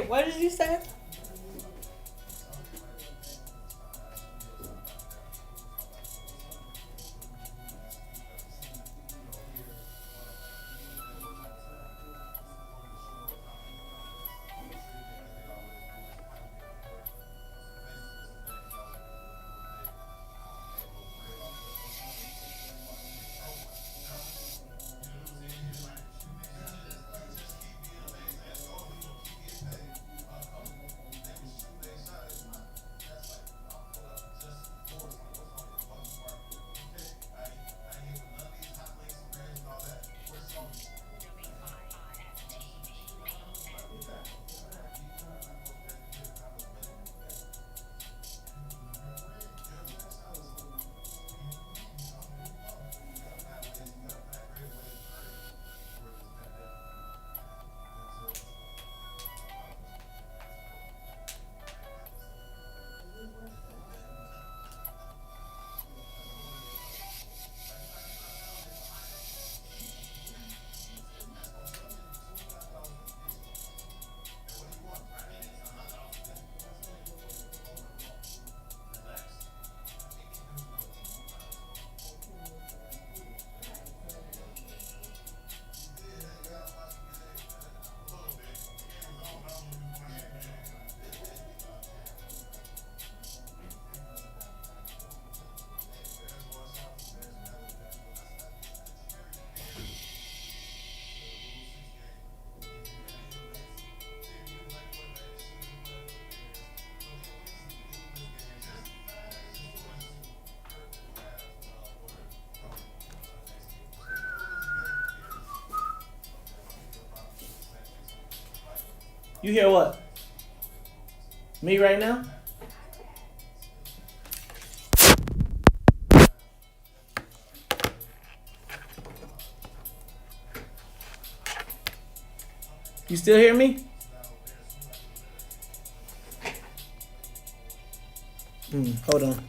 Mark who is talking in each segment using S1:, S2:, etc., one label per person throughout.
S1: Wait, what did you say? You hear what? Me right now? You still hear me? Hold on.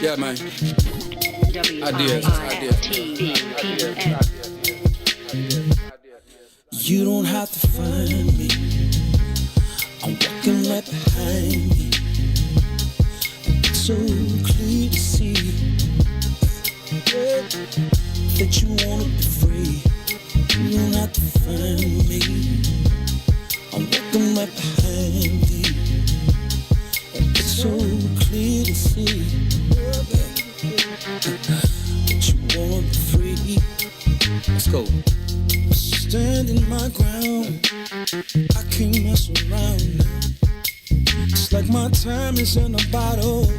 S2: Yeah, man. Ideas.
S3: You don't have to find me. I'm walking right behind you. It's so clear to see that you wanna be free. You don't have to find me. I'm walking right behind you. It's so clear to see that you wanna be free.
S2: Let's go.
S3: Standing my ground, I can't mess around now. It's like my time is in a bottle,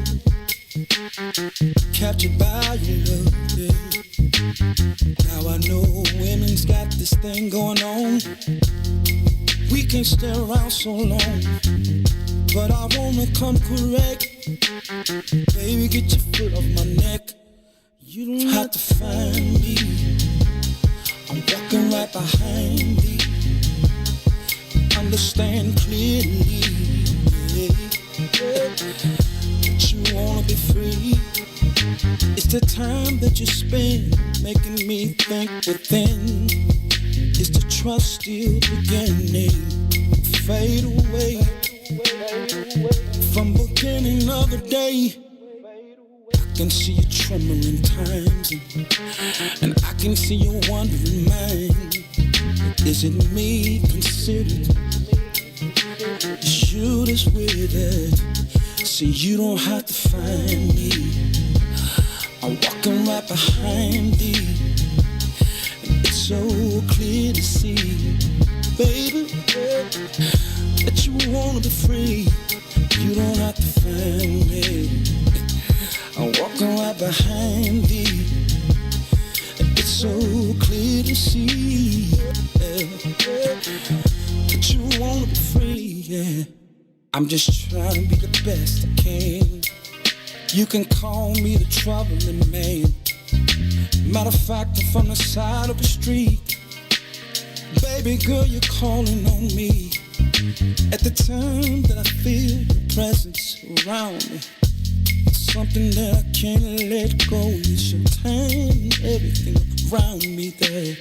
S3: captured by your love, yeah. Now I know women's got this thing going on. We can't stay around so long, but I wanna come correct. Baby, get your foot off my neck. You don't have to find me. I'm walking right behind thee. Understand clearly, that you wanna be free. It's the time that you spend making me think within. Is the trust still beginning? Fade away from beginning of the day. I can see you trembling times, and I can see you wondering mine. Is it me considered? Is you that's with it? See, you don't have to find me. I'm walking right behind thee, and it's so clear to see, baby, that you wanna be free. You don't have to find me. I'm walking right behind thee. It's so clear to see, that you wanna be free, yeah. I'm just trying to be the best I can. You can call me the troubling man. Matter of fact, I'm from the side of the street. Baby girl, you're calling on me at the time that I feel your presence around me. Something that I can't let go. It's your time, everything around me there.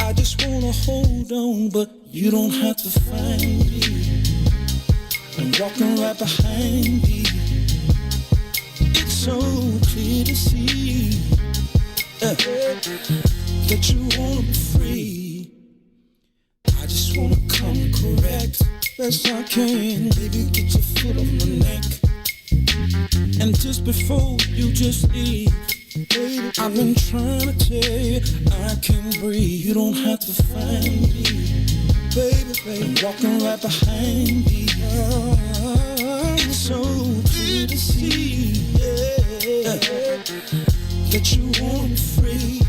S3: I just wanna hold on, but you don't have to find me. I'm walking right behind thee. It's so clear to see, that you wanna be free. I just wanna come correct best I can. Baby, get your foot on my neck. And just before you just leave, baby, I've been trying to tell you I can breathe. You don't have to find me, baby, baby. I'm walking right behind thee. It's so clear to see, that you want me free.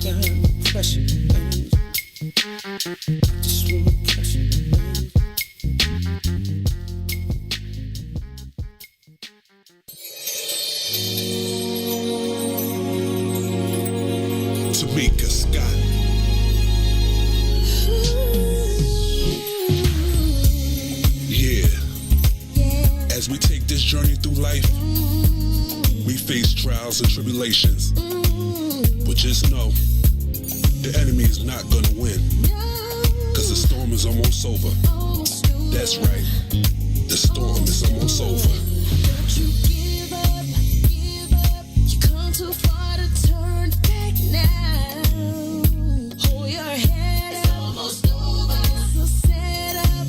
S3: Damn pressure, baby. I just wanna press you, baby.
S4: Tamika Scott. Yeah. As we take this journey through life, we face trials and tribulations. But just know, the enemy is not gonna win. Cause the storm is almost over. That's right. The storm is almost over.
S5: Too far to turn back now. Hold your head up. It's almost over. So set up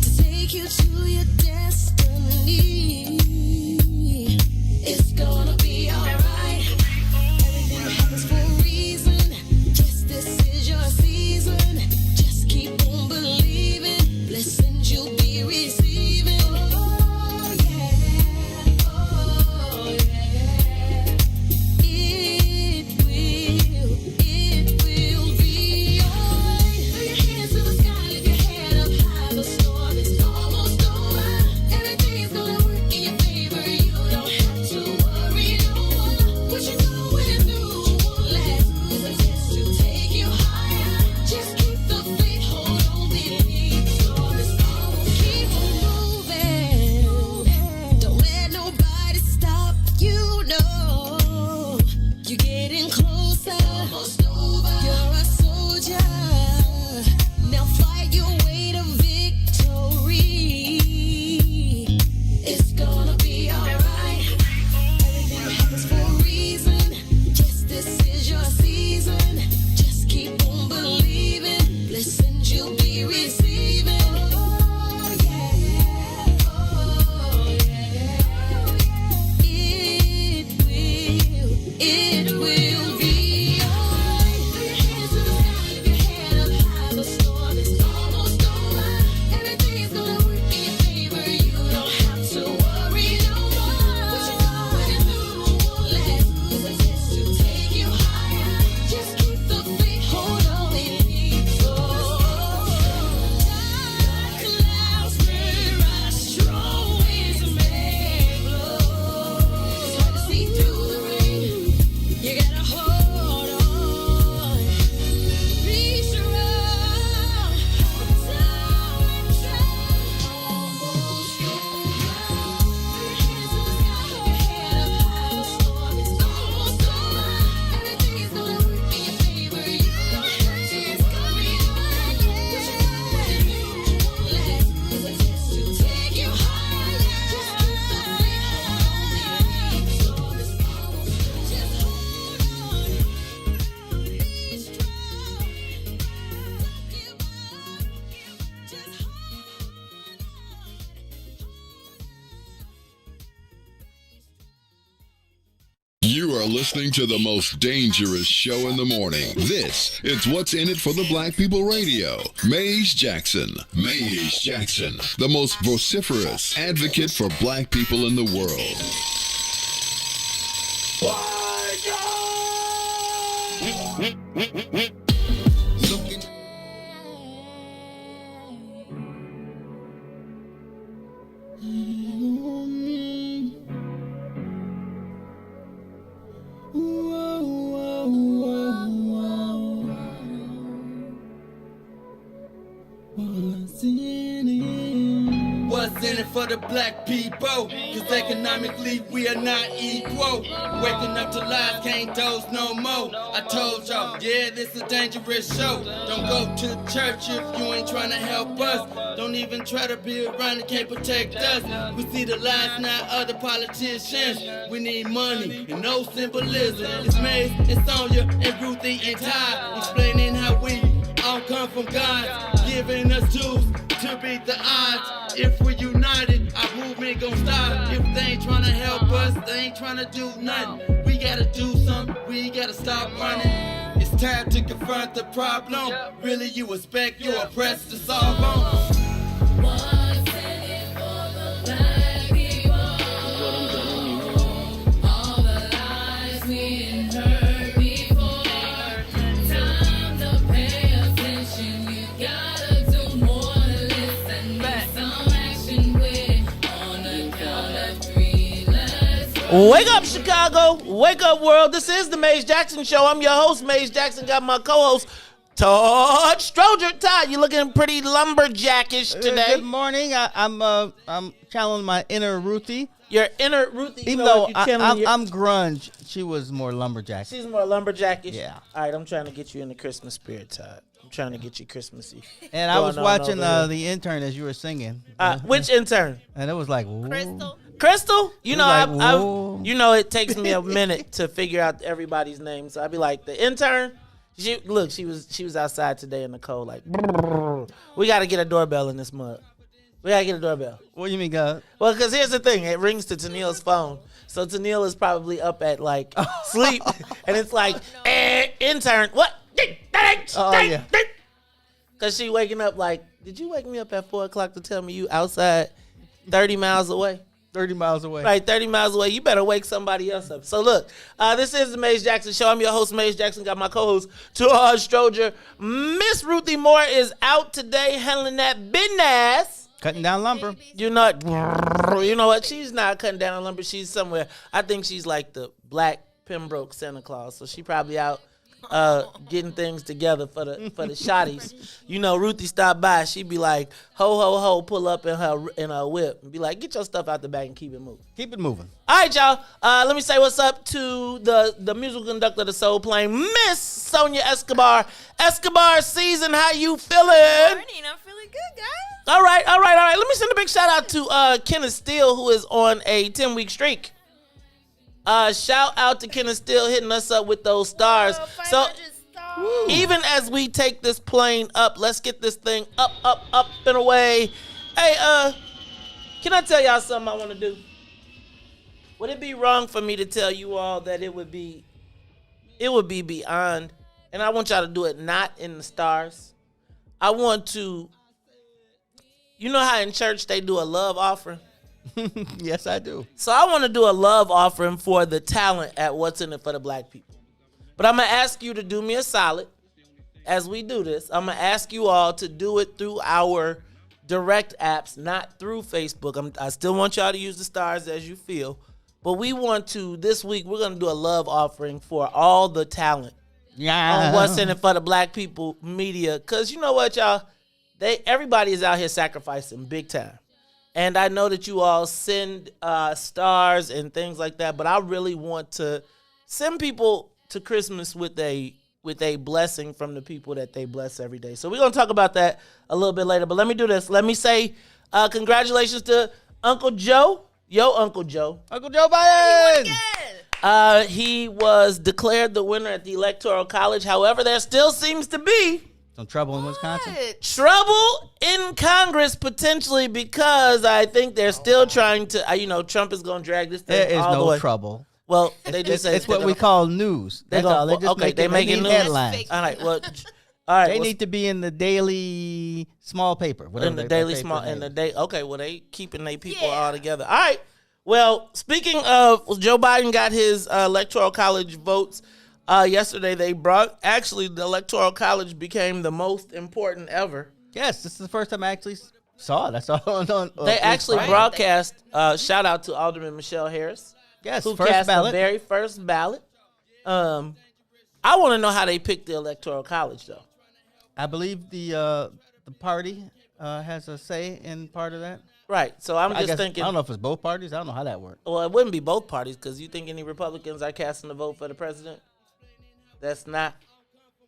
S5: to take you to your destiny. It's gonna be alright. Everything happens for a reason. Guess this is your season. Just keep on believing. Blessings
S6: You are listening to the most dangerous show in the morning. This is What's in It for the Black People Radio. Maze Jackson. Maze Jackson, the most vociferous advocate for black people in the world.
S2: What's in it for the black people? Cause economically we are not equal. Waking up to lies, can't doze no more. I told y'all, yeah, this is a dangerous show. Don't go to church if you ain't trying to help us. Don't even try to be around and can't protect us. We see the lies, not other politicians. We need money and no symbolism. It's Maze, it's Sonia, and Ruthie, and Todd, explaining how we all come from God, giving us tools to beat the odds. If we're united, our movement gon' stop. If they ain't tryna help us, they ain't tryna do nothing. We gotta do something, we gotta stop running. It's time to confront the problem. Really, you expect your oppressed to solve them.
S5: What's in it for the black people? All the lies we heard before. Time to pay attention. You gotta do more than listen. Need some action with on the count of 3. Let's go.
S1: Wake up, Chicago. Wake up, world. This is the Maze Jackson Show. I'm your host, Maze Jackson. Got my co-host, Todd Stroger. Todd, you looking pretty lumberjackish today.
S7: Good morning. I'm channeling my inner Ruthie.
S1: Your inner Ruthie.
S7: Even though I'm grunge, she was more lumberjack.
S1: She's more lumberjackish.
S7: Yeah.
S1: All right, I'm trying to get you in the Christmas spirit, Todd. I'm trying to get you Christmassy.
S7: And I was watching The Intern as you were singing.
S1: Which intern?
S7: And it was like, ooh.
S1: Crystal? You know,
S7: like,
S1: I
S7: whoa.
S1: you know, it takes me a minute to figure out everybody's name. So I'd be like, the intern. She was outside today in the cold, like, we got to get a doorbell in this mud. We got to get a doorbell.
S7: What do you mean, God?
S1: Well, because here's the thing. It rings to Tennille's phone. So Tennille is probably up at, like, sleep. And it's like, intern, what?
S7: Oh, yeah.
S1: Because she waking up like, did you wake me up at 4 o'clock to tell me you outside 30 miles away?
S7: 30 miles away.
S1: Right, 30 miles away. You better wake somebody else up. So look, this is the Maze Jackson Show. I'm your host, Maze Jackson. Got my co-host, Todd Stroger. Miss Ruthie Moore is out today handling that business.
S7: Cutting down lumber.
S1: You know what? She's not cutting down lumber. She's somewhere. I think she's like the Black Pembroke Santa Claus. So she probably out getting things together for the shotties. You know, Ruthie stopped by. She'd be like, ho, ho, ho, pull up in her whip and be like, get your stuff out the back and keep it moving.
S7: Keep it moving.
S1: All right, y'all. Let me say what's up to the musical conductor of the Soul Plane, Miss Sonia Escobar. Escobar season, how you feeling?
S8: Morning, I'm feeling good, guys.
S1: All right. Let me send a big shout out to Kenneth Steele, who is on a 10-week streak. Shout out to Kenneth Steele hitting us up with those stars. So even as we take this plane up, let's get this thing up and away. Hey, can I tell y'all something I want to do? Would it be wrong for me to tell you all that it would be beyond, and I want y'all to do it not in the stars. I want to, you know how in church they do a love offering?
S7: Yes, I do.
S1: So I want to do a love offering for the talent at What's in It for the Black People. But I'm going to ask you to do me a solid as we do this. I'm going to ask you all to do it through our direct apps, not through Facebook. I still want y'all to use the stars as you feel. But we want to, this week, we're going to do a love offering for all the talent on What's in It for the Black People media. Because you know what, y'all? Everybody is out here sacrificing big time. And I know that you all send stars and things like that, but I really want to send people to Christmas with a blessing from the people that they bless every day. So we're going to talk about that a little bit later. But let me do this. Let me say congratulations to Uncle Joe. Yo, Uncle Joe.
S7: Uncle Joe Biden.
S1: He was declared the winner at the Electoral College. However, there still seems to be
S7: some trouble in Wisconsin.
S1: Trouble in Congress potentially because I think they're still trying to. Trump is going to drag this thing
S7: There is
S1: all the
S7: no
S1: way.
S7: trouble.
S1: Well, they do say
S7: It's what we call news. That's all. They just
S1: they making
S7: need
S1: news.
S7: headlines.
S1: All right. Well, all right.
S7: They need to be in the daily small paper.
S1: In the daily small in the day. Okay. Well, they keeping their people all together. All right. Well, speaking of, Joe Biden got his electoral college votes yesterday. The electoral college became the most important ever.
S7: Yes, this is the first time I actually saw it. I saw it on
S1: they actually broadcast. Shout out to Alderman Michelle Harris.
S7: Yes,
S1: who
S7: first
S1: cast
S7: ballot.
S1: the very first ballot. I want to know how they picked the electoral college, though.
S7: I believe the party has a say in part of that.
S1: Right. So I'm just
S7: guess,
S1: thinking.
S7: I don't know if it's both parties. I don't know how that works.
S1: Well, it wouldn't be both parties because you think any Republicans are casting a vote for the president? That's not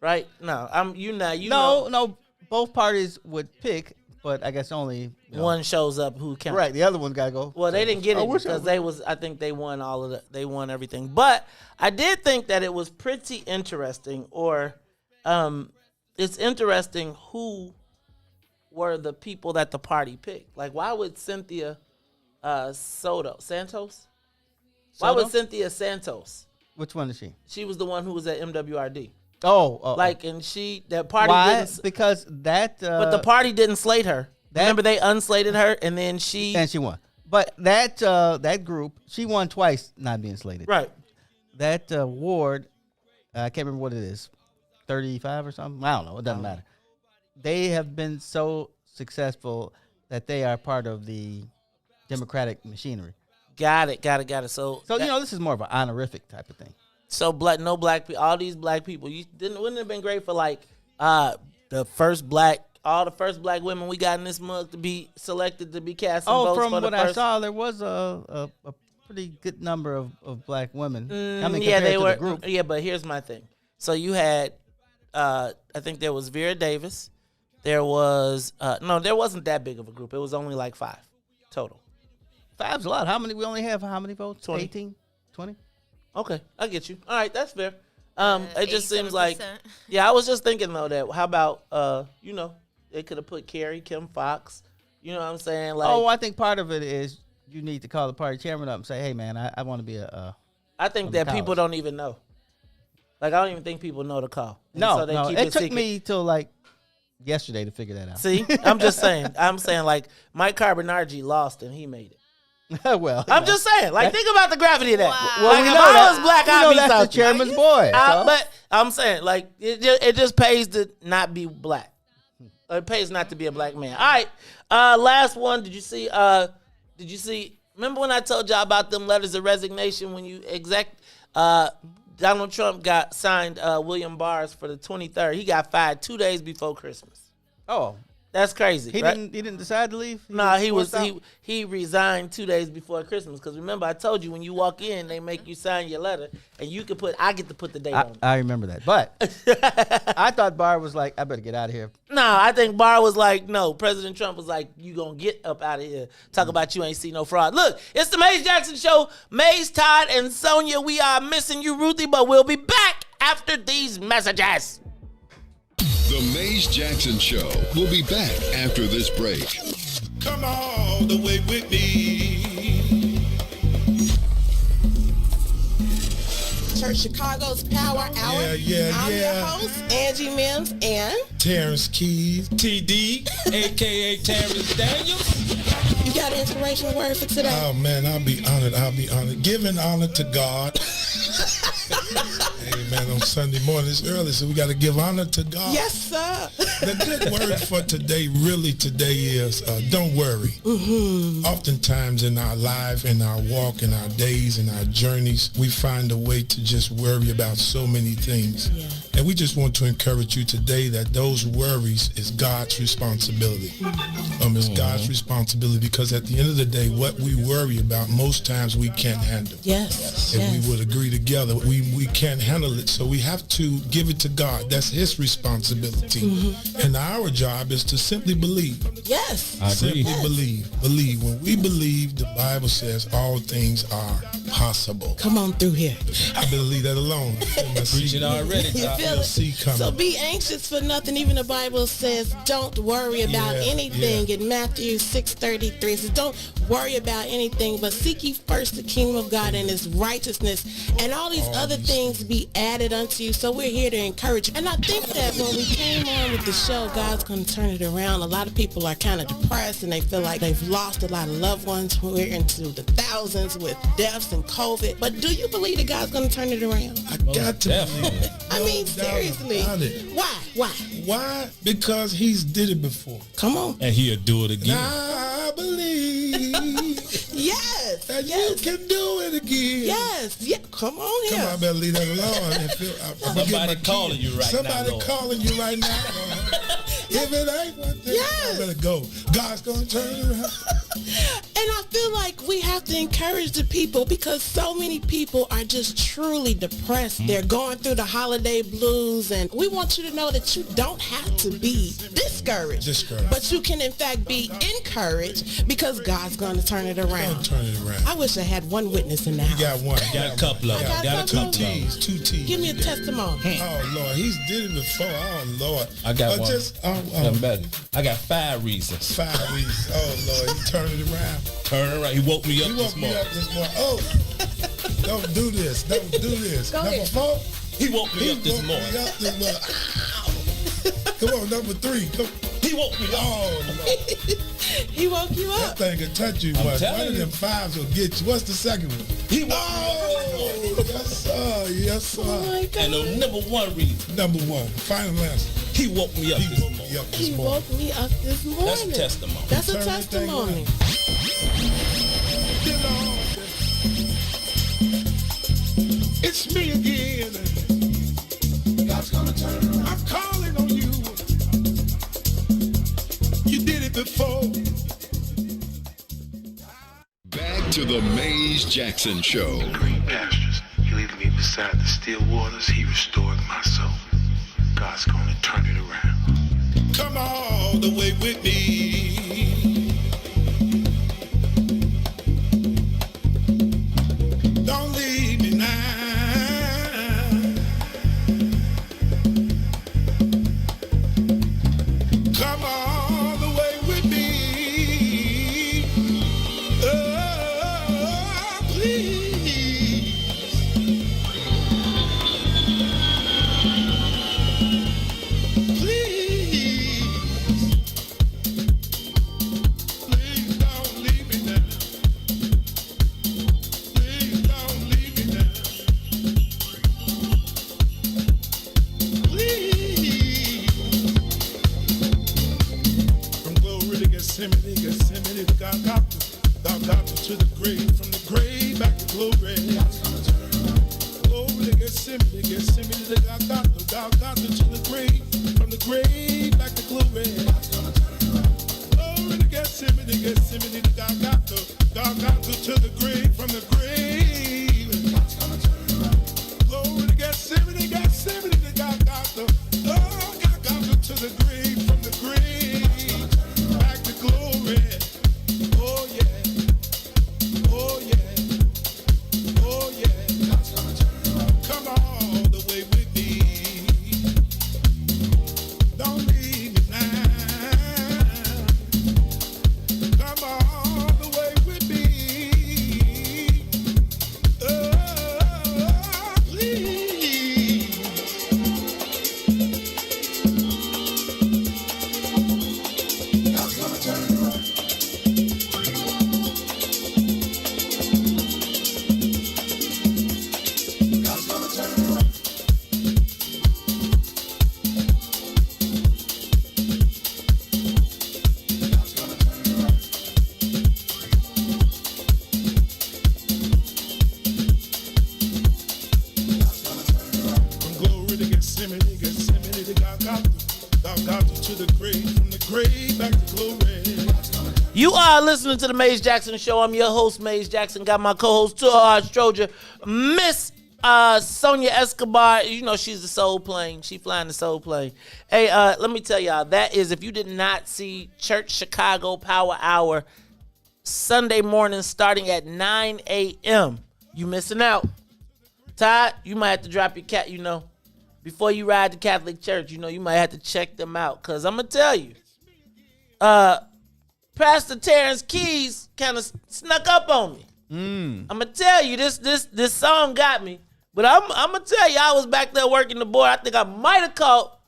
S1: right. No,
S7: No. Both parties would pick, but I guess only
S1: one shows up who counts.
S7: Right. The other one gotta go.
S1: Well, they didn't get it because I think they won they won everything. But I did think that it was pretty interesting, it's interesting who were the people that the party picked. Like, why would Cynthia Santos? Why would Cynthia Santos?
S7: Which one is she?
S1: She was the one who was at MWRD. And that party didn't.
S7: Because that.
S1: But the party didn't slate her. Remember, they unslated her, and then she
S7: won. But that group, she won twice, not being slated.
S1: Right.
S7: That ward, I can't remember what it is, 35 or something. I don't know. It doesn't matter. They have been so successful that they are part of the Democratic machinery.
S1: Got it. So
S7: this is more of an honorific type of thing.
S1: So no black people, all these black people. Wouldn't it have been great for the first black women we got in this month to be selected to be casting votes
S7: from
S1: for the
S7: what I saw, there was a pretty good number of black women. They were. The group.
S1: Yeah, but here's my thing. So you had, I think there was Vera Davis. There was there wasn't that big of a group. It was only like 5 total.
S7: 5's a lot. How many? We only have how many votes?
S1: 20.
S7: 18? 20?
S1: Okay, I get you. All right, that's fair. It just seems like, I was just thinking though that how about they could have put Carrie, Kim Fox. You know what I'm saying? Like,
S7: I think part of it is you need to call the party chairman up and say, hey man, I want to be
S1: I think that people don't even know. Like, I don't even think people know the call.
S7: No,
S1: so they keep
S7: it took
S1: secret.
S7: me till like yesterday to figure that out.
S1: See, I'm just saying. I'm saying like Mike Carbonargi lost and he made it.
S7: Well,
S1: I'm just saying. Like, think about the gravity of that.
S8: Wow.
S7: Well,
S1: like, if I was black, I'd be
S7: that's the
S1: something.
S7: chairman's boy.
S1: But I'm saying, like, it just pays to not be black. It pays not to be a black man. All right. Last one. Did you see? Remember when I told y'all about them letters of resignation when Donald Trump got signed William Barr's for the 23rd. He got fired 2 days before Christmas.
S7: Oh.
S1: That's crazy.
S7: He didn't decide to leave?
S1: He resigned 2 days before Christmas. Because remember, I told you when you walk in, they make you sign your letter, and I get to put the date on it.
S7: I remember that. But I thought Barr was like, I better get out of here.
S1: No, I think Barr was like, no. President Trump was like, you gonna get up out of here. Talk about you ain't see no fraud. Look, it's the Maze Jackson Show. Maze, Todd, and Sonia. We are missing you, Ruthie, but we'll be back after these messages.
S6: The Maze Jackson Show will be back after this break.
S4: Come all the way with me.
S9: Church Chicago's Power Hour. I'm your host, Angie Mims, and
S4: Terrence Keys, TD, a.k.a. Terrence Daniels.
S9: You got an inspirational word for today?
S4: Oh, man, I'll be honored. Giving honor to God. Hey, man, on Sunday morning, it's early, so we got to give honor to God.
S9: Yes, sir.
S4: The good word for today is don't worry. Mm-hmm. Oftentimes in our life, in our walk, in our days, in our journeys, we find a way to just worry about so many things. Yeah. And we just want to encourage you today that those worries is God's responsibility. Mm-hmm. It's God's responsibility because at the end of the day, what we worry about, most times we can't handle.
S9: Yes.
S4: If we would agree together, we can't handle it
S10: it. So we have to give it to God. That's his responsibility. And our job is to simply believe.
S9: Yes.
S11: I agree.
S10: Simply believe. When we believe, the Bible says all things are possible.
S9: Come on through here.
S10: I better leave that alone.
S11: Preaching already.
S9: You feel it?
S10: Coming.
S9: So be anxious for nothing. Even the Bible says don't worry about anything. In Matthew 6:33 it says don't worry about anything, but seek ye first the kingdom of God and his righteousness, and all these other things be added unto you. So we're here to encourage you. And I think that when we came on with the show, God's going to turn it around. A lot of people are kind of depressed and they feel like they've lost a lot of loved ones. We're into the thousands with deaths and COVID. But do you believe that God's going to turn it around?
S10: I got to believe it.
S9: I mean, seriously. Why?
S10: Why? Because he's did it before.
S9: Come on.
S11: And he'll do it again.
S10: I believe.
S9: Yes.
S10: That you can do it again.
S9: Yes. Yeah. Come on here.
S10: Come on, I better leave that alone.
S11: Somebody calling you right now.
S10: Somebody calling you right now. If it ain't one thing, I better go. God's going to turn it around.
S9: And I feel like we have to encourage the people because so many people are just truly depressed. They're going through the holiday blues, and we want you to know that you don't have to be discouraged. But you can, in fact, be encouraged because God's going to turn it around. I wish I had one witness in the house.
S10: You got one.
S11: Got a couple of them. Got two T's.
S10: Two T's.
S9: Give me a testimony.
S10: Oh, Lord. He's did it before. Oh, Lord.
S11: I got one. Better. I got 5 reasons.
S10: 5 reasons. Oh, Lord. He turned it around.
S11: Turn it around. He woke me up this morning.
S10: Oh, don't do this. Don't do this.
S9: Go
S10: number
S9: ahead.
S10: 4.
S11: He woke me up this morning.
S10: Come on, number 3. Come.
S11: He woke me up.
S10: Oh, Lord.
S9: He woke you up.
S10: That thing can touch you. One of them 5s will get you. What's the second one?
S11: He woke
S10: me up. Yes, sir. Yes, sir.
S9: Oh, my God.
S11: And the number 1 reason.
S10: Number 1. Final answer.
S11: He woke me up this morning.
S9: He woke me up this morning.
S11: That's a testimony.
S9: That's a testimony.
S10: It's me again. God's gonna turn it around. I'm calling on you. You did it before.
S6: Back to the Maze Jackson Show.
S12: Green pastures. He leaded me beside the still waters. He restored my soul. God's gonna turn it around.
S10: Come all the way with me. Don't leave me now. Come all the way with me. Oh, please. Please don't leave me now. Please don't leave me now. Please. From glory to Gethsemane, Gethsemane to Golgotha to the grave, from the grave back to glory. Glory to Gethsemane, Gethsemane to Golgotha to the grave, from the grave back to glory. Glory to Gethsemane, Gethsemane to Golgotha to the grave, from the grave. Glory to Gethsemane, Gethsemane to Golgotha, Golgotha to the grave, from the grave back to glory. Oh yeah, oh yeah, oh yeah. Come all the way with me. Don't leave me now. Come all the way with me. Oh, please. God's gonna turn it around. God's gonna turn it around. God's gonna turn it around. God's gonna turn it around. From glory to Gethsemane, Gethsemane to Golgotha to the grave, from the grave back to glory.
S1: You are listening to the Maze Jackson Show. I'm your host, Maze Jackson. Got my co-host, Todd, Stroger, Miss Sonia Escobar, you know she's the soul plane. She flying the soul plane. Hey, let me tell y'all, that is, if you did not see Church Chicago Power Hour Sunday morning starting at 9 a.m., you missing out. Todd, you might have to drop your cat, before you ride to Catholic Church, you might have to check them out. Because I'm going to tell you, Pastor Terrence Keys kind of snuck up on me. I'm going to tell you, this song got me. But I'm going to tell you, I was back there working the board. I think I might have caught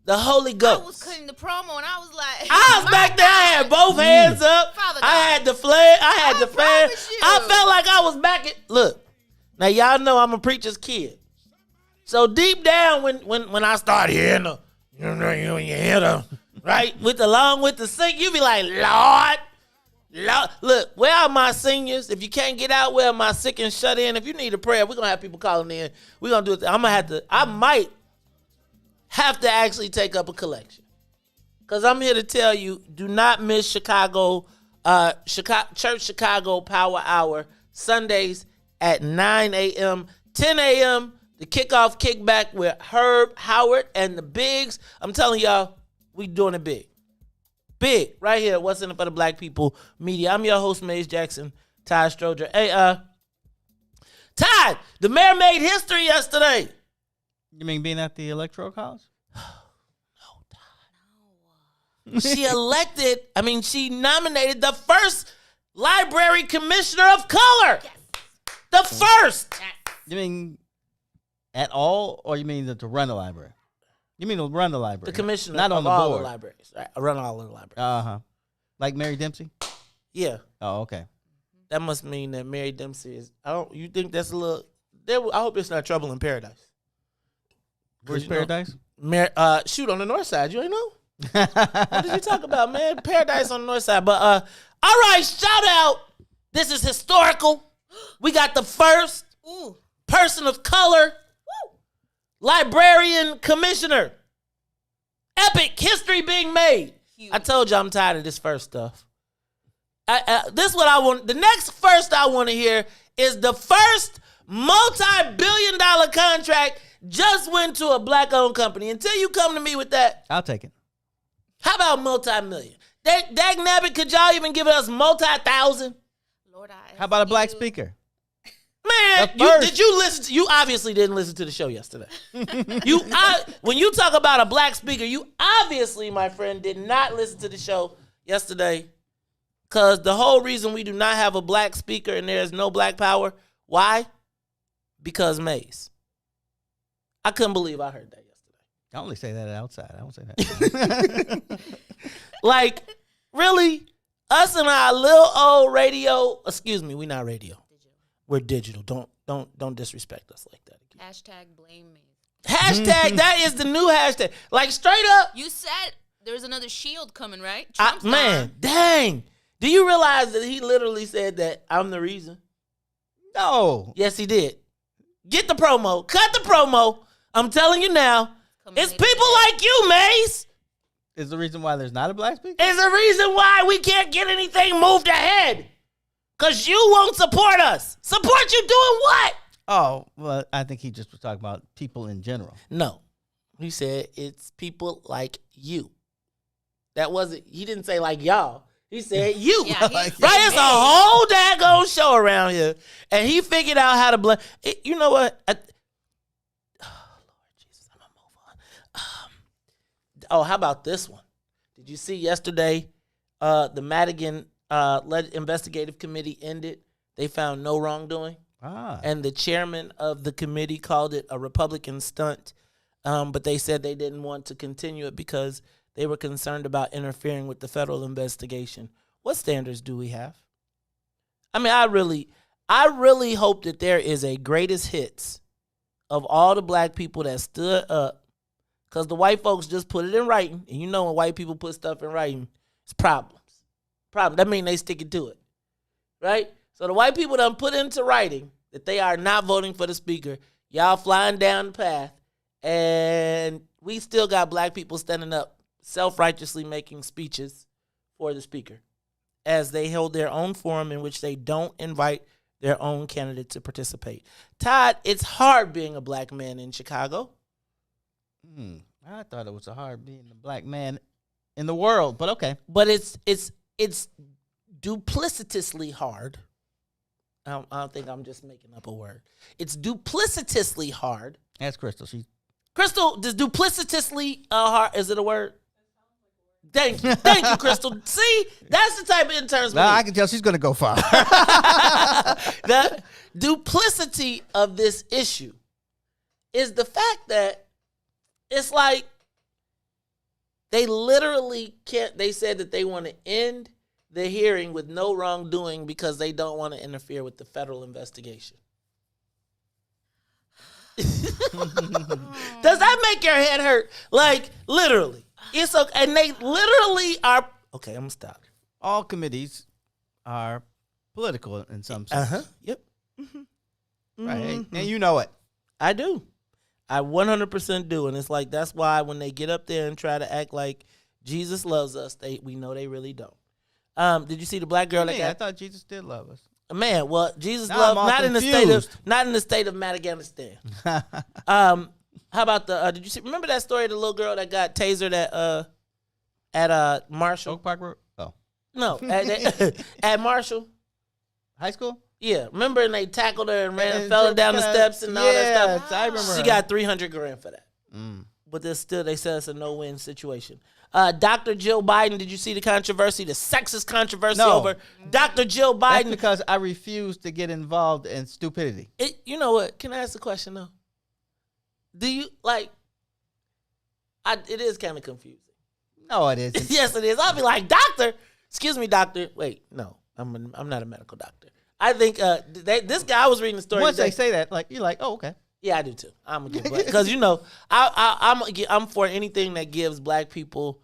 S1: the Holy Ghost.
S8: I was cutting the promo and I was like,
S1: I was back there. I had both hands up.
S8: Father
S1: I
S8: God.
S1: had the flag. I had the fan.
S8: promise you.
S1: I felt like I was back at. Look, now y'all know I'm a preacher's kid. So deep down, when I start hearing the, you hear the, right, along with the sing, you be like, Lord. Look, where are my seniors? If you can't get out, where are my sick and shut in? If you need a prayer, we're gonna have people calling in. We're gonna do it. I might have to actually take up a collection. Because I'm here to tell you, do not miss Church Chicago Power Hour, Sundays at 9 a.m., 10 a.m., the kickoff kickback with Herb, Howard, and the Bigs. I'm telling y'all, we doing it big. Big, right here, What's in it for the Black People Media. I'm your host, Maze Jackson, Todd Stroger. Hey, Todd, the mayor made history yesterday.
S7: You mean being at the Electoral College?
S1: She she nominated the first library commissioner of color. Yes. The first.
S8: Yes.
S7: You mean at all, or you mean to run the library? You mean to run the library?
S1: The commissioner
S7: not on
S1: of
S7: the
S1: all
S7: board.
S1: the libraries. Right? I run all of the libraries.
S7: Uh-huh. Like Mary Dempsey?
S1: Yeah.
S7: Oh, okay.
S1: That must mean that Mary Dempsey is. You think that's a little? I hope it's not Trouble in Paradise.
S7: Where's Paradise?
S1: Shoot, on the north side. You ain't know? What did you talk about, man? Paradise on the north side. But all right, shout out. This is historical. We got the first person of color librarian commissioner. Epic history being made. Huge. I told you I'm tired of this first stuff. This is what I want. The next first I want to hear is the first multi-billion-dollar contract just went to a black-owned company. Until you come to me with that,
S7: I'll take it.
S1: How about multi-million? Dag nabbit, could y'all even give us multi-thousand?
S8: Lord,
S7: how about a black speaker?
S1: Man, you obviously didn't listen to the show yesterday. When you talk about a black speaker, you obviously, my friend, did not listen to the show yesterday. Because the whole reason we do not have a black speaker and there is no black power, why? Because Maze. I couldn't believe I heard that yesterday.
S7: I only say that outside. I don't say that.
S1: Like, really? Us and our little old radio, excuse me, we not radio. We're digital. Don't disrespect us like that again.
S8: Hashtag blame me.
S1: Hashtag, that is the new hashtag. Like, straight up.
S8: You said there's another shield coming, right?
S1: Man, dang. Do you realize that he literally said that I'm the reason?
S7: No.
S1: Yes, he did. Get the promo. Cut the promo. I'm telling you now. It's people like you, Mace.
S7: Is the reason why there's not a black speaker?
S1: Is the reason why we can't get anything moved ahead. Because you won't support us. Support you doing what?
S7: Oh, well, I think he just was talking about people in general.
S1: No. He said it's people like you. He didn't say like y'all. He said you.
S8: Yeah,
S1: right? It's a whole daggone show around here. And he figured out how to blend. You know what? Lord Jesus, I'm going to move on. How about this one? Did you see yesterday the Madigan investigative committee ended? They found no wrongdoing. And the chairman of the committee called it a Republican stunt. But they said they didn't want to continue it because they were concerned about interfering with the federal investigation. What standards do we have? I mean, I really hope that there is a greatest hits of all the black people that stood up, because the white folks just put it in writing. And you know when white people put stuff in writing, it's problems. That means they sticking to it, right? So the white people done put into writing that they are not voting for the speaker. Y'all flying down the path, and we still got black people standing up, self-righteously making speeches for the speaker as they hold their own forum in which they don't invite their own candidate to participate. Todd, it's hard being a black man in Chicago.
S7: I thought it was hard being a black man in the world, but okay.
S1: But it's duplicitously hard. I don't think I'm just making up a word. It's duplicitously hard.
S7: Ask Crystal.
S1: Crystal, does duplicitously hard, is it a word? Thank you, Crystal. See, that's the type of interns.
S7: Well, I can tell she's going to go far.
S1: The duplicity of this issue is the fact that it's like they literally can't. They said that they want to end the hearing with no wrongdoing because they don't want to interfere with the federal investigation. Does that make your head hurt? Like, literally. It's okay. And they literally are. Okay, I'm going to stop.
S7: All committees are political in some sense.
S1: Yep.
S7: Right. And you know it.
S1: I do. I 100% do. And it's like, that's why when they get up there and try to act like Jesus loves us, we know they really don't. Did you see the black girl that got?
S7: I thought Jesus did love us.
S1: Man, well, Jesus
S7: Now
S1: loved
S7: I'm all
S1: not
S7: confused.
S1: in the state of Madagascar. How about the? Did you see? Remember that story of the little girl that got tasered at Marshall?
S7: Oak Park Road? Oh,
S1: no, at Marshall
S7: High School.
S1: Yeah, remember? And they tackled her and fell down the steps and all that stuff.
S7: I remember.
S1: She got $300,000 for that. But they said it's a no-win situation. Dr. Jill Biden, did you see the controversy, the sexist controversy over Dr. Jill Biden?
S7: That's because I refuse to get involved in stupidity.
S1: You know what? Can I ask a question though? Do you like? It is kind of confusing.
S7: No, it isn't.
S1: Yes, it is. I'll be like, doctor. Excuse me, doctor. Wait, no, I'm not a medical doctor. I think this guy. I was reading the story.
S7: Once
S1: today.
S7: they say that, like you're like, oh, okay.
S1: Yeah, I do too. I'm gonna get black because I'm for anything that gives black people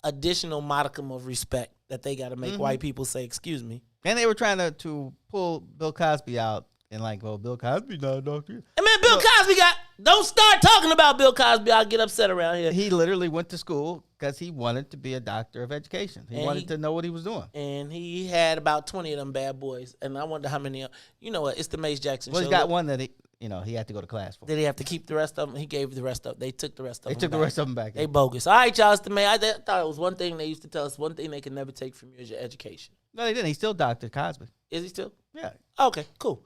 S1: additional modicum of respect that they got to make white people say excuse me.
S7: And they were trying to pull Bill Cosby out and like, well, Bill Cosby not a doctor.
S1: And man, Bill Cosby don't start talking about Bill Cosby. I'll get upset around here.
S7: He literally went to school because he wanted to be a doctor of education. He wanted to know what he was doing.
S1: And he had about 20 of them bad boys. And I wonder how many. You know what? It's the Mace Jackson show.
S7: Well, he's got one that he had to go to class for.
S1: Did he have to keep the rest of them? He gave the rest of them. They took the rest of them.
S7: They took the rest of them back.
S1: They bogus. All right, y'all. It's the May. I thought it was one thing they used to tell us. One thing they can never take from you is your education.
S7: No, they didn't. He's still Dr. Cosby.
S1: Is he still?
S7: Yeah.
S1: Okay, cool.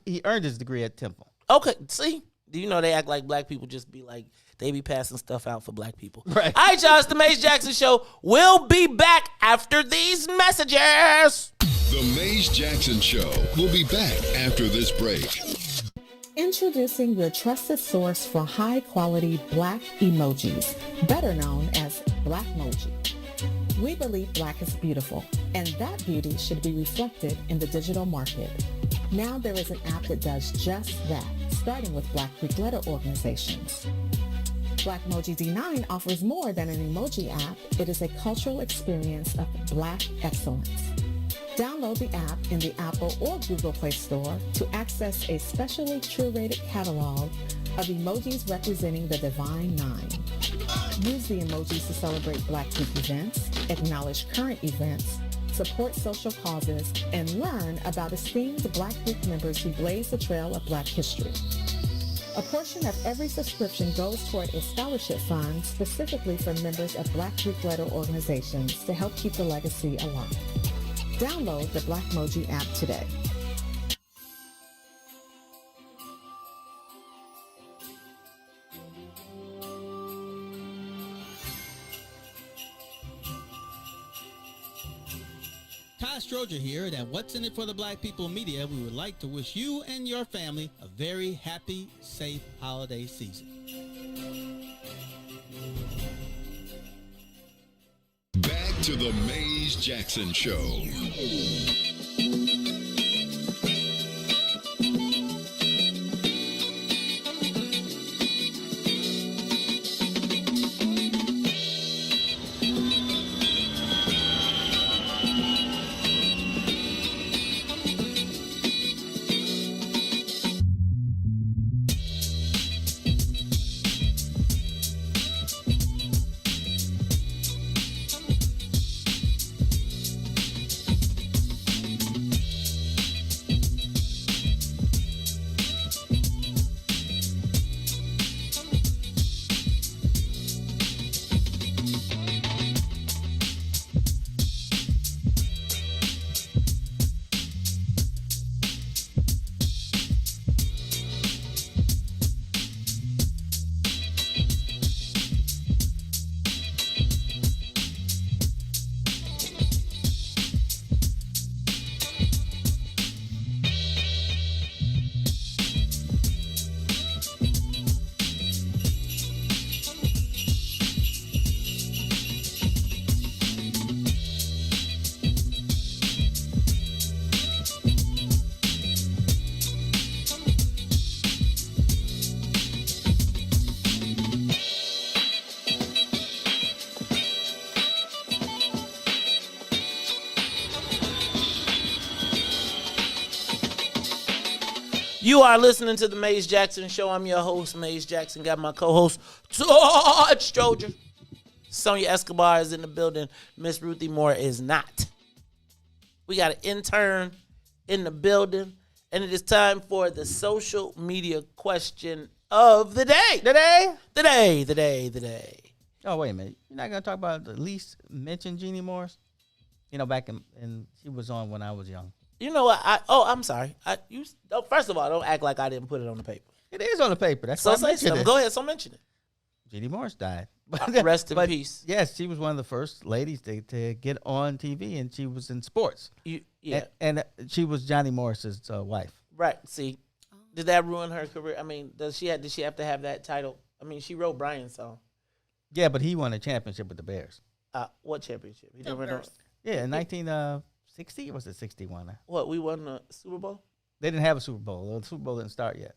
S7: He earned his degree at Temple.
S1: Okay, see? Do you know they act like black people just be like, they be passing stuff out for black people.
S7: Right.
S1: All right, y'all. It's the Mace Jackson Show. We'll be back after these messages.
S6: The Mace Jackson Show will be back after this break.
S13: Introducing your trusted source for high-quality black emojis, better known as Blackmoji. We believe black is beautiful, and that beauty should be reflected in the digital market. Now there is an app that does just that, starting with Black Greek letter organizations. Blackmoji D9 offers more than an emoji app. It is a cultural experience of black excellence. Download the app in the Apple or Google Play Store to access a specially curated catalog of emojis representing the Divine Nine. Use the emojis to celebrate Black Greek events, acknowledge current events, support social causes, and learn about esteemed Black Greek members who blaze the trail of Black history. A portion of every subscription goes toward a scholarship fund specifically for members of Black Greek letter organizations to help keep the legacy alive. Download the Blackmoji app today.
S14: Todd Stroger here, and at What's in It for the Black People Media, we would like to wish you and your family a very happy, safe holiday season.
S6: Back to the Maze Jackson Show.
S1: You are listening to the Maze Jackson Show. I'm your host, Maze Jackson. Got my co-host, Todd Stroger. Sonia Escobar is in the building. Miss Ruthie Moore is not. We got an intern in the building, and it is time for the social media question of the day. The day.
S7: Oh, wait a minute. You're not going to talk about the least mentioned Jeannie Morris? You know, back in she was on when I was young.
S1: You know what? I'm sorry. First of all, don't act like I didn't put it on the paper.
S7: It is on the paper. That's
S1: So
S7: why I
S1: say
S7: mentioned
S1: something.
S7: it.
S1: Go ahead. So mention it.
S7: Jeannie Morris died.
S1: Rest in peace.
S7: Yes, she was one of the first ladies to get on TV, and she was in sports.
S1: Yeah.
S7: And she was Johnny Morris's wife.
S1: Right. See, did that ruin her career? I mean, did she have to have that title? I mean, she wrote Brian's song.
S7: Yeah, but he won a championship with the Bears.
S1: What championship? He
S7: Yeah, in 1960 or was it 61?
S1: What, we won the Super Bowl?
S7: They didn't have a Super Bowl. The Super Bowl didn't start yet.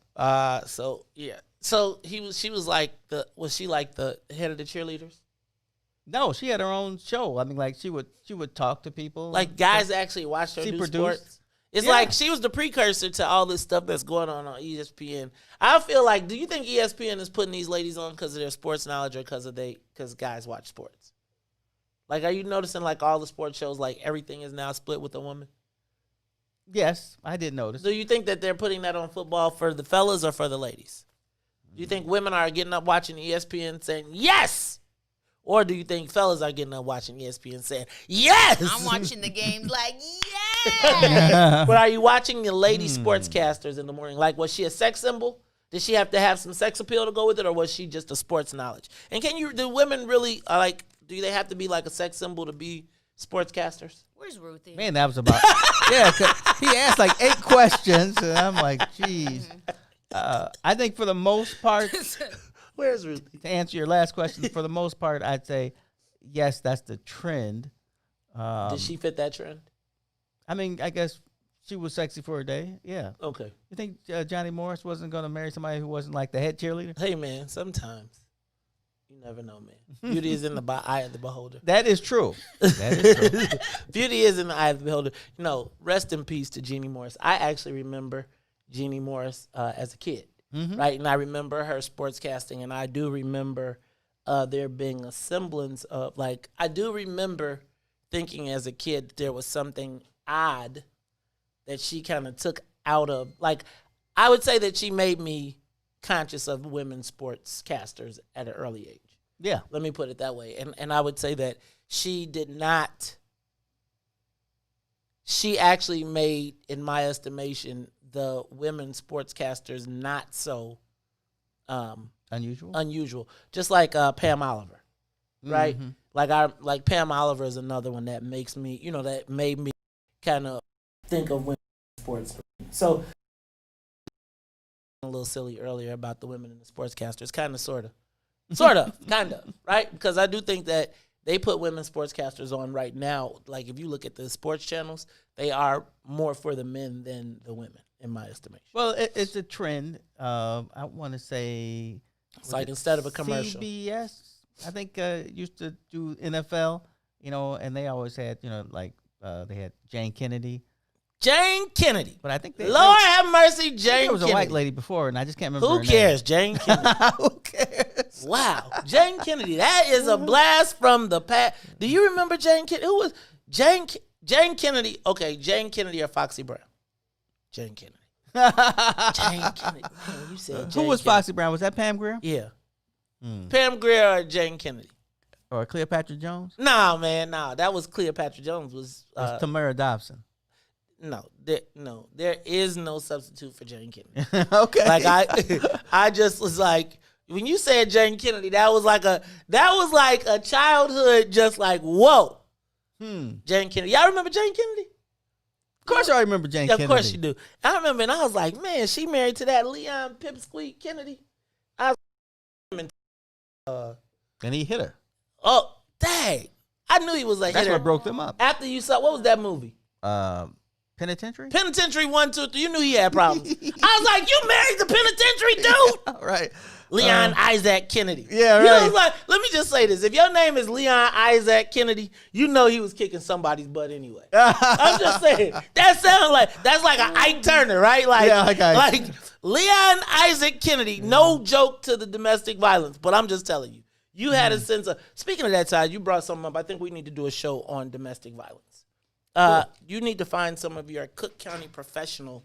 S1: So yeah. So she was like was she like the head of the cheerleaders?
S7: No, she had her own show. I mean, like she would talk to people.
S1: Like guys actually watched her
S7: She
S1: do
S7: produced.
S1: sports. It's like she was the precursor to all this stuff that's going on ESPN. I feel like, do you think ESPN is putting these ladies on because of their sports knowledge or because guys watch sports? Like, are you noticing like all the sports shows, like everything is now split with a woman?
S7: Yes, I did notice.
S1: Do you think that they're putting that on football for the fellas or for the ladies? Do you think women are getting up watching ESPN saying yes? Or do you think fellas are getting up watching ESPN saying yes?
S8: I'm watching the games like,
S1: But are you watching the lady sportscasters in the morning? Like, was she a sex symbol? Did she have to have some sex appeal to go with it, or was she just a sports knowledge? And do women really, do they have to be like a sex symbol to be sportscasters?
S8: Where's Ruthie?
S7: Man, that was about yeah. 'Cause he asked like 8 questions, and I'm like, geez. I think for the most part,
S1: where's Ruthie?
S7: To answer your last question, for the most part, I'd say yes, that's the trend.
S1: Did she fit that trend?
S7: I mean, I guess she was sexy for a day. Yeah.
S1: Okay.
S7: You think Johnny Morris wasn't going to marry somebody who wasn't like the head cheerleader?
S1: Hey, man, sometimes. You never know, man. Beauty is in the eye of the beholder.
S7: That is true. That is true.
S1: Beauty is in the eye of the beholder. Rest in peace to Jeannie Morris. I actually remember Jeannie Morris as a kid, right? And I remember her sportscasting, and I do remember there being a semblance of, I do remember thinking as a kid there was something odd that she kind of took out of, I would say that she made me conscious of women sportscasters at an early age.
S7: Yeah.
S1: Let me put it that way. And I would say that she actually made, in my estimation, the women sportscasters not so unusual. Just like Pam Oliver, right?
S7: Mm-hmm.
S1: Like Pam Oliver is another one that makes me, that made me kind of think of women sports. So a little silly earlier about the women in the sportscasters, kind of, sort of, right? Because I do think that they put women sportscasters on right now. Like, if you look at the sports channels, they are more for the men than the women, in my estimation.
S7: Well, it's a trend. I want to say,
S1: it's like instead of a commercial,
S7: CBS, I think used to do NFL, and they always had, they had Jane Kennedy. But I think
S1: Lord have mercy, Jane Kennedy.
S7: There was a white lady before, and I just can't remember
S1: Who
S7: her
S1: cares,
S7: name.
S1: Jane Kennedy?
S7: Who cares?
S1: Wow, Jane Kennedy. That is a blast from the past. Do you remember Jane Kennedy? Who was Jane Kennedy? Okay, Jane Kennedy or Foxy Brown? Jane Kennedy. Jane Kennedy. Man, you said Jane
S7: Who was
S1: Kennedy.
S7: Foxy Brown? Was that Pam Grier?
S1: Yeah. Pam Grier or Jane Kennedy?
S7: Or Cleopatra Jones?
S1: Nah, man, nah. That was Cleopatra Jones. Was
S7: Tamara Dobson.
S1: No, there is no substitute for Jane Kennedy.
S7: Okay.
S1: Like I just was like, when you said Jane Kennedy, that was like a childhood, just like, whoa. Jane Kennedy. Y'all remember Jane Kennedy?
S7: Of course I remember Jane Kennedy.
S1: Of course you do. I remember, and I was like, man, she married to that Leon Pipsqueak Kennedy.
S7: And he hit her.
S1: Oh, dang. I knew he was a hitter.
S7: That's what broke them up.
S1: After you saw, what was that movie?
S7: Penitentiary?
S1: Penitentiary 1, 2, 3. You knew he had problems. I was like, you married the penitentiary dude?
S7: All right.
S1: Leon Isaac Kennedy.
S7: Yeah,
S1: You know,
S7: right.
S1: it's like, let me just say this. If your name is Leon Isaac Kennedy, you know he was kicking somebody's butt anyway. I'm just saying. That sounds like, that's like an Ike Turner, right? Like,
S7: Yeah, like Ike.
S1: like Leon Isaac Kennedy, no joke to the domestic violence, but I'm just telling you. You had a sense of, speaking of that side, you brought something up. I think we need to do a show on domestic violence. You need to find some of your Cook County professional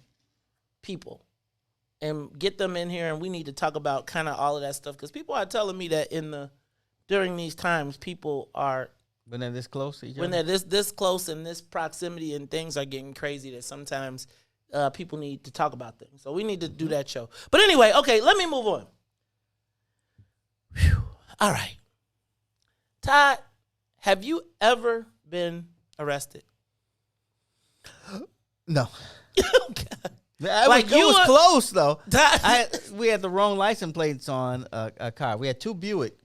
S1: people and get them in here, and we need to talk about kind of all of that stuff, because people are telling me that during these times, people are,
S7: when they're this close to each other.
S1: when they're this close and this proximity and things are getting crazy, that sometimes people need to talk about things. So we need to do that show. But anyway, okay, let me move on. Whew. All right. Todd, have you ever been arrested?
S7: No.
S1: Like
S7: It
S1: you
S7: was
S1: were-
S7: close though.
S1: Todd,
S7: We had the wrong license plates on a car. We had two Buick.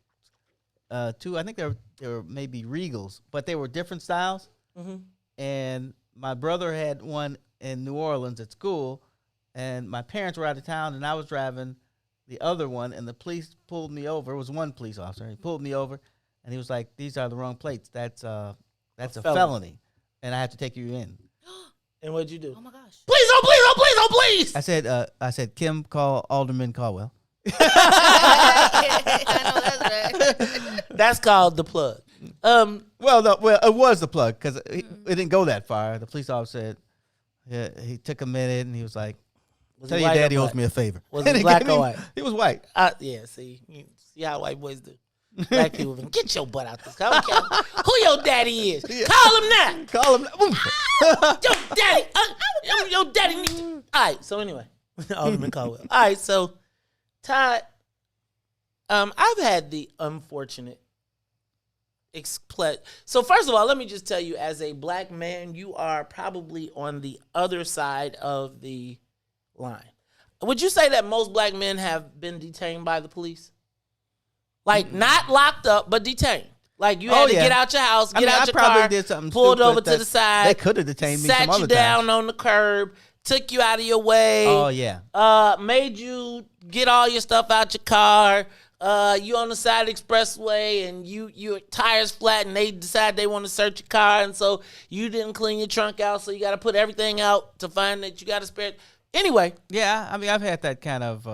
S7: I think they were maybe Regals, but they were different styles.
S1: Mhm.
S7: And my brother had one in New Orleans at school, and my parents were out of town, and I was driving the other one, and the police pulled me over. It was one police officer. He pulled me over, and he was like, "These are the wrong plates. That's a felony, and I have to take you in."
S1: and what'd you do?
S8: Oh my gosh.
S1: Please, oh please, oh please, oh please.
S7: I said, Kim, call Alderman Caldwell.
S8: I know that's right.
S1: That's called the plug.
S7: Well, it was the plug because it didn't go that far. The police officer said, yeah, he took a minute and he was like,
S1: Was
S7: "Tell
S1: he
S7: your
S1: white or
S7: daddy owes
S1: black?
S7: me a favor."
S1: Was
S7: And
S1: he
S7: he
S1: black
S7: gave
S1: or
S7: me-
S1: white?
S7: He was white.
S1: Yeah, see how white boys do. Black people, get your butt out this. I don't care who your daddy is. Call him now.
S7: Call him.
S1: Your daddy. Your daddy needs to. All right, so anyway. Alderman Caldwell. All right, so Todd, I've had the unfortunate So first of all, let me just tell you, as a black man, you are probably on the other side of the line. Would you say that most black men have been detained by the police? Like, not locked up, but detained. Like, you had to get out your house, get out your car,
S7: did something
S1: pulled
S7: stupid
S1: over to
S7: that
S1: the side.
S7: They could have detained me some
S1: Sat
S7: other
S1: you down
S7: times.
S1: on the curb, took you out of your way.
S7: Oh, yeah.
S1: Made you get all your stuff out your car. You on the side of the expressway and your tires flat and they decide they want to search your car, and so you didn't clean your trunk out, so you got to put everything out to find that you got a spare. Anyway.
S7: Yeah, I mean, I've had that kind of,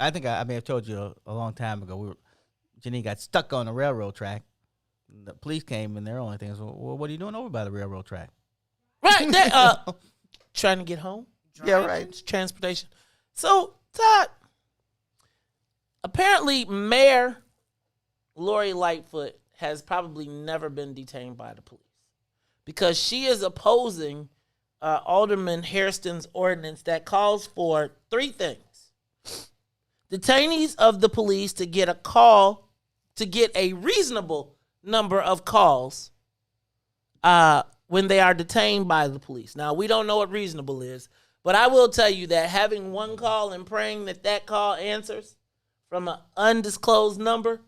S7: I think I may have told you a long time ago. Janine got stuck on the railroad track. The police came, and their only thing was, "Well, what are you doing over by the railroad track?"
S1: Right. Trying to get home.
S7: Yeah, right.
S1: It's transportation. So, Todd, apparently Mayor Lori Lightfoot has probably never been detained by the police because she is opposing Alderman Hairston's ordinance that calls for three things. Detainees of the police to get a reasonable number of calls when they are detained by the police. Now, we don't know what reasonable is, but I will tell you that having one call and praying that call answers from an undisclosed number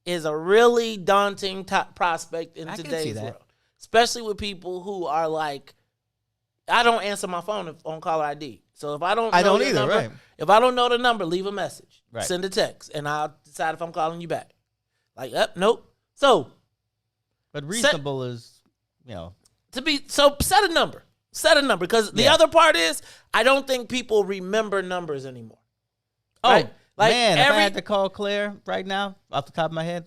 S1: is a really daunting prospect in today's world, especially with people who are like, I don't answer my phone on caller ID. So if I don't know your number,
S7: right.
S1: If I don't know the number, leave a message.
S7: Right.
S1: Send a text, and I'll decide if I'm calling you back. Like, nope. So,
S7: But reasonable is,
S1: set a number. Set a number, because the other part is I don't think people remember numbers anymore.
S7: Oh,
S1: right? Like
S7: man, if I had to call Claire right now, off the top of my head,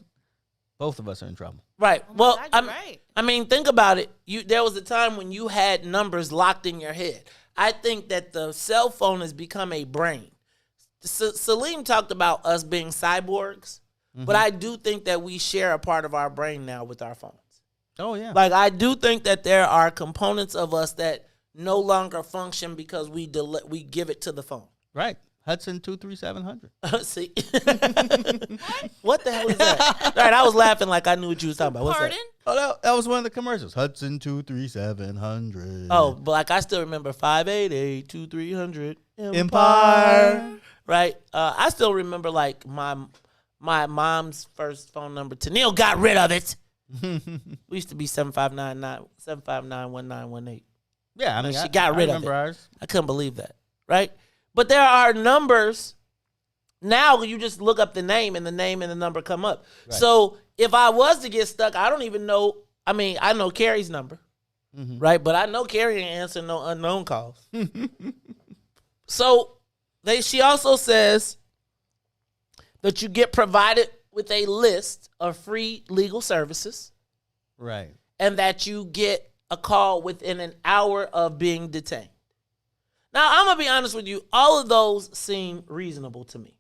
S7: both of us are in trouble.
S1: Right.
S8: Oh
S1: Well,
S8: God, you're right.
S1: I mean, think about it. There was a time when you had numbers locked in your head. I think that the cell phone has become a brain. Salim talked about us being cyborgs, but I do think that we share a part of our brain now with our phones.
S7: Oh, yeah.
S1: Like, I do think that there are components of us that no longer function because we give it to the phone.
S7: Right. Hudson 23700.
S1: See? What the hell is that? Right, I was laughing like I knew what you was talking about. What's
S8: Pardon?
S1: that?
S7: Oh, that was one of the commercials. Hudson 23700.
S1: Oh, but like I still remember 588-2300
S7: Empire.
S1: Right? I still remember like my mom's first phone number. Tennille got rid of it. We used to be 759-1918.
S7: Yeah, I mean,
S1: she got rid of it.
S7: Ours.
S1: I couldn't believe that. Right? But there are numbers now you just look up the name and the number come up. Right. So if I was to get stuck, I don't even know. I mean, I know Carrie's number, right? But I know Carrie ain't answering no unknown calls. So she also says that you get provided with a list of free legal services.
S7: Right.
S1: And that you get a call within an hour of being detained. Now, I'm going to be honest with you. All of those seem reasonable to me.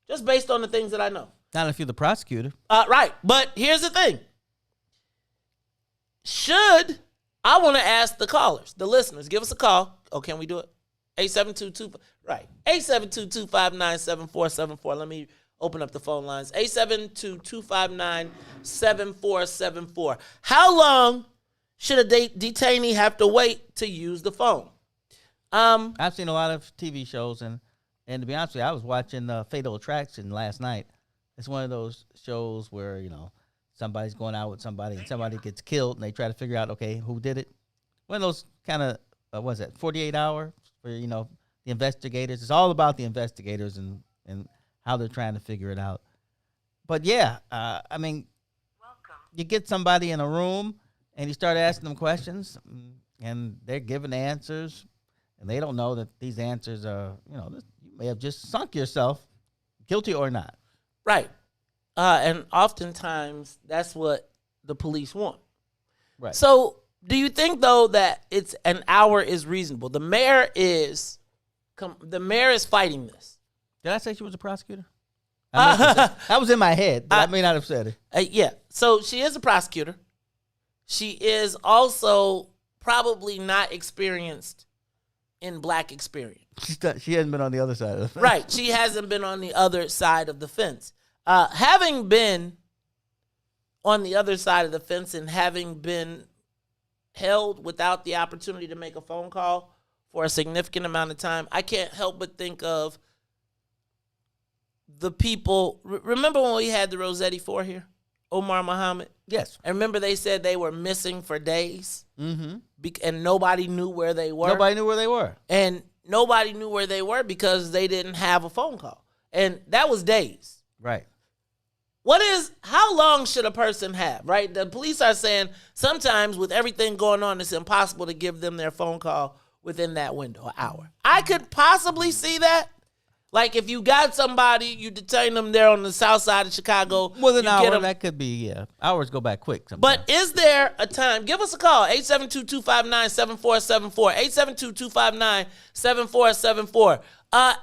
S1: Just based on the things that I know.
S7: Not if you're the prosecutor.
S1: Right. But here's the thing. I want to ask the callers, the listeners, give us a call. Oh, can we do it? 872-259-7474. Let me open up the phone lines. 872-259-7474. How long should a detainee have to wait to use the phone?
S7: I've seen a lot of TV shows, and to be honest with you, I was watching Fatal Attraction last night. It's one of those shows where, you know, somebody's going out with somebody and somebody gets killed, and they try to figure out, okay, who did it? One of those kind of, 48 hours for, you know, the investigators. It's all about the investigators and how they're trying to figure it out. But yeah, I mean, you get somebody in a room and you start asking them questions, and they're giving answers, and they don't know that these answers are, you know, you may have just sunk yourself, guilty or not.
S1: Right. And oftentimes that's what the police want.
S7: Right.
S1: So do you think, though, that it's an hour is reasonable? The mayor is fighting this.
S7: Did I say she was a prosecutor? That was in my head, but I may not have said it.
S1: Yeah. So she is a prosecutor. She is also probably not experienced in black experience.
S7: She hasn't been on the other side of the fence.
S1: Right. She hasn't been on the other side of the fence. Having been on the other side of the fence and having been held without the opportunity to make a phone call for a significant amount of time, I can't help but think of the people. Remember when we had the Rossetti Four here? Omar Muhammad?
S7: Yes.
S1: And remember they said they were missing for days? Mm-hmm. And nobody knew where they were?
S7: Nobody knew where they were.
S1: And nobody knew where they were because they didn't have a phone call. And that was days.
S7: Right.
S1: How long should a person have, right? The police are saying sometimes with everything going on, it's impossible to give them their phone call within that window, an hour. I could possibly see that. Like if you got somebody, you detain them there on the south side of Chicago.
S7: Well, an hour, that could be, yeah. Hours go by quick sometimes.
S1: But is there a time? Give us a call, 872-259-7474. 872-259-7474.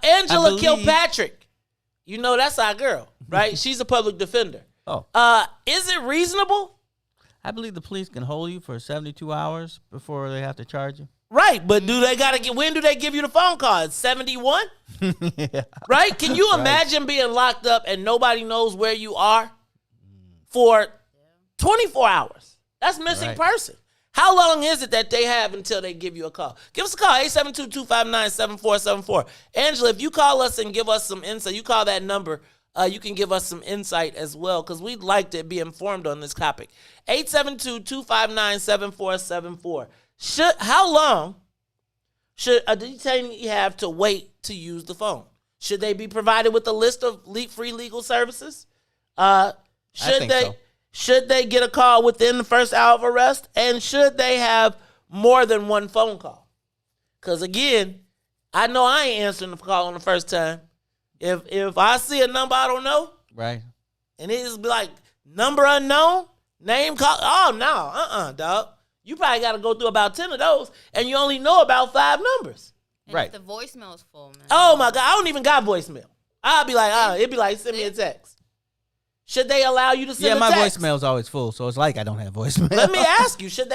S1: Angela Kilpatrick. You know, that's our girl, right? She's a public defender.
S7: Oh.
S1: Is it reasonable?
S7: I believe the police can hold you for 72 hours before they have to charge you.
S1: Right, but when do they give you the phone call? It's 71?
S7: Yeah.
S1: Right? Can you imagine being locked up and nobody knows where you are for 24 hours? That's missing person. How long is it that they have until they give you a call? Give us a call, 872-259-7474. Angela, if you call us and give us some insight, you call that number, you can give us some insight as well, because we'd like to be informed on this topic. 872-259-7474. How long should a detainee have to wait to use the phone? Should they be provided with a list of free legal services? Should they get a call within the first hour of arrest? And should they have more than one phone call? Because again, I know I ain't answering the call on the first time. If I see a number I don't know,
S7: right,
S1: and it just be like number unknown, name call. Oh no, dog. You probably got to go through about 10 of those, and you only know about 5 numbers.
S8: And right. The voicemail's full, man.
S1: Oh, my God. I don't even got voicemail. I'll be like, it'd be like, send me a text. Should they allow you to send a text?
S7: Yeah, my voicemail's always full, so it's like I don't have voicemail.
S1: Let me ask you, should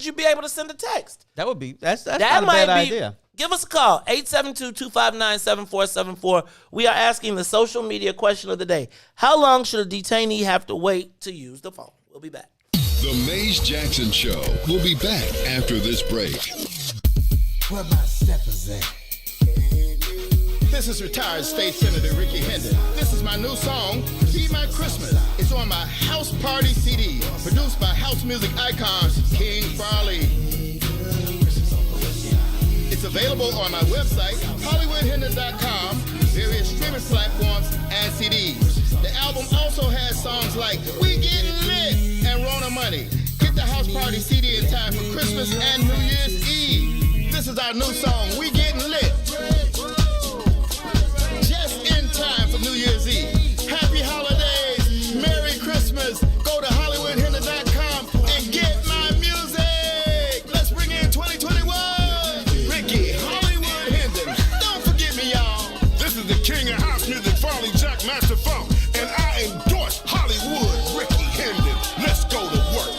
S1: you be able to send a text?
S7: That would be, that's not a bad idea.
S1: Give us a call, 872-259-7474. We are asking the social media question of the day. How long should a detainee have to wait to use the phone? We'll be back.
S6: The Maze Jackson Show will be back after this break.
S10: Where my steppers at? This is retired State Senator Ricky Hendon. This is my new song, Be My Christmas. It's on my House Party CD, produced by house music icons King Farley. It's available on my website, HollywoodHendon.com.
S15: various streaming platforms, and CDs. The album also has songs like We Getting Lit and Rona Money. Get the house party CD in time for Christmas and New Year's Eve. This is our new song, We Getting Lit. Just in time for New Year's Eve. Happy holidays, Merry Christmas. Go to HollywoodHenna.com and get my music. Let's bring in 2021. Ricky Hollywood Hendon. Don't forget me, y'all.
S10: This is the king of house music, Farley Jack Master Funk, and I endorse Hollywood Ricky Hendon. Let's go to work.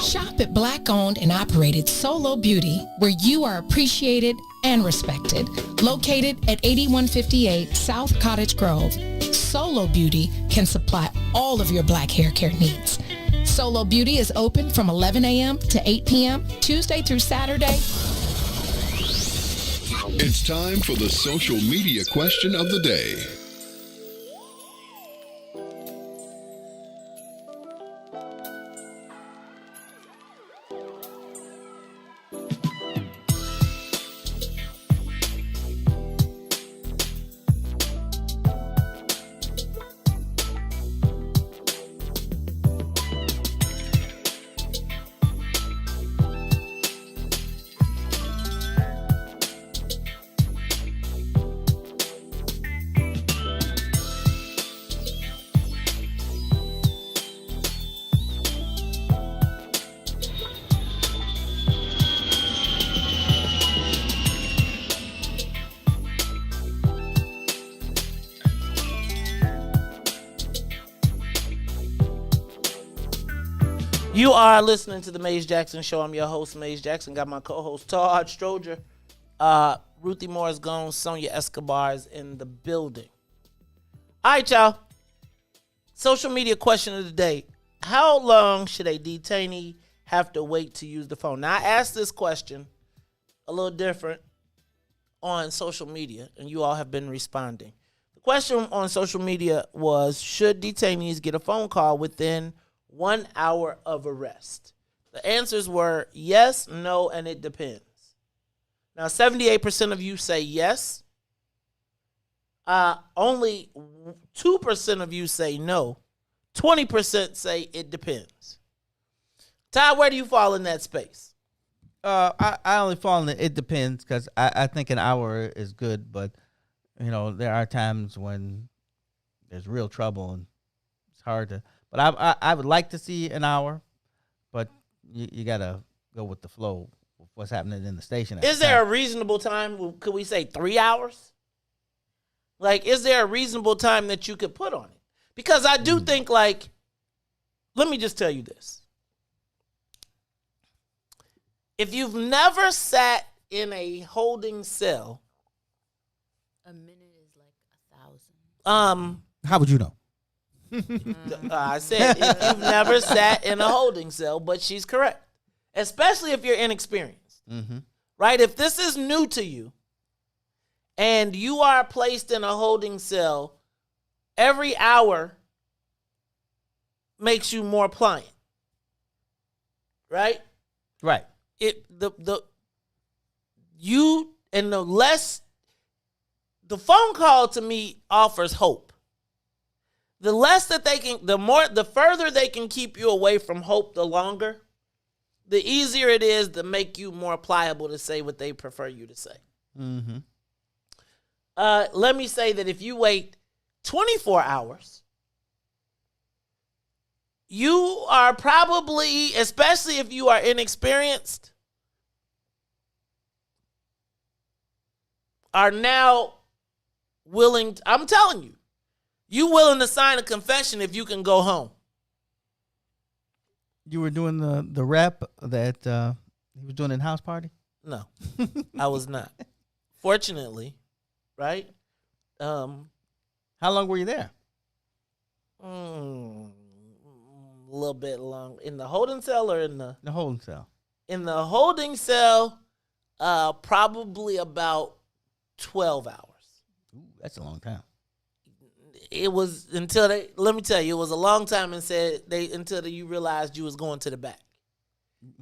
S16: Shop at Black-owned and operated Solo Beauty, where you are appreciated and respected. Located at 8158 South Cottage Grove, Solo Beauty can supply all of your black hair care needs. Solo Beauty is open from 11 a.m. to 8 p.m., Tuesday through Saturday.
S6: It's time for the social media question of the day.
S1: You are listening to the Maze Jackson Show. I'm your host, Maze Jackson. Got my co-host, Todd, Stroger. Ruthie Moore is gone. Sonia Escobar is in the building. All right, y'all. Social media question of the day. How long should a detainee have to wait to use the phone? Now, I asked this question a little different on social media, and you all have been responding. The question on social media was, should detainees get a phone call within 1 hour of arrest? The answers were yes, no, and it depends. Now, 78% of you say yes. Only 2% of you say no. 20% say it depends. Todd, where do you fall in that space?
S7: I only fall in it depends, because I think an hour is good, but you know, there are times when there's real trouble and it's hard to. But I would like to see an hour, but you gotta go with the flow of what's happening in the station.
S1: Is there a reasonable time? Could we say 3 hours? Like, is there a reasonable time that you could put on it? Because I do think, like, let me just tell you this. If you've never sat in a holding cell,
S8: a minute is like 1,000.
S7: How would you know?
S1: I said if you've never sat in a holding cell, but she's correct. Especially if you're inexperienced.
S7: Mm-hmm.
S1: Right? If this is new to you and you are placed in a holding cell, every hour makes you more pliant. Right?
S7: Right.
S1: The phone call to me offers hope. The less that they can, the further they can keep you away from hope, the longer, the easier it is to make you more pliable to say what they prefer you to say.
S7: Mm-hmm.
S1: Let me say that if you wait 24 hours, you are probably, especially if you are inexperienced, are now willing, I'm telling you, you willing to sign a confession if you can go home.
S7: You were doing the rap that he was doing in House Party?
S1: No, I was not. Fortunately, right?
S7: How long were you there?
S1: A little bit long. In the holding cell or in the
S7: holding cell? In
S1: the holding cell, probably about 12 hours.
S7: Ooh, that's a long time.
S1: It was until they, let me tell you, it was a long time until you realized you was going to the back.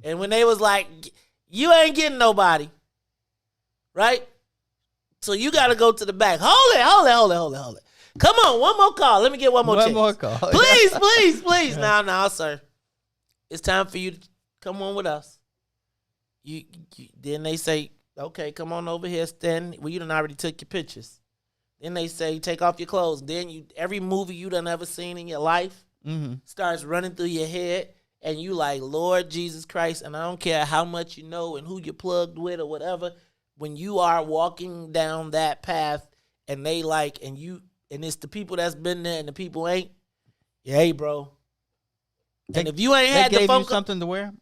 S1: And when they was like, You ain't getting nobody. Right? So you got to go to the back. Hold it. Come on, one more call. Let me get one more chance.
S7: One more call.
S1: Please. Now, sir. It's time for you to come on with us. You then they say, okay, come on over here, stand. Well, you done already took your pictures. Then they say, take off your clothes. Then every movie you done ever seen in your life starts running through your head. And you like, Lord Jesus Christ, and I don't care how much you know and who you're plugged with or whatever. When you are walking down that path and they like, and it's the people that's been there and the people ain't, yeah, hey, bro. And if you ain't had the phone
S7: something to wear?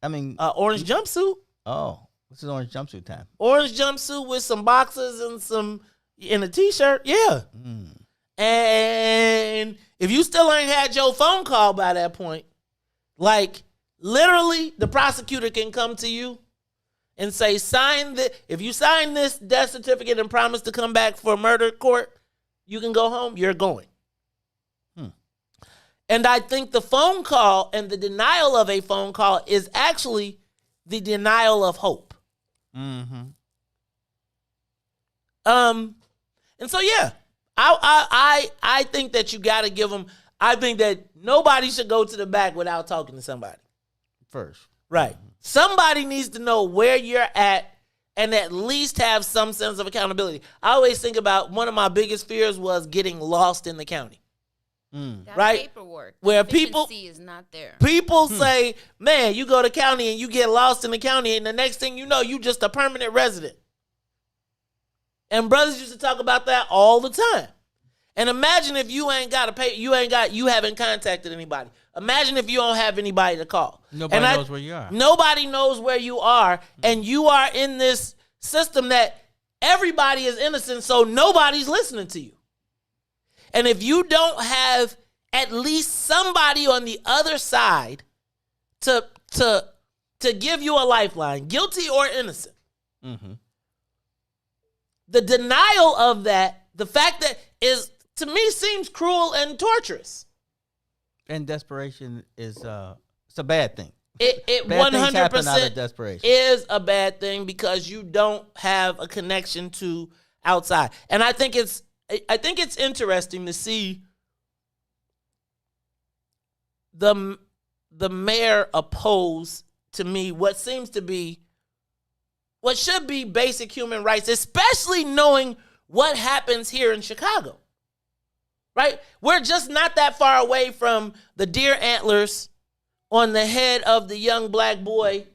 S7: I mean,
S1: orange jumpsuit.
S7: Oh, what's his orange jumpsuit time?
S1: Orange jumpsuit with some boxers and a t-shirt. Yeah. And if you still ain't had your phone call by that point, like literally the prosecutor can come to you and say, if you sign this death certificate and promise to come back for murder court, you can go home. You're going. And I think the phone call and the denial of a phone call is actually the denial of hope. And so, yeah, I think that you got to give them, I think that nobody should go to the back without talking to somebody.
S7: First.
S1: Right. Somebody needs to know where you're at and at least have some sense of accountability. I always think about one of my biggest fears was getting lost in the county.
S8: That
S1: right?
S8: paperwork.
S1: Where
S8: efficiency is not there.
S1: People say, man, you go to county and you get lost in the county and the next thing you know, you just a permanent resident. And brothers used to talk about that all the time. And imagine if you ain't got to pay, you haven't contacted anybody. Imagine if you don't have anybody to call.
S7: Nobody knows where you are.
S1: Nobody knows where you are, and you are in this system that everybody is innocent, so nobody's listening to you. And if you don't have at least somebody on the other side to give you a lifeline, guilty or innocent, the denial of that, the fact that is, to me, seems cruel and torturous.
S7: And desperation is it's a bad thing.
S1: It
S7: bad
S1: 100% is a bad thing because you don't have a connection to outside. And I think it's interesting to see the mayor oppose, to me, what should be basic human rights, especially knowing what happens here in Chicago. Right? We're just not that far away from the deer antlers on the head of the young black boy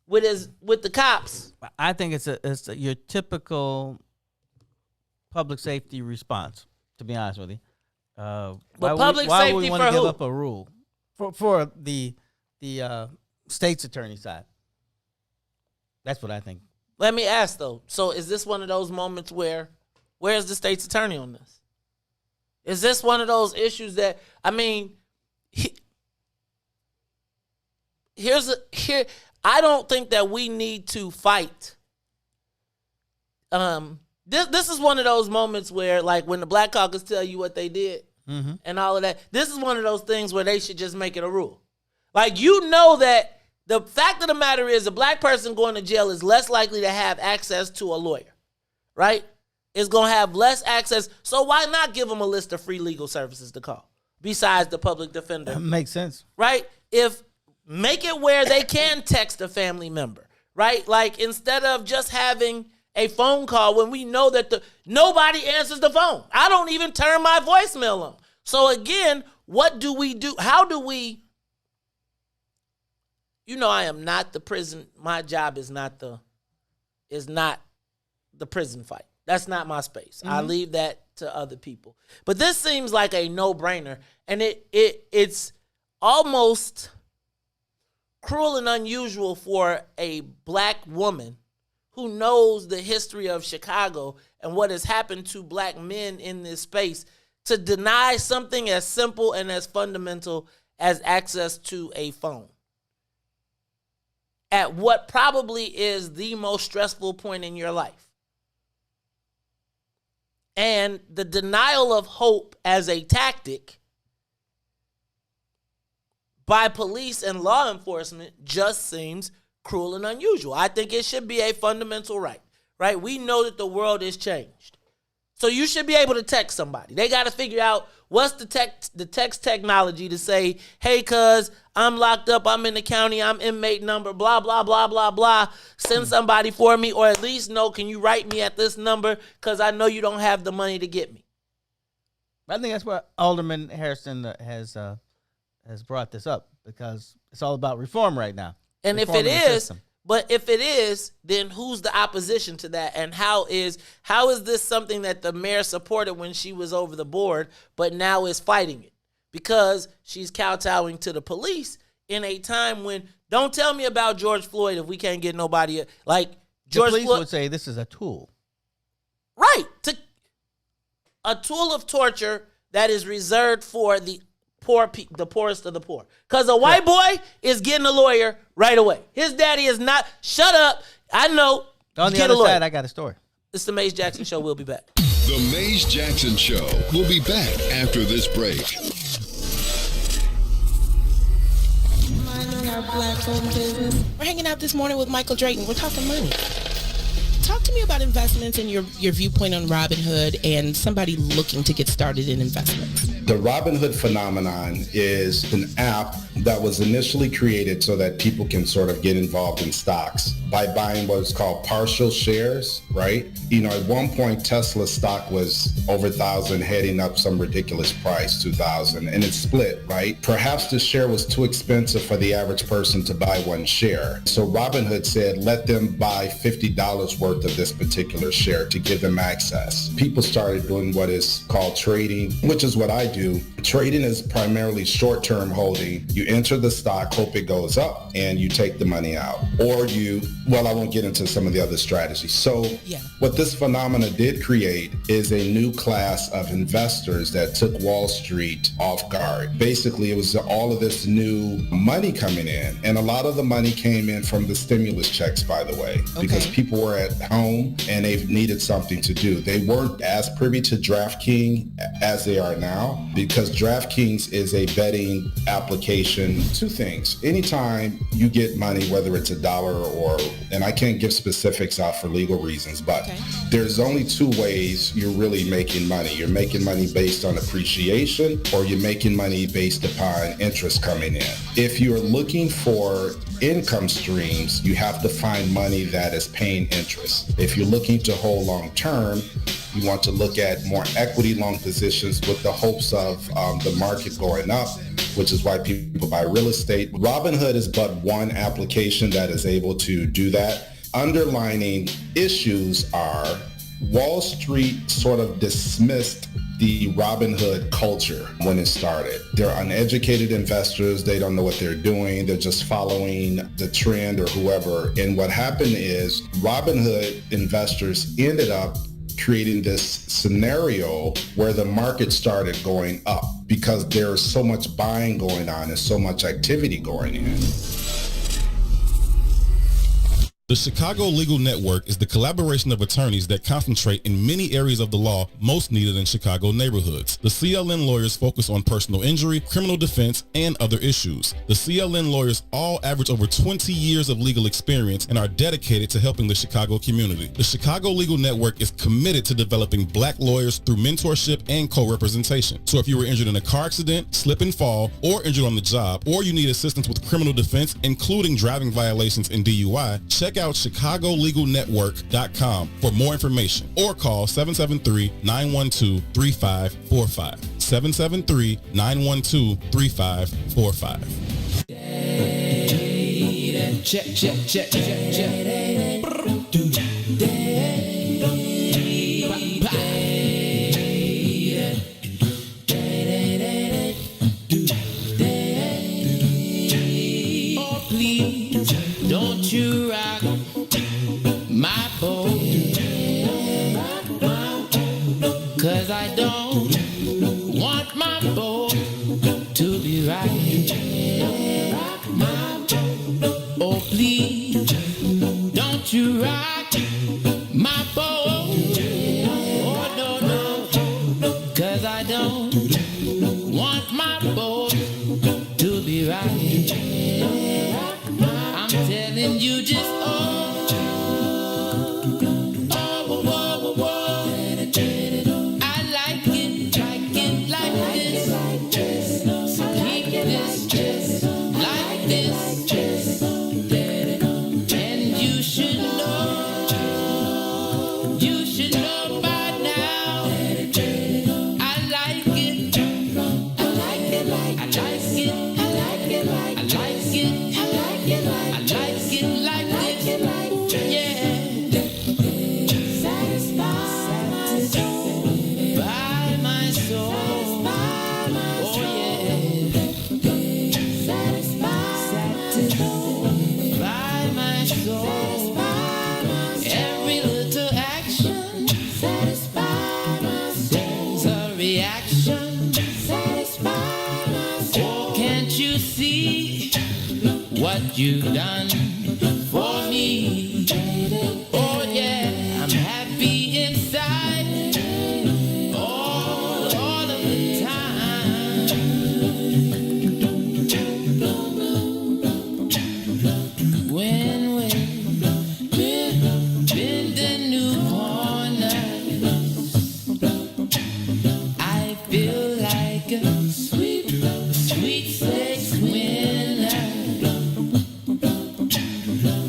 S1: with the cops.
S7: I think it's your typical public safety response, to be honest with you.
S1: But
S7: why would we want to give up a rule for the state's attorney side? That's what I think.
S1: Let me ask though. So is this one of those moments where's the state's attorney on this? Is this one of those issues that, I mean, I don't think that we need to fight. This is one of those moments where, like, when the Black Caucus tell you what they did and all of that, this is one of those things where they should just make it a rule. Like, you know that the fact of the matter is a black person going to jail is less likely to have access to a lawyer, right? Is going to have less access. So why not give them a list of free legal services to call besides the public defender?
S7: That makes sense.
S1: Right? Make it where they can text a family member, right? Like, instead of just having a phone call when we know that nobody answers the phone. I don't even turn my voicemail on. So again, what do we do? How do we, I am not the prison. My job is not the prison fight. That's not my space. I leave that to other people. But this seems like a no-brainer, and it's almost cruel and unusual for a black woman who knows the history of Chicago and what has happened to black men in this space to deny something as simple and as fundamental as access to a phone at what probably is the most stressful point in your life. And the denial of hope as a tactic by police and law enforcement just seems cruel and unusual. I think it should be a fundamental right, right? We know that the world is changed. So you should be able to text somebody. They got to figure out what's the text technology to say, hey, cuz, I'm locked up, I'm in the county, I'm inmate number, blah, blah, blah, blah, blah. Send somebody for me, or at least know, can you write me at this number, because I know you don't have the money to get me.
S7: I think that's what Alderman Harrison has brought this up, because it's all about reform right now.
S1: And if it is, but if it is, then who's the opposition to that? And how is this something that the mayor supported when she was over the board, but now is fighting it? Because she's kowtowing to the police in a time when, don't tell me about George Floyd if we can't get nobody. Like, George
S7: the police
S1: Floyd
S7: would say this is a tool.
S1: Right. A tool of torture that is reserved for the the poorest of the poor. Because a white boy is getting a lawyer right away. His daddy is not. Shut up. I know.
S7: On the other side, I got a story.
S1: It's the Maze Jackson Show. We'll be back.
S6: The Maze Jackson Show. We'll be back after this break.
S9: We're hanging out this morning with Michael Drayton. We're talking money. Talk to me about investments and your viewpoint on Robinhood and somebody looking to get started in investments.
S17: The Robinhood phenomenon is an app that was initially created so that people can sort of get involved in stocks by buying what is called partial shares, right? You know, at one point, Tesla stock was over 1,000, heading up some ridiculous price, 2,000, and it split, right? Perhaps the share was too expensive for the average person to buy one share. So Robinhood said, let them buy $50 worth of this particular share to give them access. People started doing what is called trading, which is what I do. Trading is primarily short-term holding. You enter the stock, hope it goes up, and you take the money out. Or I won't get into some of the other strategies. So what this phenomena did create is a new class of investors that took Wall Street off guard. Basically, it was all of this new money coming in, and a lot of the money came in from the stimulus checks, by the way, because people were at home and they needed something to do. They weren't as privy to DraftKings as they are now, because DraftKings is a betting application. Two things. Anytime you get money, whether it's $1 and I can't give specifics out for legal reasons, but there's only two ways you're really making money. You're making money based on appreciation, or you're making money based upon interest coming in. If you're looking for income streams, you have to find money that is paying interest. If you're looking to hold long term, you want to look at more equity long positions with the hopes of the market going up, which is why people buy real estate. Robinhood is but one application that is able to do that. Underlining issues are Wall Street sort of dismissed the Robinhood culture when it started. They're uneducated investors. They don't know what they're doing. They're just following the trend or whoever. And what happened is Robinhood investors ended up creating this scenario where the market started going up because there's so much buying going on and so much activity going in.
S18: The Chicago Legal Network is the collaboration of attorneys that concentrate in many areas of the law most needed in Chicago neighborhoods. The CLN lawyers focus on personal injury, criminal defense, and other issues. The CLN lawyers all average over 20 years of legal experience and are dedicated to helping the Chicago community. The Chicago Legal Network is committed to developing black lawyers through mentorship and co-representation. So if you were injured in a car accident, slip and fall, or injured on the job, or you need assistance with criminal defense, including driving violations and DUI, check out chicagolegalnetwork.com for more information, or call 773-912-3545. 773-912-3545.
S2: Oh, please, don't you rock my boat, 'cause I don't want my boat to be right. Oh, please, don't you rock see what you've done for me? Oh yeah, I'm happy inside all of the time. When we bend the new corner, I feel like a sweet six winner.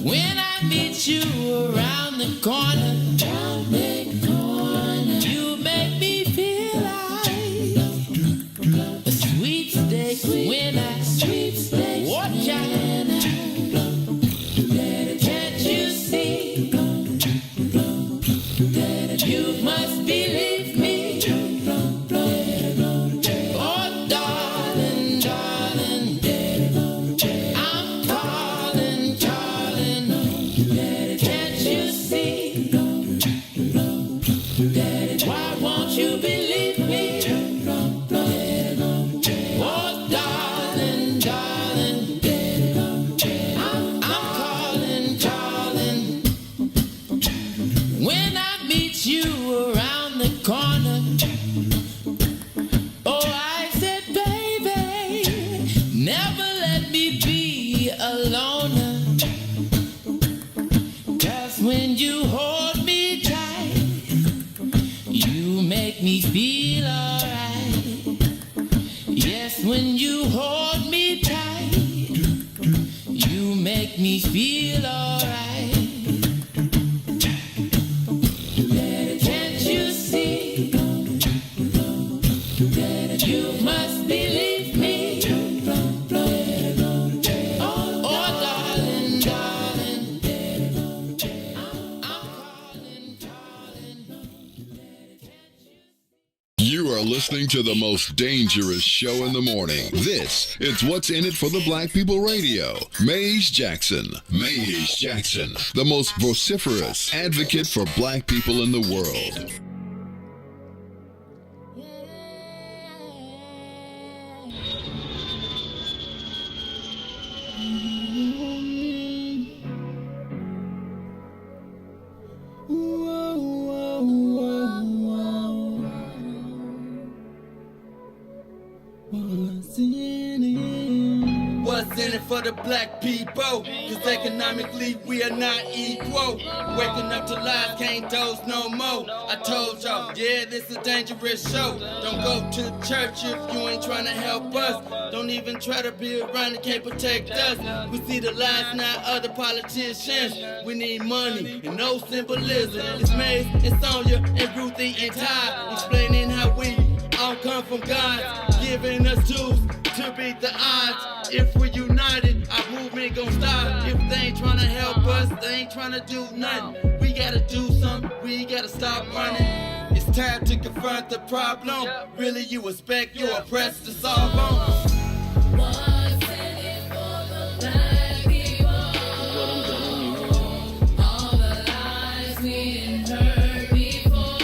S2: When I meet you around the corner, you make me feel like a sweet steak winner. Watch out. Can't you see? You must believe me. Oh, darling, darling, I'm calling. Can't you see? Why won't you believe me? Oh, darling, darling, I'm calling. When I meet you around the corner, oh, I said, baby, never let me be alone. 'Cause when you hold me tight, you make me feel alright. Yes, when you hold me tight, you make me feel alright. Can't you see? You must believe me. Oh, darling, darling,
S6: You are listening to the most dangerous show in the morning. This is What's in It for the Black People Radio. Maze Jackson. Maze Jackson, the most vociferous advocate for black people in the world.
S2: What's in it for the black people? Cause economically we are not equal. Waking up to lies, can't doze no more. I told y'all, yeah, this is a dangerous show. Don't go to church if you ain't trying to help us. Don't even try to be around and can't protect us. We see the lies, not other politicians. We need money and no symbolism. It's Maze and Sonia and Ruthie and Todd explaining how we all come from God, giving us tools to beat the odds. If we're united, our movement gon' stop. If they ain't tryna help us, they ain't tryna do nothing. We gotta do something, we gotta stop running. It's time to confront the problem. Really, you expect your oppressed to solve on. What's in it for the black people? All the lies we heard before.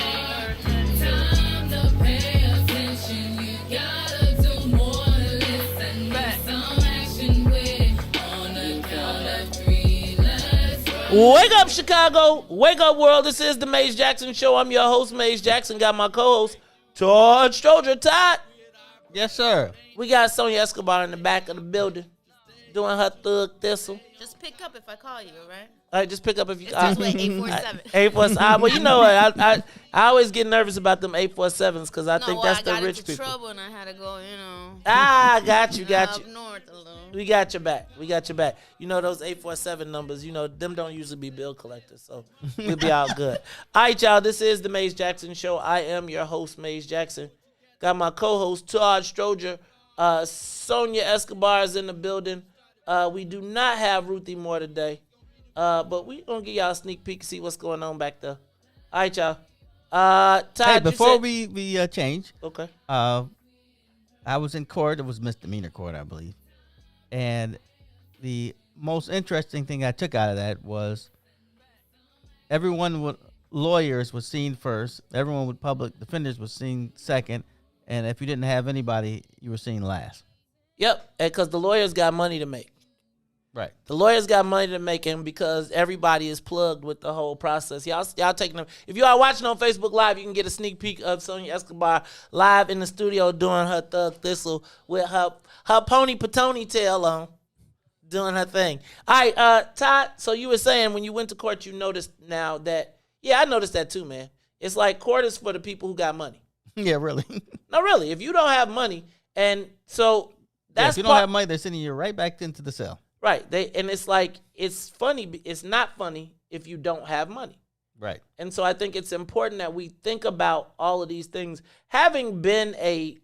S2: Time to pay attention, you gotta do more than listen. Make some action with it on the count of three. Let's roll.
S1: Wake up, Chicago. Wake up, world. This is the Maze Jackson Show. I'm your host, Maze Jackson. Got my co-host, Todd Stroger. Todd.
S7: Yes, sir.
S1: We got Sonia Escobar in the back of the building doing her thug thistle.
S8: Just pick up if I call you, right?
S1: All right, just pick up if you...
S8: It's this way, 847.
S1: 847. Well, you know what? I always get nervous about them 847s because I think that's the rich people.
S8: I got into trouble and I had to go, you know.
S1: Got you.
S8: Up north a little.
S1: We got your back. You know those 847 numbers, you know, them don't usually be bill collectors, so we'll be all good. All right, y'all, this is the Maze Jackson Show. I am your host, Maze Jackson. Got my co-host, Todd Stroger. Sonia Escobar is in the building. We do not have Ruthie Moore today, but we going to give y'all a sneak peek and see what's going on back there. All right, y'all. Todd,
S7: hey, before we change,
S1: okay.
S7: I was in court. It was misdemeanor court, I believe. And the most interesting thing I took out of that was lawyers was seen first. Everyone with public defenders was seen second. And if you didn't have anybody, you were seen last.
S1: Yep, because the lawyers got money to make.
S7: Right.
S1: The lawyers got money to make, and because everybody is plugged with the whole process. Y'all taking them. If you are watching on Facebook Live, you can get a sneak peek of Sonia Escobar live in the studio doing her Thug Thistle with her pony tail on, doing her thing. All right, Todd, so you were saying when you went to court, you noticed now that, I noticed that too, man. It's like court is for the people who got money.
S7: Yeah, really.
S1: No, really. If you don't have money, and so that's
S7: if you don't have money, they're sending you right back into the cell.
S1: Right. And it's like, it's funny. It's not funny if you don't have money.
S7: Right.
S1: And so I think it's important that we think about all of these things. Having been a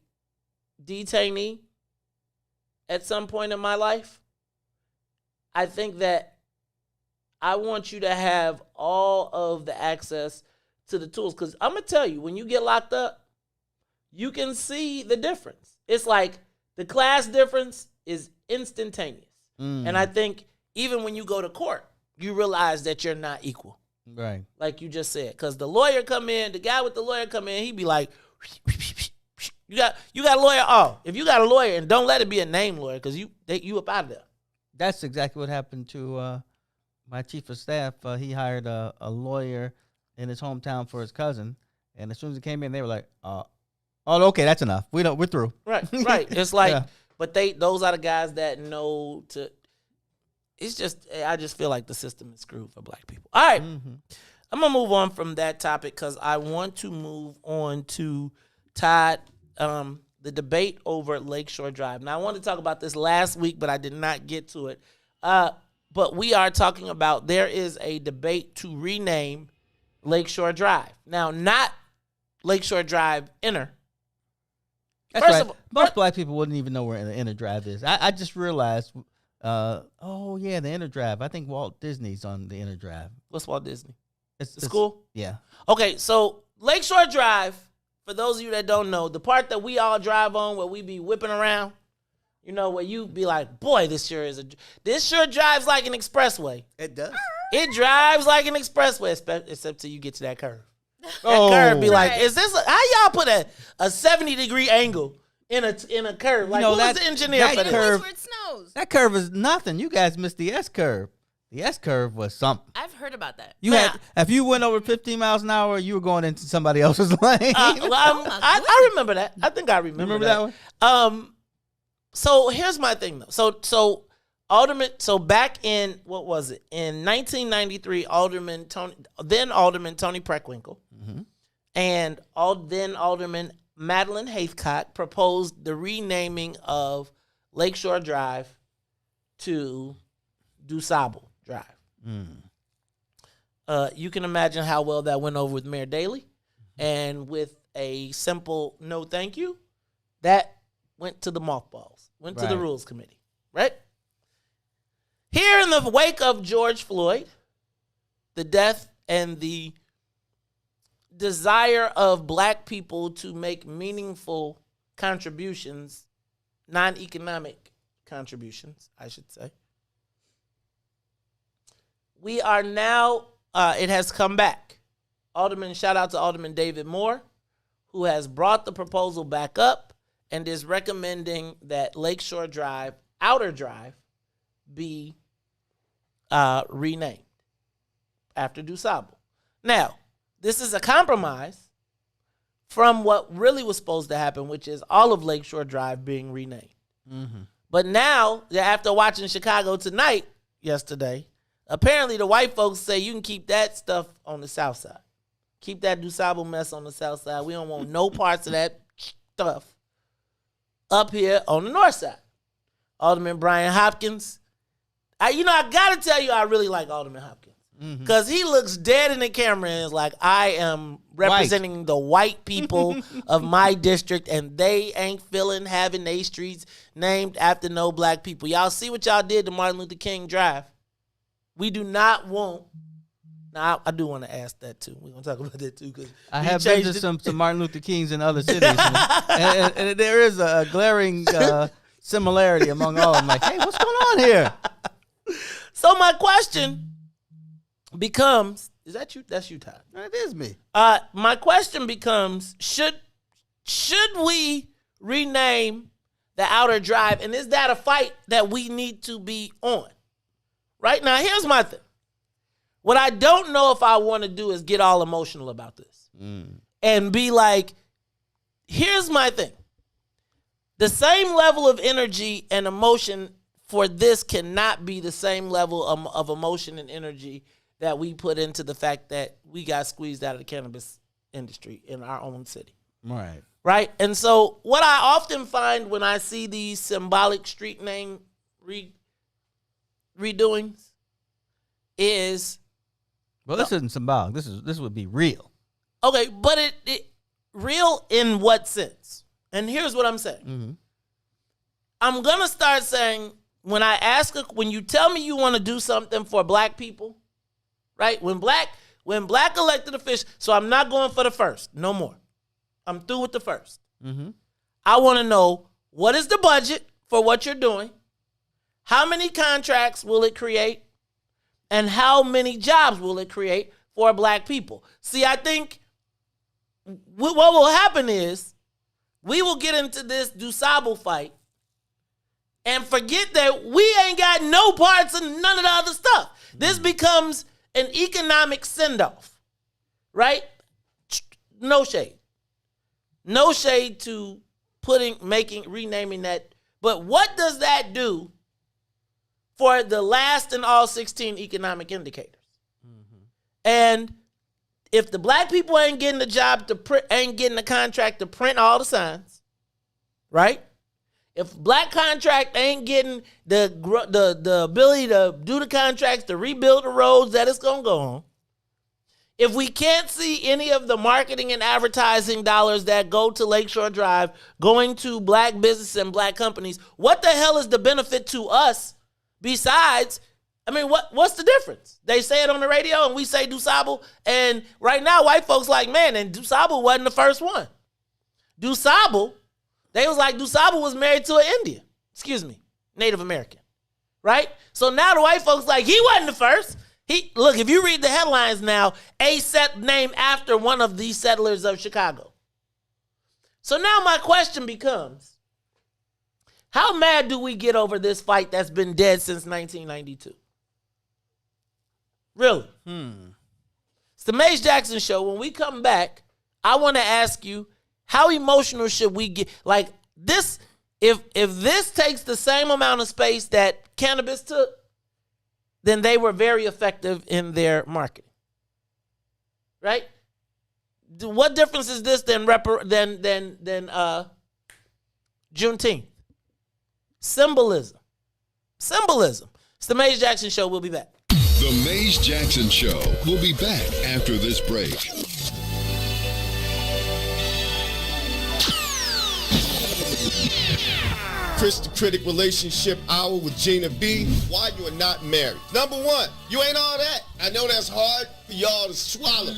S1: detainee at some point in my life, I think that I want you to have all of the access to the tools. Because I'm going to tell you, when you get locked up, you can see the difference. It's like the class difference is instantaneous. And I think even when you go to court, you realize that you're not equal.
S7: Right.
S1: Like you just said. Because the lawyer come in, the guy with the lawyer come in, he be like, you got a lawyer? Oh, if you got a lawyer, and don't let it be a name lawyer, because you up out of there.
S7: That's exactly what happened to my chief of staff. He hired a lawyer in his hometown for his cousin. And as soon as he came in, they were like, oh, okay, that's enough. We're through.
S1: Right. It's like, but those are the guys that know to. It's just, I just feel like the system is screwed for black people. All right. I'm going to move on from that topic because I want to move on to Todd, the debate over Lakeshore Drive. Now, I wanted to talk about this last week, but I did not get to it. But we are talking about there is a debate to rename Lakeshore Drive. Now, not Lakeshore Drive Inner.
S7: That's
S1: First
S7: right.
S1: of all,
S7: Most black people wouldn't even know where the inner drive is. I just realized, the inner drive. I think Walt Disney's on the inner drive.
S1: What's Walt Disney?
S7: It's
S1: the school?
S7: Yeah.
S1: Okay, so Lakeshore Drive, for those of you that don't know, the part that we all drive on where we be whipping around, where you be like, boy, this sure drives like an expressway.
S7: It does.
S1: It drives like an expressway, except till you get to that curve. That curve be like, is this how y'all put a 70-degree angle in a curve? Like, who was the engineer for this?
S8: Where it snows.
S7: That curve is nothing. You guys missed the S curve. The S curve was something.
S8: I've heard about that.
S7: If you went over 15 miles an hour, you were going into somebody else's lane.
S1: I remember that. I think I remember that
S7: one.
S1: So here's my thing though. So Alderman. So back in what was it? In 1993, then Alderman Tony Preckwinkle, and then Alderman Madeline Haithcock proposed the renaming of Lakeshore Drive to Dusable Drive. You can imagine how well that went over with Mayor Daley, and with a simple no thank you, that went to the mothballs, went to the Rules Committee, right? Here in the wake of George Floyd, the death and the desire of black people to make meaningful contributions, non-economic contributions, I should say, we are now, it has come back. Shout out to Alderman David Moore, who has brought the proposal back up and is recommending that Lakeshore Drive, Outer Drive, be renamed after Dusable. Now, this is a compromise from what really was supposed to happen, which is all of Lakeshore Drive being renamed. But now, after watching Chicago Tonight yesterday, apparently the white folks say you can keep that stuff on the south side. Keep that Dusable mess on the south side. We don't want no parts of that stuff up here on the north side. Alderman Brian Hopkins. I got to tell you, I really like Alderman Hopkins. Because he looks dead in the camera and is like, I am representing the white people of my district, and they ain't feeling having their streets named after no black people. Y'all see what y'all did to Martin Luther King Drive. We do not want... Now, I do want to ask that, too. We're going to talk about that, too. Cause
S7: I have been to some Martin Luther Kings in other cities. and there is a glaring similarity among all of them. Like, hey, what's going on here?
S1: So my question becomes, is that you? That's you, Todd.
S7: It is me.
S1: My question becomes, should we rename the outer drive? And is that a fight that we need to be on? Right now, here's my thing. What I don't know if I want to do is get all emotional about this and be like, here's my thing. The same level of energy and emotion for this cannot be the same level of emotion and energy that we put into the fact that we got squeezed out of the cannabis industry in our own city.
S7: Right.
S1: Right? And so what I often find when I see these symbolic street name redoings is...
S7: Well, this isn't symbolic. This would be real.
S1: Okay, but it real in what sense? And here's what I'm saying.
S7: Mm-hmm.
S1: I'm going to start saying, when you tell me you want to do something for black people, right? When black elected officials, so I'm not going for the first, no more. I'm through with the first.
S7: Mm-hmm.
S1: I want to know, what is the budget for what you're doing? How many contracts will it create? And how many jobs will it create for black people? See, I think what will happen is we will get into this Dusable fight and forget that we ain't got no parts of none of the other stuff. This becomes an economic send-off, right? No shade. No shade to renaming that. But what does that do for the last and all 16 economic indicators? And if the black people ain't getting the job to print, ain't getting the contract to print all the signs, right? If black contract ain't getting the ability to do the contracts to rebuild the roads that it's gonna go on, if we can't see any of the marketing and advertising dollars that go to Lakeshore Drive going to black businesses and black companies, what the hell is the benefit to us besides, I mean, what's the difference? They say it on the radio and we say Dusable, and right now white folks like, man, and Dusable wasn't the first one. Dusable, they was like, Dusable was married to an Indian. Native American. Right? So now the white folks like, he wasn't the first. Look, if you read the headlines now, a set named after one of these settlers of Chicago. So now my question becomes, how mad do we get over this fight that's been dead since 1992? Really? It's the Mace Jackson Show. When we come back, I want to ask you, how emotional should we get? Like this, if this takes the same amount of space that Cannabis took, then they were very effective in their marketing. Right? What difference is this than Juneteenth? Symbolism. It's the Mace Jackson Show. We'll be back.
S6: The Mace Jackson Show. We'll be back after this break.
S15: Christian Critic Relationship Hour with Gina B. Why you are not married. Number one, you ain't all that. I know that's hard for y'all to swallow.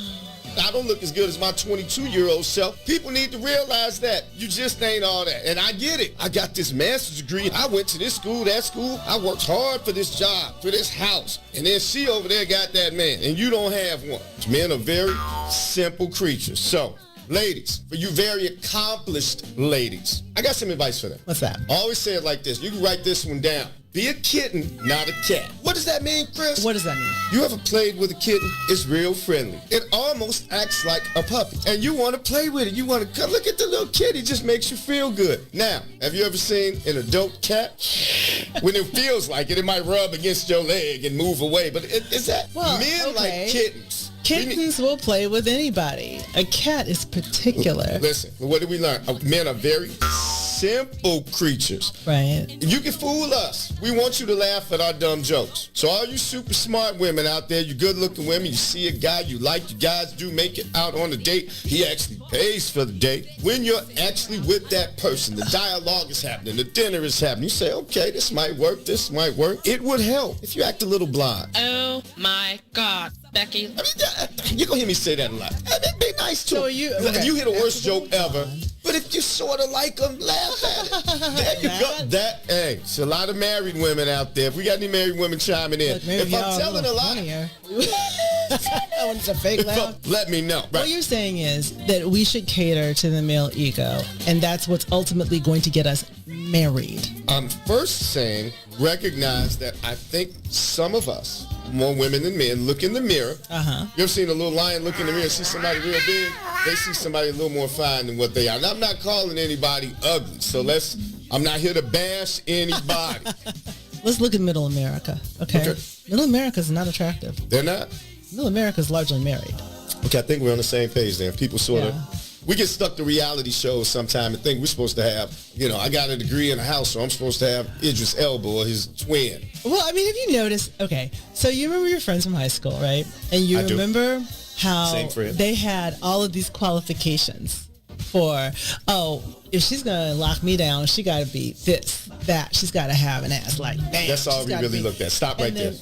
S15: I don't look as good as my 22-year-old self. People need to realize that. You just ain't all that. And I get it. I got this master's degree. I went to this school, that school. I worked hard for this job, for this house. And then she over there got that man, and you don't have one. Men are very simple creatures. So, ladies, for you very accomplished ladies, I got some advice for them.
S9: What's that?
S15: I always say it like this. You can write this one down. Be a kitten, not a cat. What does that mean, Chris?
S9: What does that mean?
S15: You ever played with a kitten? It's real friendly. It almost acts like a puppy. And you want to play with it. You want to look at the little kitty. It just makes you feel good. Now, have you ever seen an adult cat? When it feels like it might rub against your leg and move away. But is that men like kittens?
S9: Kittens will play with anybody. A cat is particular.
S15: Listen, what did we learn? Men are very simple creatures.
S9: Right.
S15: You can fool us. We want you to laugh at our dumb jokes. So all you super smart women out there, you good looking women, you see a guy you like, you guys do make it out on a date, he actually pays for the date. When you're actually with that person, the dialogue is happening, the dinner is happening, you say, okay, this might work. It would help if you act a little blind.
S19: Oh my God, Becky.
S15: I mean, you're going to hear me say that a lot. Be nice to him. If you hear the worst joke ever,
S20: But if you sort of like them, laugh at it. There you go. Hey, there's a lot of married women out there. If we got any married women chiming in,
S2: Look, maybe
S20: if I'm telling a lie,
S2: that one's a fake laugh.
S20: Let me know.
S2: What you're saying is that we should cater to the male ego, and that's what's ultimately going to get us married.
S20: I'm first saying recognize that I think some of us, more women than men, look in the mirror. You ever seen a little lion look in the mirror and see somebody real big? They see somebody a little more fine than what they are. And I'm not calling anybody ugly, so I'm not here to bash anybody.
S2: Let's look at Middle America, okay? Middle America is not attractive.
S20: They're not?
S2: Middle America is largely married.
S20: Okay, I think we're on the same page there. People sort of, we get stuck to reality shows sometime and think we're supposed to have, I got a degree in a house, so I'm supposed to have Idris Elba or his twin.
S2: Well, I mean, if you notice, okay, so you remember your friends from high school, right? And you remember how they had all of these qualifications for, if she's going to lock me down, she got to be this, that. She's got to have an ass like that.
S20: That's all we really looked at. Stop right there.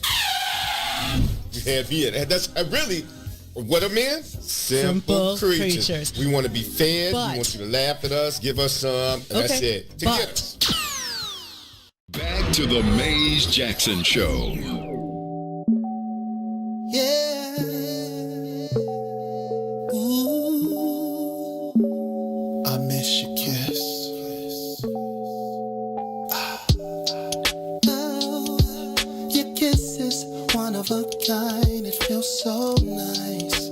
S20: You had me at. That's really, what are men? Simple creatures. We want to be fed. We want you to laugh at us, give us some, and that's it. To get us.
S6: Back to the Maze Jackson Show.
S3: Yeah. Ooh. I miss your kiss. Oh, your kiss is one of a kind. It feels so nice.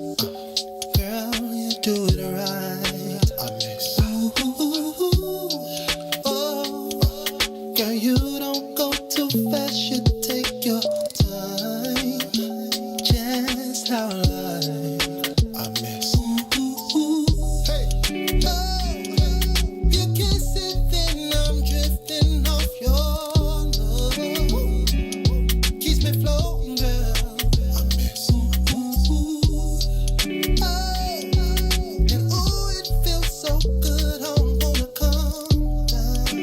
S3: Girl, you do it right. I miss. Ooh. Oh, girl, you don't go too fast. You take your time. Just how I miss. Hey. Oh, you kiss it, then I'm drifting off your love. Keeps me floating, girl. I miss. Oh, and ooh, it feels so good. I wanna come down.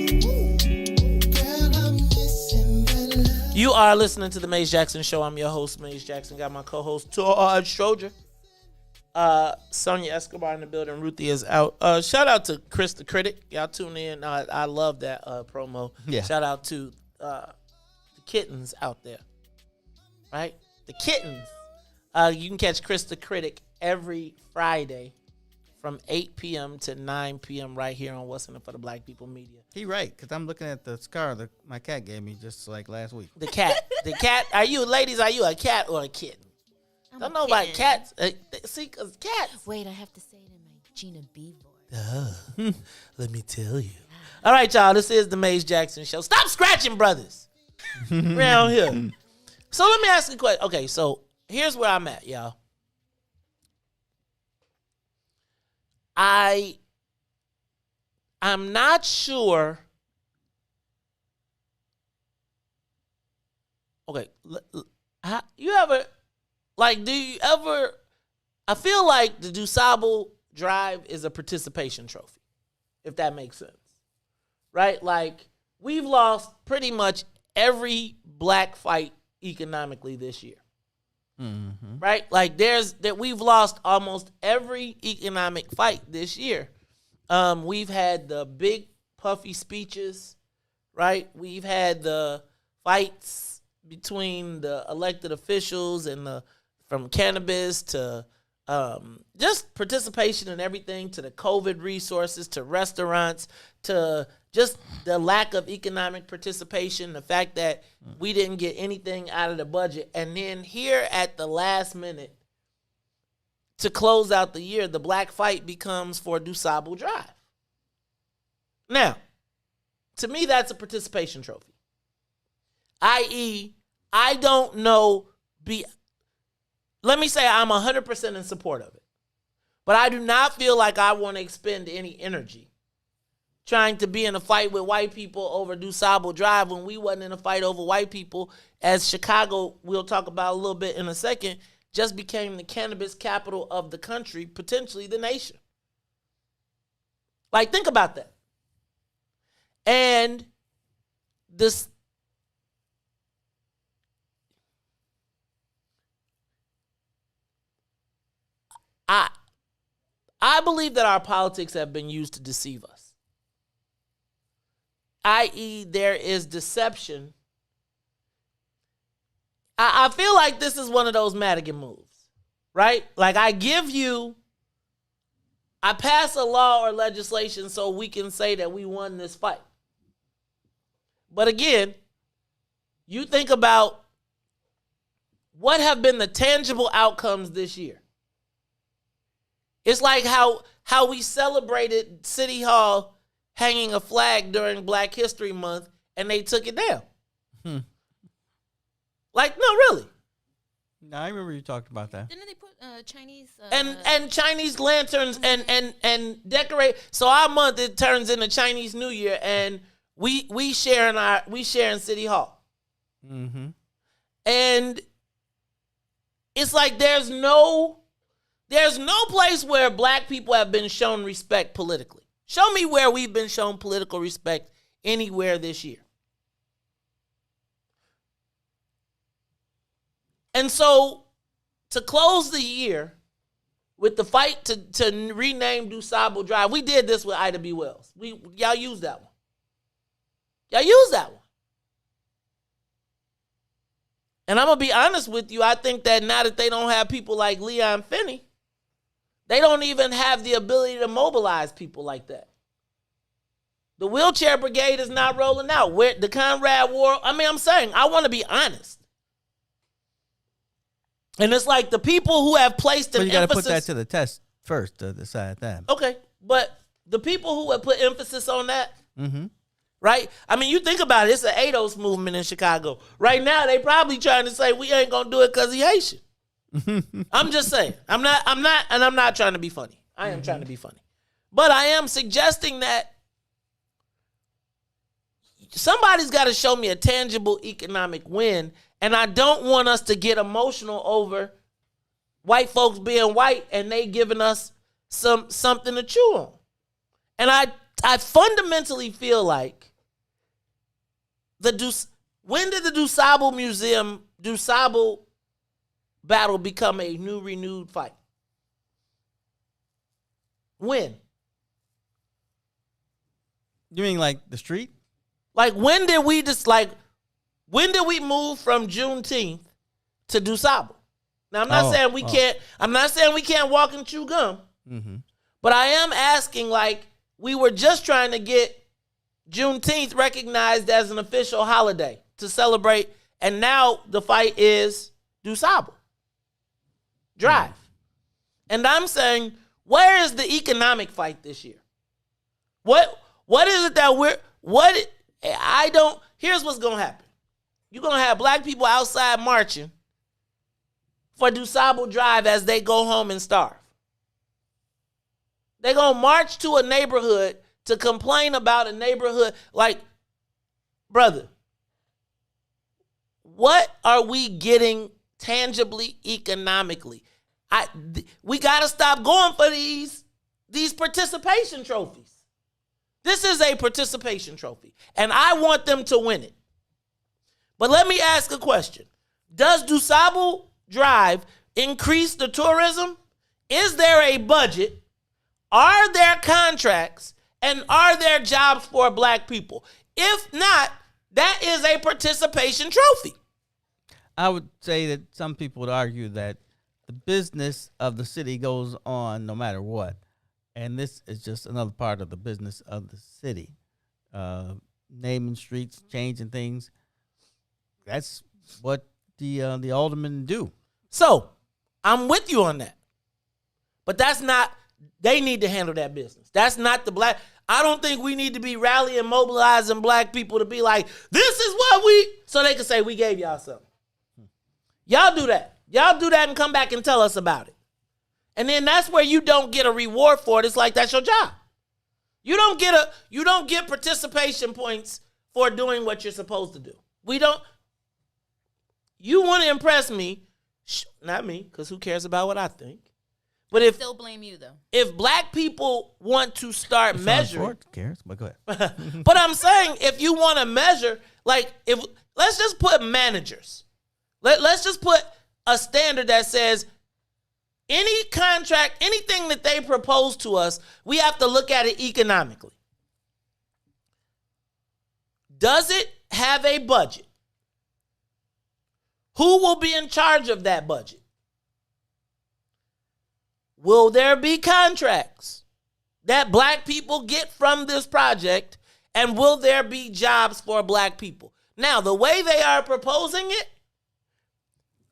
S3: Girl, I'm missing that love.
S1: You are listening to the Maze Jackson Show. I'm your host, Maze Jackson. Got my co-host, Todd Stroger. Sonia Escobar in the building. Ruthie is out. Shout out to Chris the Critic. Y'all tune in. I love that promo.
S7: Yeah.
S1: Shout out to the kittens out there. Right? The kittens. You can catch Chris the Critic every Friday from 8 p.m. to 9 p.m. right here on What's in It for the Black People Media.
S7: He right, because I'm looking at the scar that my cat gave me just like last week.
S1: The cat. The cat. Are you a cat or a kitten? Don't know about cats. See, because cats.
S8: Wait, I have to say it in my Gina B voice.
S1: Let me tell you. All right, y'all. This is the Maze Jackson Show. Stop scratching, brothers. Around here. So let me ask you a question. Okay, so here's where I'm at, y'all. I'm not sure. Okay, you ever, like, do you ever, I feel like the Dusable Drive is a participation trophy, if that makes sense, right? Like, we've lost pretty much every black fight economically this year, right? Like, we've lost almost every economic fight this year. We've had the big puffy speeches, right? We've had the fights between the elected officials and from Cannabis to just participation in everything, to the COVID resources, to restaurants, to just the lack of economic participation, the fact that we didn't get anything out of the budget. And then here at the last minute, to close out the year, the black fight becomes for Dusable Drive. Now, to me, that's a participation trophy. I.e., I don't know, let me say I'm 100% in support of it. But I do not feel like I want to expend any energy trying to be in a fight with white people over Dusable Drive when we wasn't in a fight over white people, as Chicago, we'll talk about a little bit in a second, just became the cannabis capital of the country, potentially the nation. Like, think about that. And this, I believe that our politics have been used to deceive us. I.e., there is deception. I feel like this is one of those Madigan moves, right? Like I pass a law or legislation so we can say that we won this fight. But again, you think about what have been the tangible outcomes this year. It's like how we celebrated City Hall hanging a flag during Black History Month and they took it down. Like, no, really.
S7: No, I remember you talked about that.
S8: Didn't they put Chinese
S1: and Chinese lanterns and decorate? So our month it turns into Chinese New Year, and we share in City Hall.
S7: Mm-hmm.
S1: And it's like there's no place where Black people have been shown respect politically. Show me where we've been shown political respect anywhere this year. And so, to close the year with the fight to rename Dusable Drive, we did this with Ida B. Wells. Y'all used that one. And I'm going to be honest with you, I think that now that they don't have people like Leon Finney, they don't even have the ability to mobilize people like that. The wheelchair brigade is not rolling out. Where the Conrad War, I'm saying, I want to be honest. And it's like the people who have placed an
S7: emphasis. You got to put that to the test first to decide that.
S1: Okay, but the people who have put emphasis on that,
S7: mm-hmm.
S1: right? You think about it. It's an ADOS movement in Chicago. Right now, they probably trying to say we ain't gonna do it because he Haitian. I'm just saying. I'm not trying to be funny. I am trying to be funny, but I am suggesting that somebody's got to show me a tangible economic win. And I don't want us to get emotional over white folks being white and they giving us something to chew on. And I fundamentally feel like when did the Dusable battle become a new renewed fight? When?
S7: You mean like the street?
S1: Like when did we move from Juneteenth to Dusable? Now I'm not saying we can't. I'm not saying we can't walk and chew gum.
S7: Mm-hmm.
S1: But I am asking, like, we were just trying to get Juneteenth recognized as an official holiday to celebrate, and now the fight is Dusable Drive. And I'm saying, where is the economic fight this year? What is it that here's what's gonna happen. You're going to have Black people outside marching for Dusable Drive as they go home and starve. They're going to march to a neighborhood to complain about a neighborhood. Like, brother, what are we getting tangibly economically? We got to stop going for these participation trophies. This is a participation trophy, and I want them to win it. But let me ask a question. Does Dusable Drive increase the tourism? Is there a budget? Are there contracts? And are there jobs for Black people? If not, that is a participation trophy.
S7: I would say that some people would argue that the business of the city goes on no matter what. And this is just another part of the business of the city. Naming streets, changing things. That's what the aldermen do.
S1: So, I'm with you on that. But that's not, they need to handle that business. That's not the Black, I don't think we need to be rallying, mobilizing Black people to be like, this is what so they can say we gave y'all something. Y'all do that. Y'all do that and come back and tell us about it. And then that's where you don't get a reward for it. It's like that's your job. You don't get participation points for doing what you're supposed to do. You want to impress me, not me, because who cares about what I think? But if
S8: still blame you though.
S1: If Black people want to start measuring,
S7: cares, but go ahead.
S1: But I'm saying if you want to measure, like let's just put managers. Let's just put a standard that says Any contract, anything that they propose to us, we have to look at it economically. Does it have a budget? Who will be in charge of that budget? Will there be contracts that black people get from this project? And will there be jobs for black people? Now, the way they are proposing it,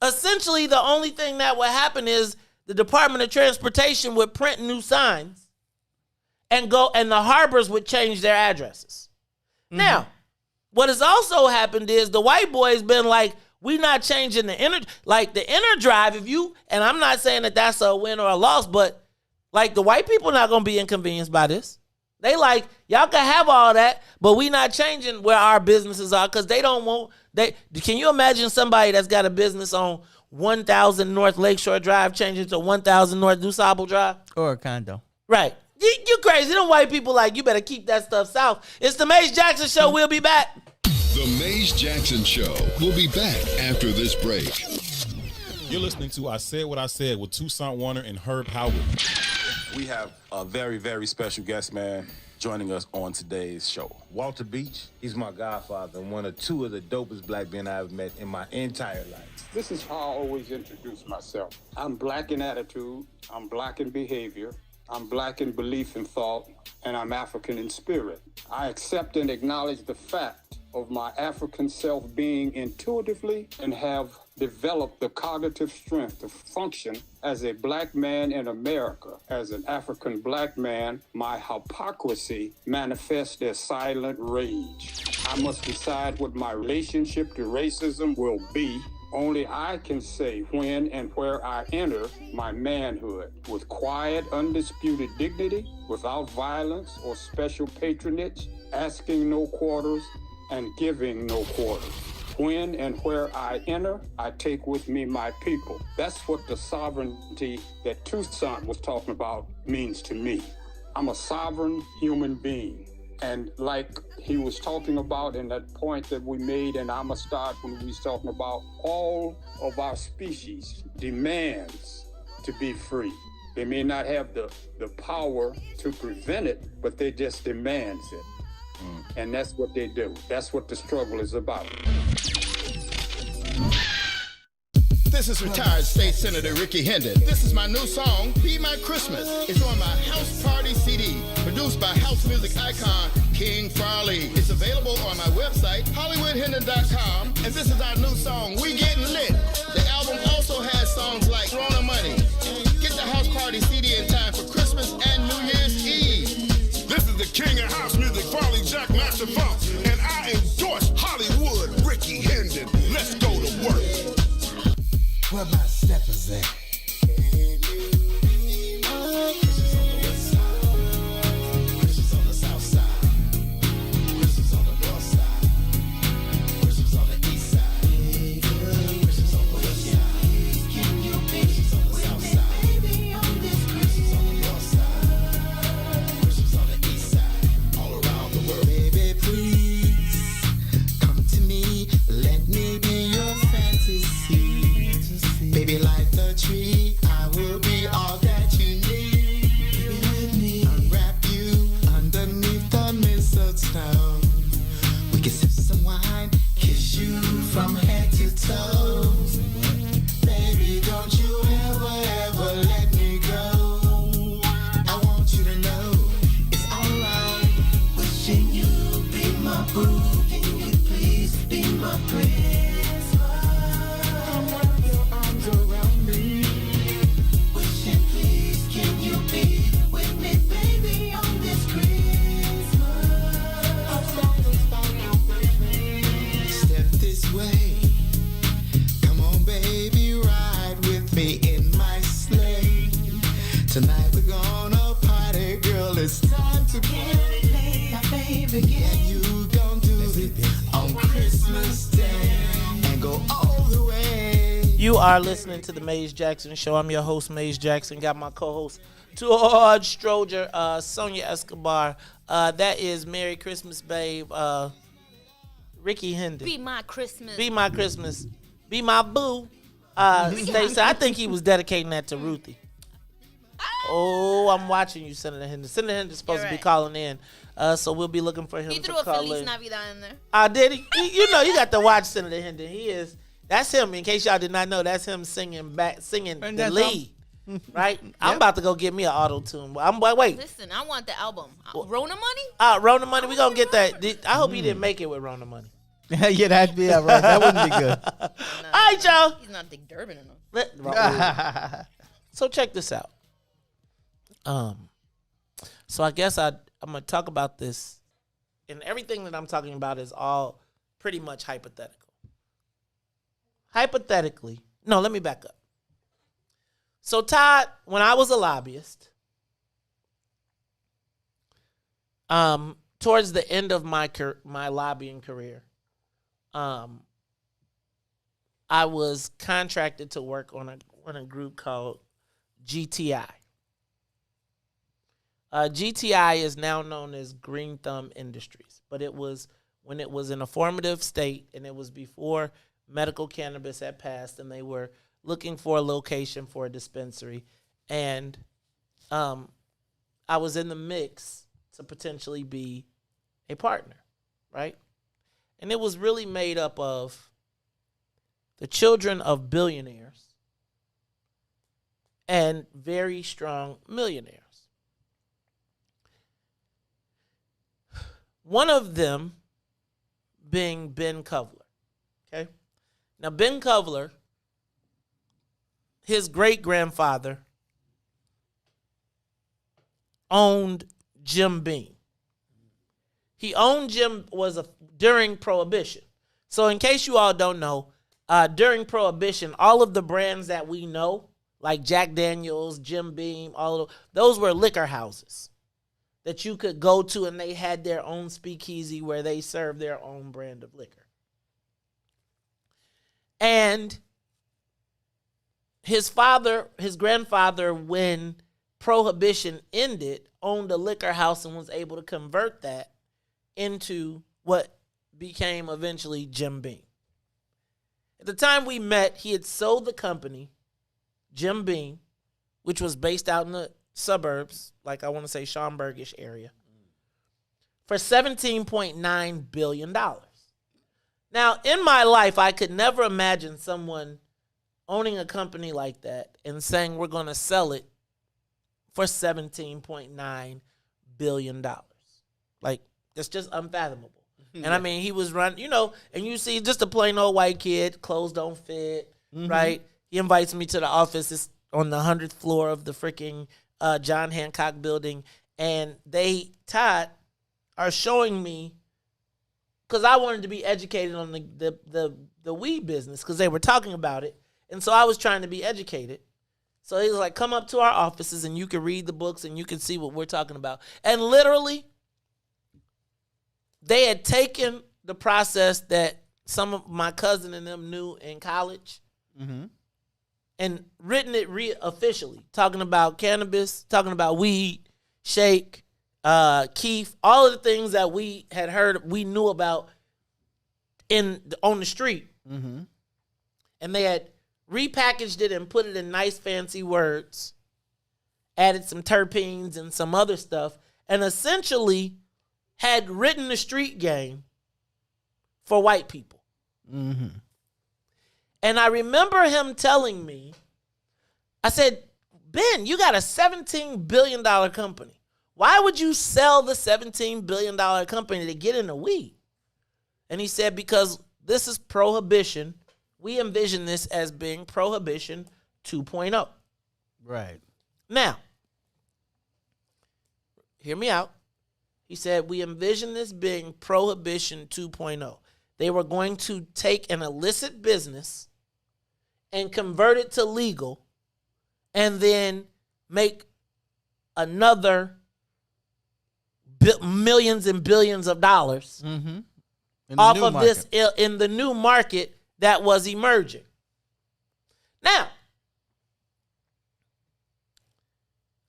S1: essentially the only thing that would happen is the Department of Transportation would print new signs and the harbors would change their addresses. Now, what has also happened is the white boys been like, we not changing the inner drive. And I'm not saying that that's a win or a loss, but like the white people not going to be inconvenienced by this. They like, y'all can have all that, but we not changing where our businesses are because they don't want, can you imagine somebody that's got a business on 1000 North Lakeshore Drive changing to 1000 North Dusable Drive?
S7: Or a condo.
S1: Right. You crazy. Them white people like, you better keep that stuff south. It's the Maze Jackson Show. We'll be back.
S6: The Maze Jackson Show. We'll be back after this break.
S18: You're listening to I Said What I Said with Toussaint Warner and Herb Howard.
S21: We have a very, very special guest, man, joining us on today's show.
S22: Walter Beach, he's my godfather and one of two of the dopest black men I've met in my entire life.
S23: This is how I always introduce myself. I'm black in attitude, I'm black in behavior, I'm black in belief and thought, and I'm African in spirit. I accept and acknowledge the fact of my African self being intuitively and have developed the cognitive strength to function as a black man in America. As an African black man, my hypocrisy manifests as silent rage. I must decide what my relationship to racism will be. Only I can say when and where I enter my manhood with quiet, undisputed dignity, without violence or special patronage, asking no quarters and giving no quarters. When and where I enter, I take with me my people. That's what the sovereignty that Toussaint was talking about means to me. I'm a sovereign human being. And like he was talking about in that point that we made in Amistad when we was talking about, all of our species demands to be free. They may not have the power to prevent it, but they just demands it. And that's what they do. That's what the struggle is about.
S15: This is retired State Senator Ricky Hendon. This is my new song, Be My Christmas. It's on my House Party CD, produced by house music icon King Farley. It's available on my website, HollywoodHendon.com. And this is our new song, We Getting Lit. The album also has songs like Rona Money. Get the House Party CD in time for Christmas and New Year's Eve.
S10: This is the king of house music, Farley Jack Master Funk, and I endorse Hollywood Ricky Hendon. Let's go to work.
S3: Where my steppers at?
S15: Baby, like the tree, I will be all that you need. Unwrap you underneath the mistletoe. We can sip some wine, kiss you from head to toe. Baby, don't you ever let me go. I want you to know it's alright. Wishing you be my boo. Can you please be my friend? Around me, wishing please can you be with me, baby, on this Christmas? Step this way, come on, baby, ride with me in my sleigh. Tonight we're gonna party, girl. It's time to play, baby. Yeah, you gon' do it on Christmas Day and go all the way.
S1: You are listening to the Maze Jackson Show. I'm your host, Maze Jackson. Got my co-host, Todd, Stroger, Sonia, Escobar. That is Merry Christmas, Babe. Ricky Hendon.
S8: Be my Christmas.
S1: Be my Christmas. Be my boo. Stacey, I think he was dedicating that to Ruthie. Oh, I'm watching you, Senator Hendon. Senator Hendon's supposed to be calling in, so we'll be looking for him
S8: He
S1: to
S8: threw a
S1: call
S8: Feliz
S1: in.
S8: Navidad in there.
S1: Did he? You know, you got to watch Senator Hendon. That's him. In case y'all did not know, that's him singing the lead. Right? I'm about to go get me an auto tune. Wait.
S8: Listen, I want the album. Rona Money?
S1: Rona Money, we gonna get that. I hope he didn't make it with Rona Money.
S7: Yeah, that'd be all right. That wouldn't be good.
S1: All right, y'all.
S8: He's not Dick Durbin enough.
S1: So check this out. So I guess I'm gonna talk about this, and everything that I'm talking about is all pretty much hypothetical. Hypothetically, no, let me back up. So Todd, when I was a lobbyist, towards the end of my lobbying career, I was contracted to work on a group called GTI. GTI is now known as Green Thumb Industries, but it was when it was in a formative state, and it was before medical cannabis had passed, and they were looking for a location for a dispensary, and I was in the mix to potentially be a partner, right? And it was really made up of the children of billionaires and very strong millionaires. One of them being Ben Kovler, okay? Now, Ben Kovler, his great-grandfather owned Jim Beam. He owned during Prohibition. So in case you all don't know, during Prohibition, all of the brands that we know, like Jack Daniels, Jim Beam, all of those were liquor houses that you could go to, and they had their own speakeasy where they served their own brand of liquor. And his grandfather, when Prohibition ended, owned a liquor house and was able to convert that into what became eventually Jim Beam. At the time we met, he had sold the company, Jim Beam, which was based out in the suburbs, like I want to say Schaumburg-ish area, for $17.9 billion. Now, in my life, I could never imagine someone owning a company like that and saying we're going to sell it for $17.9 billion. Like, it's just unfathomable. And I mean, he was running, and you see just a plain old white kid, clothes don't fit, right? He invites me to the office. It's on the 100th floor of the freaking John Hancock building. And Todd, are showing me, because I wanted to be educated on the weed business, because they were talking about it. And so I was trying to be educated. So he was like, come up to our offices and you can read the books and you can see what we're talking about. And literally, they had taken the process that some of my cousin and them knew in college and written it officially, talking about cannabis, talking about weed, shake, keef, all of the things that we had heard, we knew about on the street. And they had repackaged it and put it in nice fancy words, added some terpenes and some other stuff, and essentially had written the street game for white people. And I remember him telling me, I said, Ben, you got a $17 billion company. Why would you sell the $17 billion company to get into weed? And he said, because this is Prohibition. We envision this as being Prohibition 2.0.
S7: Right.
S1: Now, hear me out. He said, we envision this being Prohibition 2.0. They were going to take an illicit business and convert it to legal and then make another millions and billions of dollars off of this in the new market that was emerging. Now,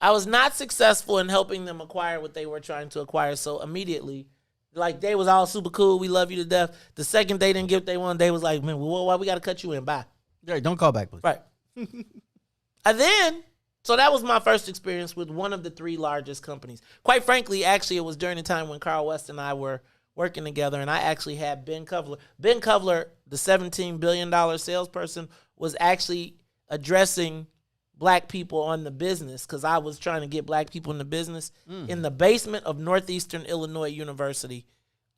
S1: I was not successful in helping them acquire what they were trying to acquire. So immediately, like, they was all super cool. We love you to death. The second they didn't get what they wanted, they was like, man, why we got to cut you in? Bye.
S7: Right, don't call back, please.
S1: Right. And then So that was my first experience with one of the 3 largest companies. Quite frankly, actually, it was during the time when Carl West and I were working together, and I actually had Ben Kovler. Ben Kovler, the $17 billion salesperson, was actually addressing black people on the business because I was trying to get black people in the business in the basement of Northeastern Illinois University,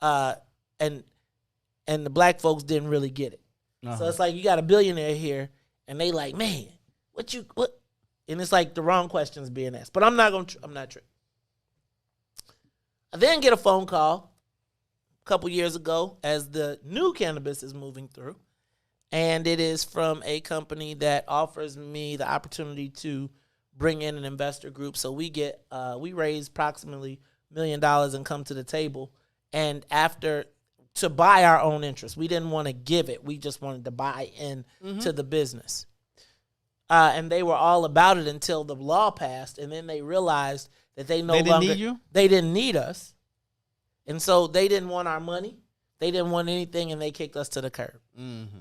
S1: and the black folks didn't really get it. So it's like you got a billionaire here, and they like, man, what? And it's like the wrong questions being asked. But I'm not tripping. I then get a phone call a couple years ago as the new cannabis is moving through. And it is from a company that offers me the opportunity to bring in an investor group. So we raise approximately $1 million and come to the table. And to buy our own interest. We didn't want to give it. We just wanted to buy in to the business. And they were all about it until the law passed, and then they realized that they didn't need you? They didn't need us. And so they didn't want our money. They didn't want anything, and they kicked us to the curb. Mm-hmm.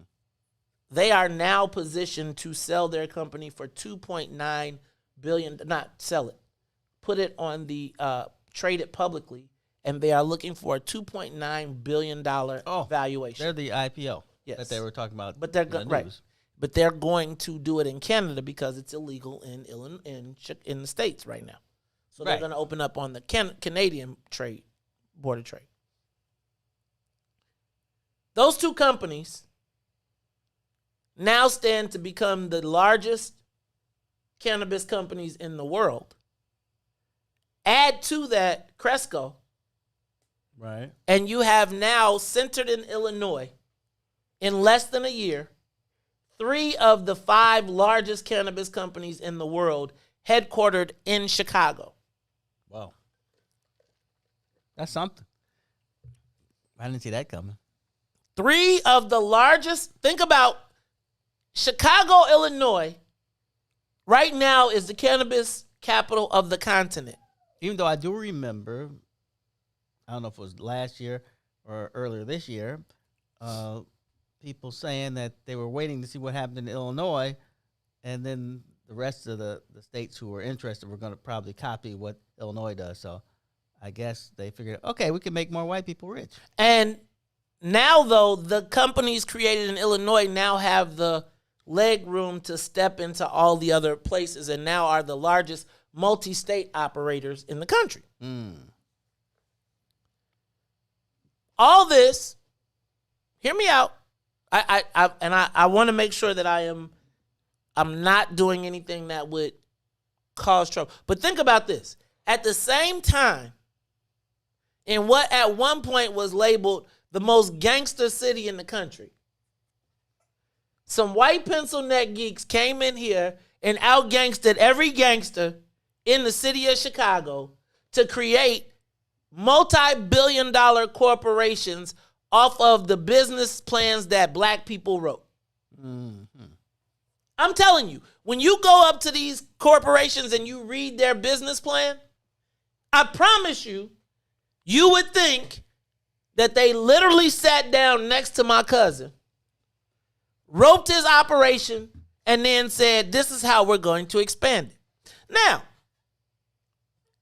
S1: They are now positioned to sell their company for $2.9 billion. Not sell it. Put it on the trade it publicly, and they are looking for a $2.9 billion valuation.
S7: They're the IPO that they were talking about.
S1: But they're right. But they're going to do it in Canada because it's illegal in the States right now. So they're going to open up on the Canadian border trade. Those 2 companies now stand to become the largest cannabis companies in the world. Add to that Cresco.
S7: Right.
S1: And you have now, centered in Illinois, in less than a year, 3 of the 5 largest cannabis companies in the world headquartered in Chicago.
S7: Wow. That's something. I didn't see that coming.
S1: 3 of the largest, think about Chicago, Illinois, right now is the cannabis capital of the continent.
S7: Even though I do remember, I don't know if it was last year or earlier this year, people saying that they were waiting to see what happened in Illinois, and then the rest of the states who were interested were going to probably copy what Illinois does. So I guess they figured, okay, we can make more white people rich.
S1: And now, though, the companies created in Illinois now have the leg room to step into all the other places and now are the largest multi-state operators in the country. All this, hear me out. I want to make sure that I'm not doing anything that would cause trouble. But think about this. At the same time, in what at one point was labeled the most gangster city in the country, some white pencil neck geeks came in here and out-gangstered every gangster in the city of Chicago to create multi-billion-dollar corporations off of the business plans that black people wrote. Mm-hmm. I'm telling you, when you go up to these corporations and you read their business plan, I promise you, you would think that they literally sat down next to my cousin, roped his operation, and then said, this is how we're going to expand it. Now,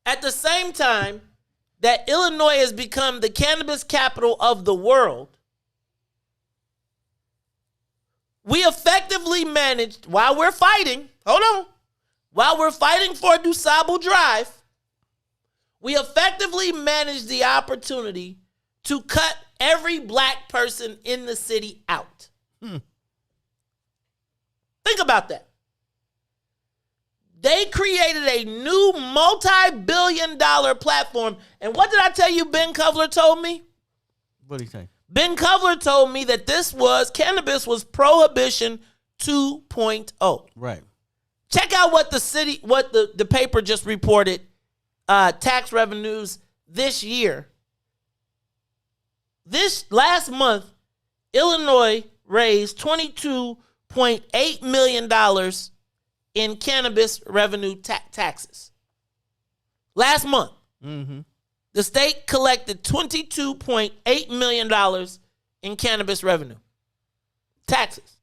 S1: at the same time that Illinois has become the cannabis capital of the world, we effectively managed, while we're fighting for Dusable Drive, we effectively managed the opportunity to cut every black person in the city out. Think about that. They created a new multi-billion-dollar platform. And what did I tell you Ben Kovler told me?
S7: What did he say?
S1: Ben Kovler told me that cannabis was Prohibition 2.0.
S7: Right.
S1: Check out what the paper just reported, tax revenues this year. This last month, Illinois raised $22.8 million in cannabis revenue taxes. Last month, the state collected $22.8 million in cannabis revenue taxes.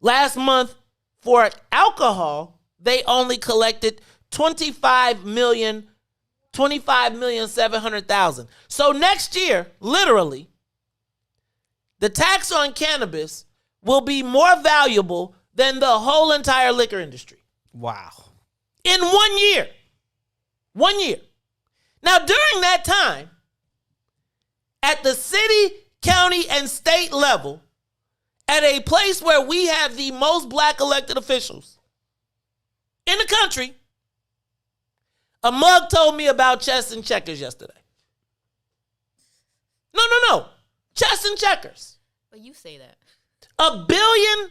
S1: Last month, For alcohol, they only collected $25,700,000. So next year, literally, the tax on cannabis will be more valuable than the whole entire liquor industry.
S7: Wow.
S1: In 1 year. 1 year. Now, during that time, at the city, county, and state level, at a place where we have the most black elected officials in the country, a mug told me about chess and checkers yesterday. No. Chess and checkers.
S8: But you say that.
S1: $1 billion.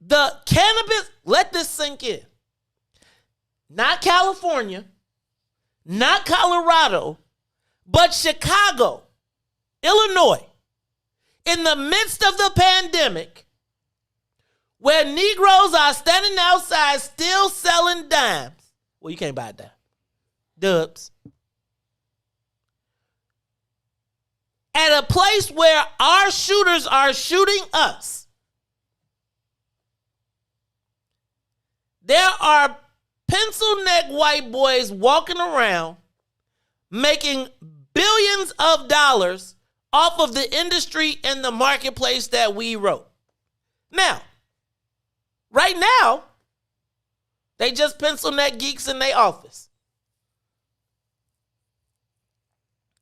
S1: The cannabis, let this sink in. Not California, not Colorado, but Chicago, Illinois, in the midst of the pandemic, where Negroes are standing outside still selling dimes. Well, you can't buy a dime. Dubs. At a place where our shooters are shooting us, there are pencil neck white boys walking around making billions of dollars off of the industry and the marketplace that we wrote. Now, right now, they just pencil neck geeks in their office.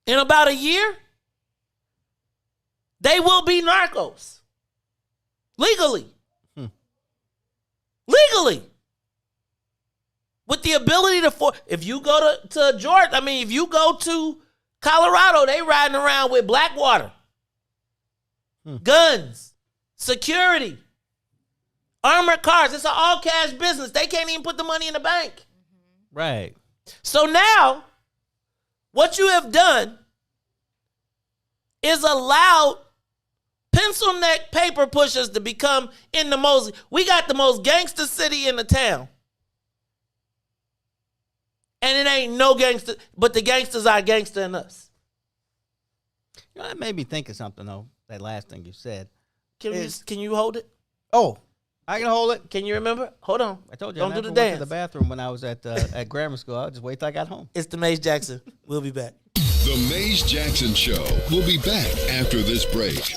S1: In about a year, they will be narcos. Legally. Legally. With the ability to, if you go to Georgia, if you go to Colorado, they riding around with Blackwater. Guns, security, armored cars. It's an all cash business. They can't even put the money in the bank.
S7: Right.
S1: So now, what you have done is allowed pencil neck paper pushers to become we got the most gangster city in the town. And it ain't no gangster, but the gangsters are gangster in us.
S7: You know, that made me think of something, though, that last thing you said.
S1: Can you hold it?
S7: Oh, I can hold it.
S1: Can you remember? Hold on.
S7: I told you.
S1: Don't
S7: I
S1: do the
S7: went
S1: dance.
S7: to the bathroom when I was at grammar school. I'll just wait till I got home.
S1: It's the Maze Jackson. We'll be back.
S6: The Maze Jackson Show will be back after this break.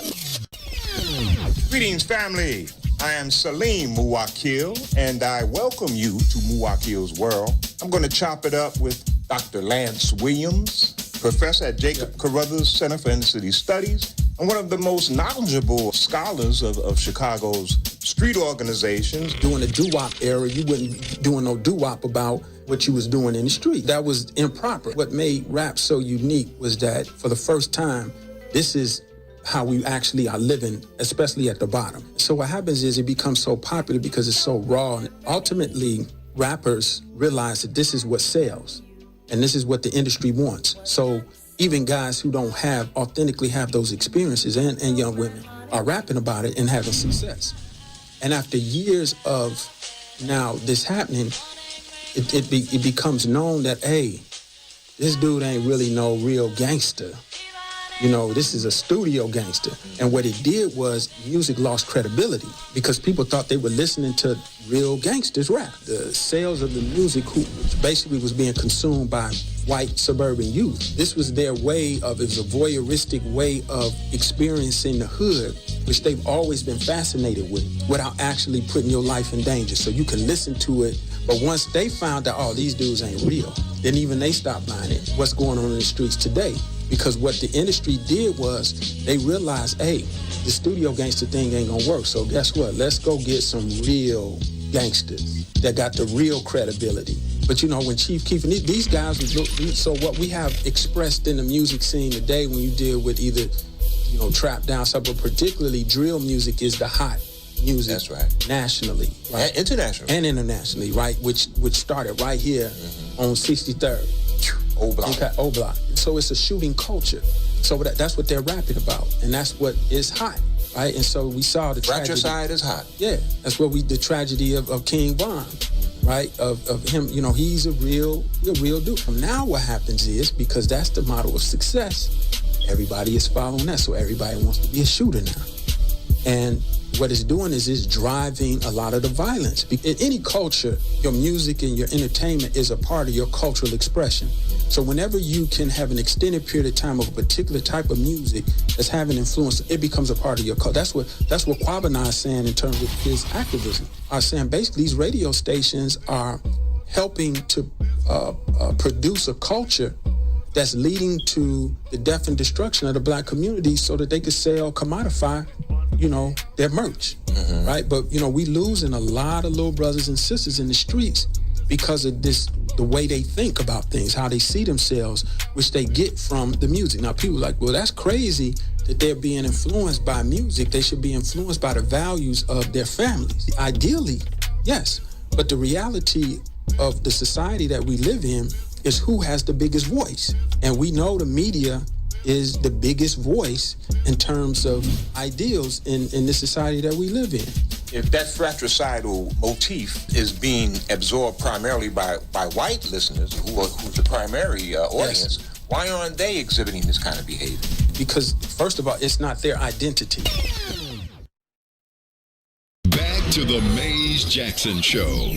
S4: Greetings, family. I am Salim Muwakil, and I welcome you to Muwakil's World. I'm going to chop it up with Dr. Lance Williams, professor at Jacob Carruthers Center for Inner City Studies, and one of the most knowledgeable scholars of Chicago's street organizations.
S5: During the doo-wop era, you wouldn't be doing no doo-wop about what you was doing in the street. That was improper. What made rap so unique was that for the first time, this is how we actually are living, especially at the bottom. So what happens is it becomes so popular because it's so raw. And ultimately, rappers realize that this is what sells and this is what the industry wants. So even guys who don't authentically have those experiences and young women are rapping about it and having success. And after years of now this happening, it becomes known that, hey, this dude ain't really no real gangster. You know, this is a studio gangster. And what it did was music lost credibility because people thought they were listening to real gangsters rap. The sales of the music, which basically was being consumed by white suburban youth, this was their way it was a voyeuristic way of experiencing the hood, which they've always been fascinated with, without actually putting your life in danger. So you can listen to it, but once they found out, oh, these dudes ain't real, then even they stopped buying it. What's going on in the streets today? Because what the industry did was they realized, hey, the studio gangster thing ain't gonna work. So guess what? Let's go get some real gangsters that got the real credibility. But you know, when Chief Keef and these guys, so what we have expressed in the music scene today, when you deal with either, you know, trap down stuff, but particularly drill music is the hot music. That's right. Nationally, right? And internationally. And internationally, right? Which started right here on 63rd. O-Block. Okay, O-Block. So it's a shooting culture. So that's what they're rapping about. And that's what is hot, right? And so we saw the tragedy.
S4: Fratricide is hot.
S5: Yeah. That's what the tragedy of King Von, right? Of him, you know, he's a real dude. Now what happens is, because that's the model of success, everybody is following that. So everybody wants to be a shooter now. And what it's doing is it's driving a lot of the violence. In any culture, your music and your entertainment is a part of your cultural expression. So whenever you can have an extended period of time of a particular type of music that's having influence, it becomes a part of your culture. That's what Kwabena is saying in terms of his activism. I'm saying basically these radio stations are helping to produce a culture that's leading to the death and destruction of the black community so that they could sell, commodify, their merch, right? But, we losing a lot of little brothers and sisters in the streets because of the way they think about things, how they see themselves, which they get from the music. Now, people are like, well, that's crazy that they're being influenced by music. They should be influenced by the values of their families. Ideally, yes, but the reality of the society that we live in is who has the biggest voice. And we know the media is the biggest voice in terms of ideals in the society that we live in.
S4: If that fratricidal motif is being absorbed primarily by white listeners, who's the primary audience, yes, why aren't they exhibiting this kind of behavior?
S5: Because, first of all, it's not their identity.
S6: Back to the Maze Jackson Show.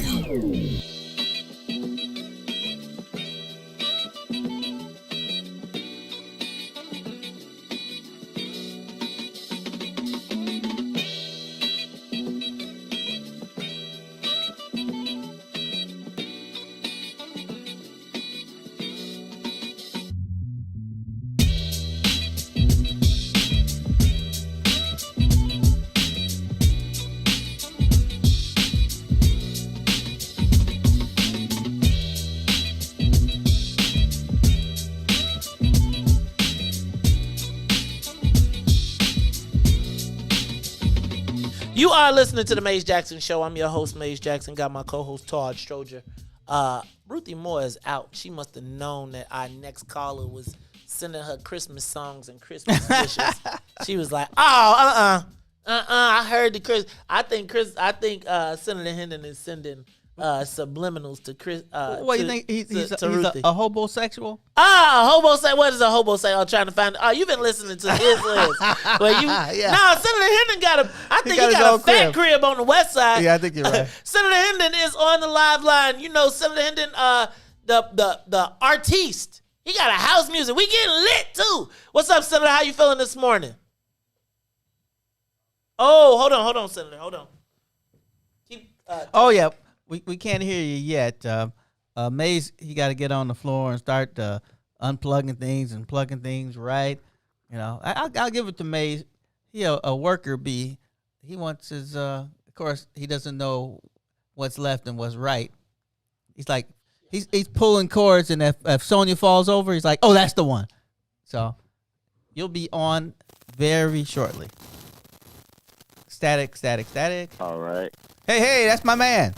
S1: You are listening to the Maze Jackson Show. I'm your host, Maze Jackson. Got my co-host, Todd Stroger. Ruthie Moore is out. She must have known that our next caller was sending her Christmas songs and Christmas wishes. She was like, I heard the Chris. I think Senator Hendon is sending subliminals to Chris.
S7: What do you think? He's a homosexual?
S1: A homosexual. What is a homosexual? I'm trying to find. You've been listening to his list. But No, Senator Hendon got he got a fat crib on the west side.
S7: Yeah, I think you're right.
S1: Senator Hendon is on the live line. Senator Hendon, the artiste. He got a house music. We getting lit too. What's up, Senator? How you feeling this morning? Oh, hold on, Senator. Hold on.
S7: Oh yeah. We can't hear you yet. Maze, he got to get on the floor and start unplugging things and plugging things right. I'll give it to Maze. He a worker bee. He wants his. Of course, he doesn't know what's left and what's right. He's like he's pulling cords, and if Sonia falls over, he's like, oh, that's the one. So you'll be on very shortly. Static.
S11: All right.
S7: Hey, that's my man.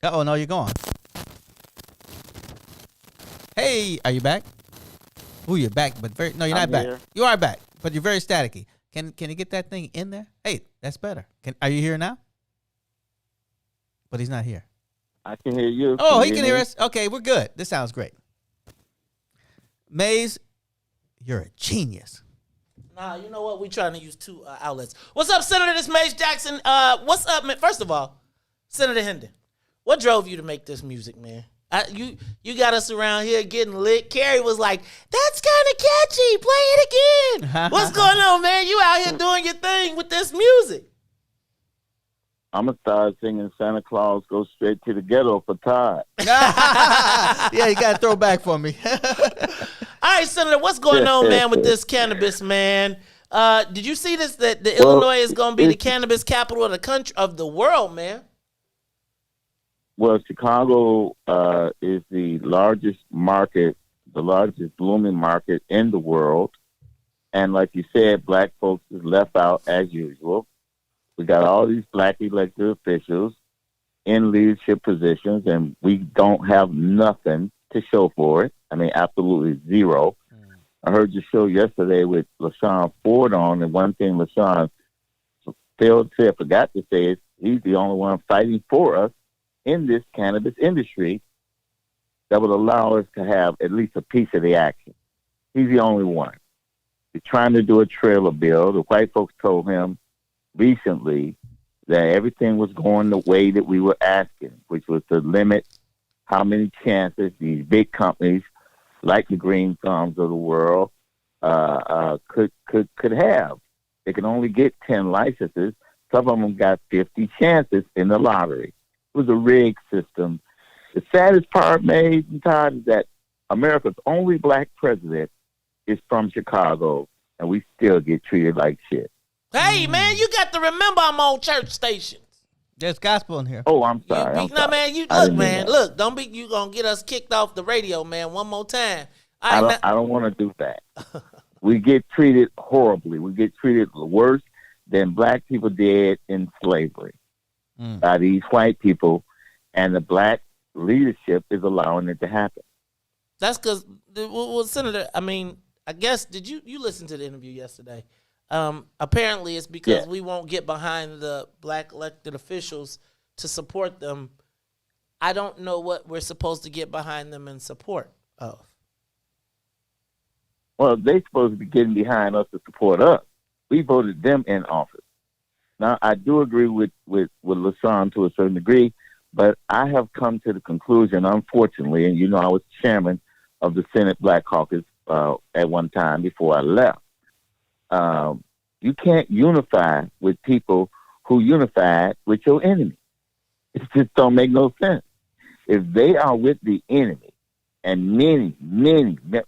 S7: Oh no, you're gone. Hey, are you back? Oh, you're back, but you're not back.
S11: Here.
S7: You are back, but you're very staticky. Can you get that thing in there? Hey, that's better. Are you here now? But he's not here.
S11: I can hear you.
S7: Oh, he can hear us. Okay, we're good. This sounds great. Maze, you're a genius.
S1: Nah, you know what? We're trying to use two outlets. What's up, Senator? This Maze Jackson. What's up, man? First of all, Senator Hendon, what drove you to make this music, man? You got us around here getting lit. Carrie was like, that's kind of catchy. Play it again. What's going on, man? You out here doing your thing with this music.
S11: I'm going to start singing Santa Claus Go Straight to the Ghetto for Todd.
S7: Yeah, you got to throw back for me.
S1: All right, Senator, what's going on, man, with this cannabis, man? Did you see this, that Illinois is going to be the cannabis capital of the country, of the world, man?
S11: Well, Chicago is the largest market, the largest blooming market in the world. And like you said, black folks is left out as usual. We got all these black elected officials in leadership positions, and we don't have nothing to show for it. I mean, absolutely zero. I heard your show yesterday with LaShawn Ford on, and one thing LaShawn forgot to say is he's the only one fighting for us in this cannabis industry that would allow us to have at least a piece of the action. He's the only one. He's trying to do a trailer bill. The white folks told him recently that everything was going the way that we were asking, which was to limit how many chances these big companies like the green thumbs of the world could have. They can only get 10 licenses. Some of them got 50 chances in the lottery. It was a rigged system. The saddest part, Mays and Todd, is that America's only black president is from Chicago, and we still get treated like shit.
S1: Hey, man, you got to remember I'm on church stations.
S7: There's gospel in here.
S11: Oh, I'm sorry.
S1: No, man, you look, man. Look, don't be you gonna get us kicked off the radio, man. One more time.
S11: I don't want to do that. We get treated horribly. We get treated worse than black people did in slavery by these white people, and the black leadership is allowing it to happen.
S1: That's because, well, Senator, I mean, I guess, did you listen to the interview yesterday? Apparently it's because we won't get behind the black elected officials to support them. I don't know what we're supposed to get behind them in support of.
S11: Well, they're supposed to be getting behind us to support us. We voted them in office. Now, I do agree with LaShawn to a certain degree, but I have come to the conclusion, unfortunately, and you know I was chairman of the Senate Black Caucus at one time before I left. You can't unify with people who unified with your enemy. It just don't make no sense. If they are with the enemy, and many,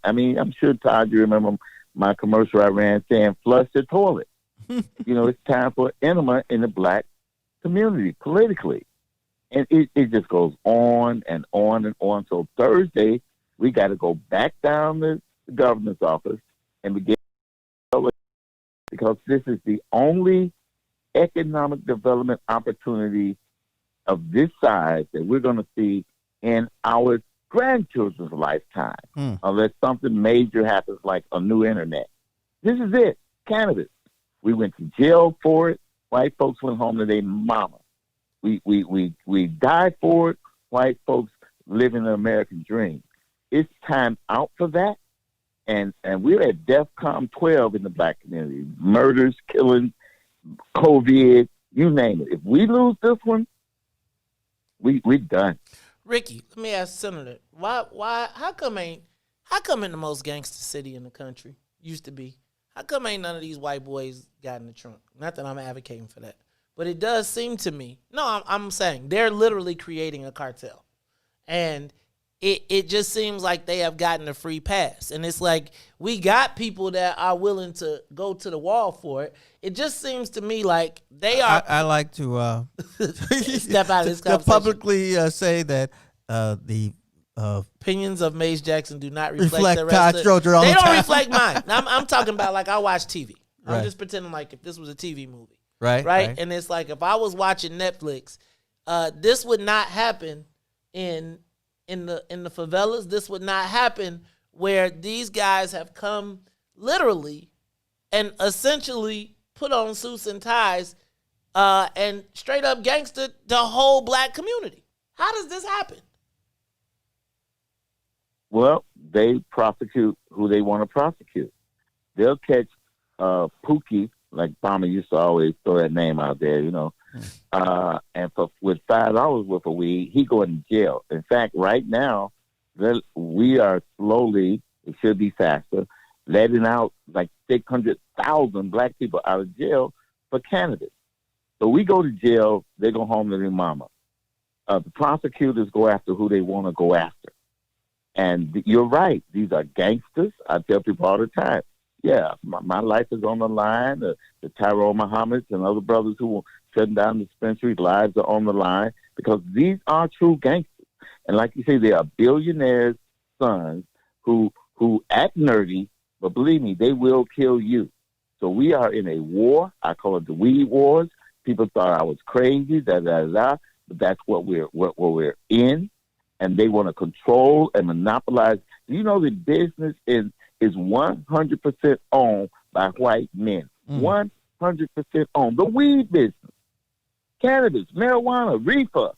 S11: I mean, I'm sure, Todd, you remember my commercial I ran saying, flush the toilet. You know, it's time for enema in the black community politically. And it just goes on and on and on. So Thursday, we got to go back down to the governor's office and begin, because this is the only economic development opportunity of this size that we're going to see in our grandchildren's lifetime, unless something major happens like a new internet. This is it. Cannabis. We went to jail for it. White folks went home to their mama. We died for it. White folks living the American dream. It's time out for that. And we're at DEFCON 12 in the black community. Murders, killings, COVID, you name it. If we lose this one, we're done.
S1: Ricky, let me ask Senator, why how come in the most gangster city in the country, used to be, how come ain't none of these white boys got in the trunk? Not that I'm advocating for that, but it does seem to me, I'm saying they're literally creating a cartel. And it just seems like they have gotten a free pass. And it's like, we got people that are willing to go to the wall for it. It just seems to me like they are.
S7: I like to
S1: step out of this conversation.
S7: To publicly say that the
S1: opinions of Mace Jackson do not reflect the
S7: Todd
S1: rest
S7: Stroger all the
S1: They don't
S7: time.
S1: reflect mine. I'm talking about, like, I watch TV. I'm
S7: Right.
S1: just pretending like if this was a TV movie.
S7: Right.
S1: And it's like, if I was watching Netflix, this would not happen in the favelas. This would not happen where these guys have come literally and essentially put on suits and ties and straight up gangster the whole black community. How does this happen?
S11: Well, they prosecute who they want to prosecute. They'll catch Pookie, like Bomber used to always throw that name out there, you know. And with $5 worth of weed, he going to jail. In fact, right now, we are slowly, it should be faster, letting out like 600,000 black people out of jail for cannabis. So we go to jail, they go home to their mama. The prosecutors go after who they want to go after. And you're right, these are gangsters. I tell people all the time, yeah, my life is on the line. The Tyrone Muhammad's and other brothers who will shutting down dispensaries, lives are on the line, because these are true gangsters. And like you say, they are billionaires' sons who act nerdy, but believe me, they will kill you. So we are in a war. I call it the weed wars. People thought I was crazy, but that's what we're in. And they want to control and monopolize. Do you know the business is 100% owned by white men? 100% owned. The weed business, cannabis, marijuana, reefer.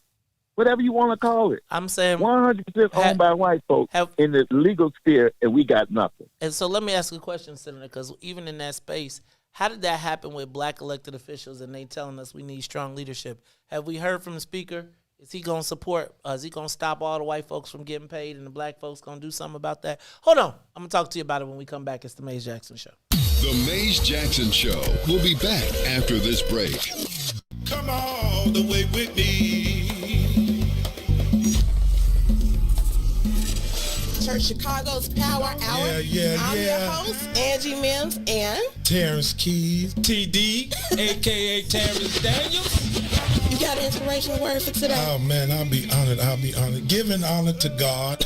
S11: whatever you want to call it.
S1: I'm saying
S11: 100% owned by white folks in the legal sphere, and we got nothing.
S1: And so let me ask you a question, Senator, because even in that space, how did that happen with black elected officials and they telling us we need strong leadership? Have we heard from the speaker? Is he going to support, is he going to stop all the white folks from getting paid and the black folks going to do something about that? Hold on. I'm going to talk to you about it when we come back. It's the Maze Jackson Show.
S6: The Maze Jackson Show will be back after this break.
S10: Come all the way with me.
S9: Church Chicago's Power Hour. I'm your host, Angie Mims, and
S10: Terrence Keys, TD, a.k.a. Terrence Daniels.
S9: You got an inspirational word for today?
S10: Oh, man, I'll be honored. Giving honor to God.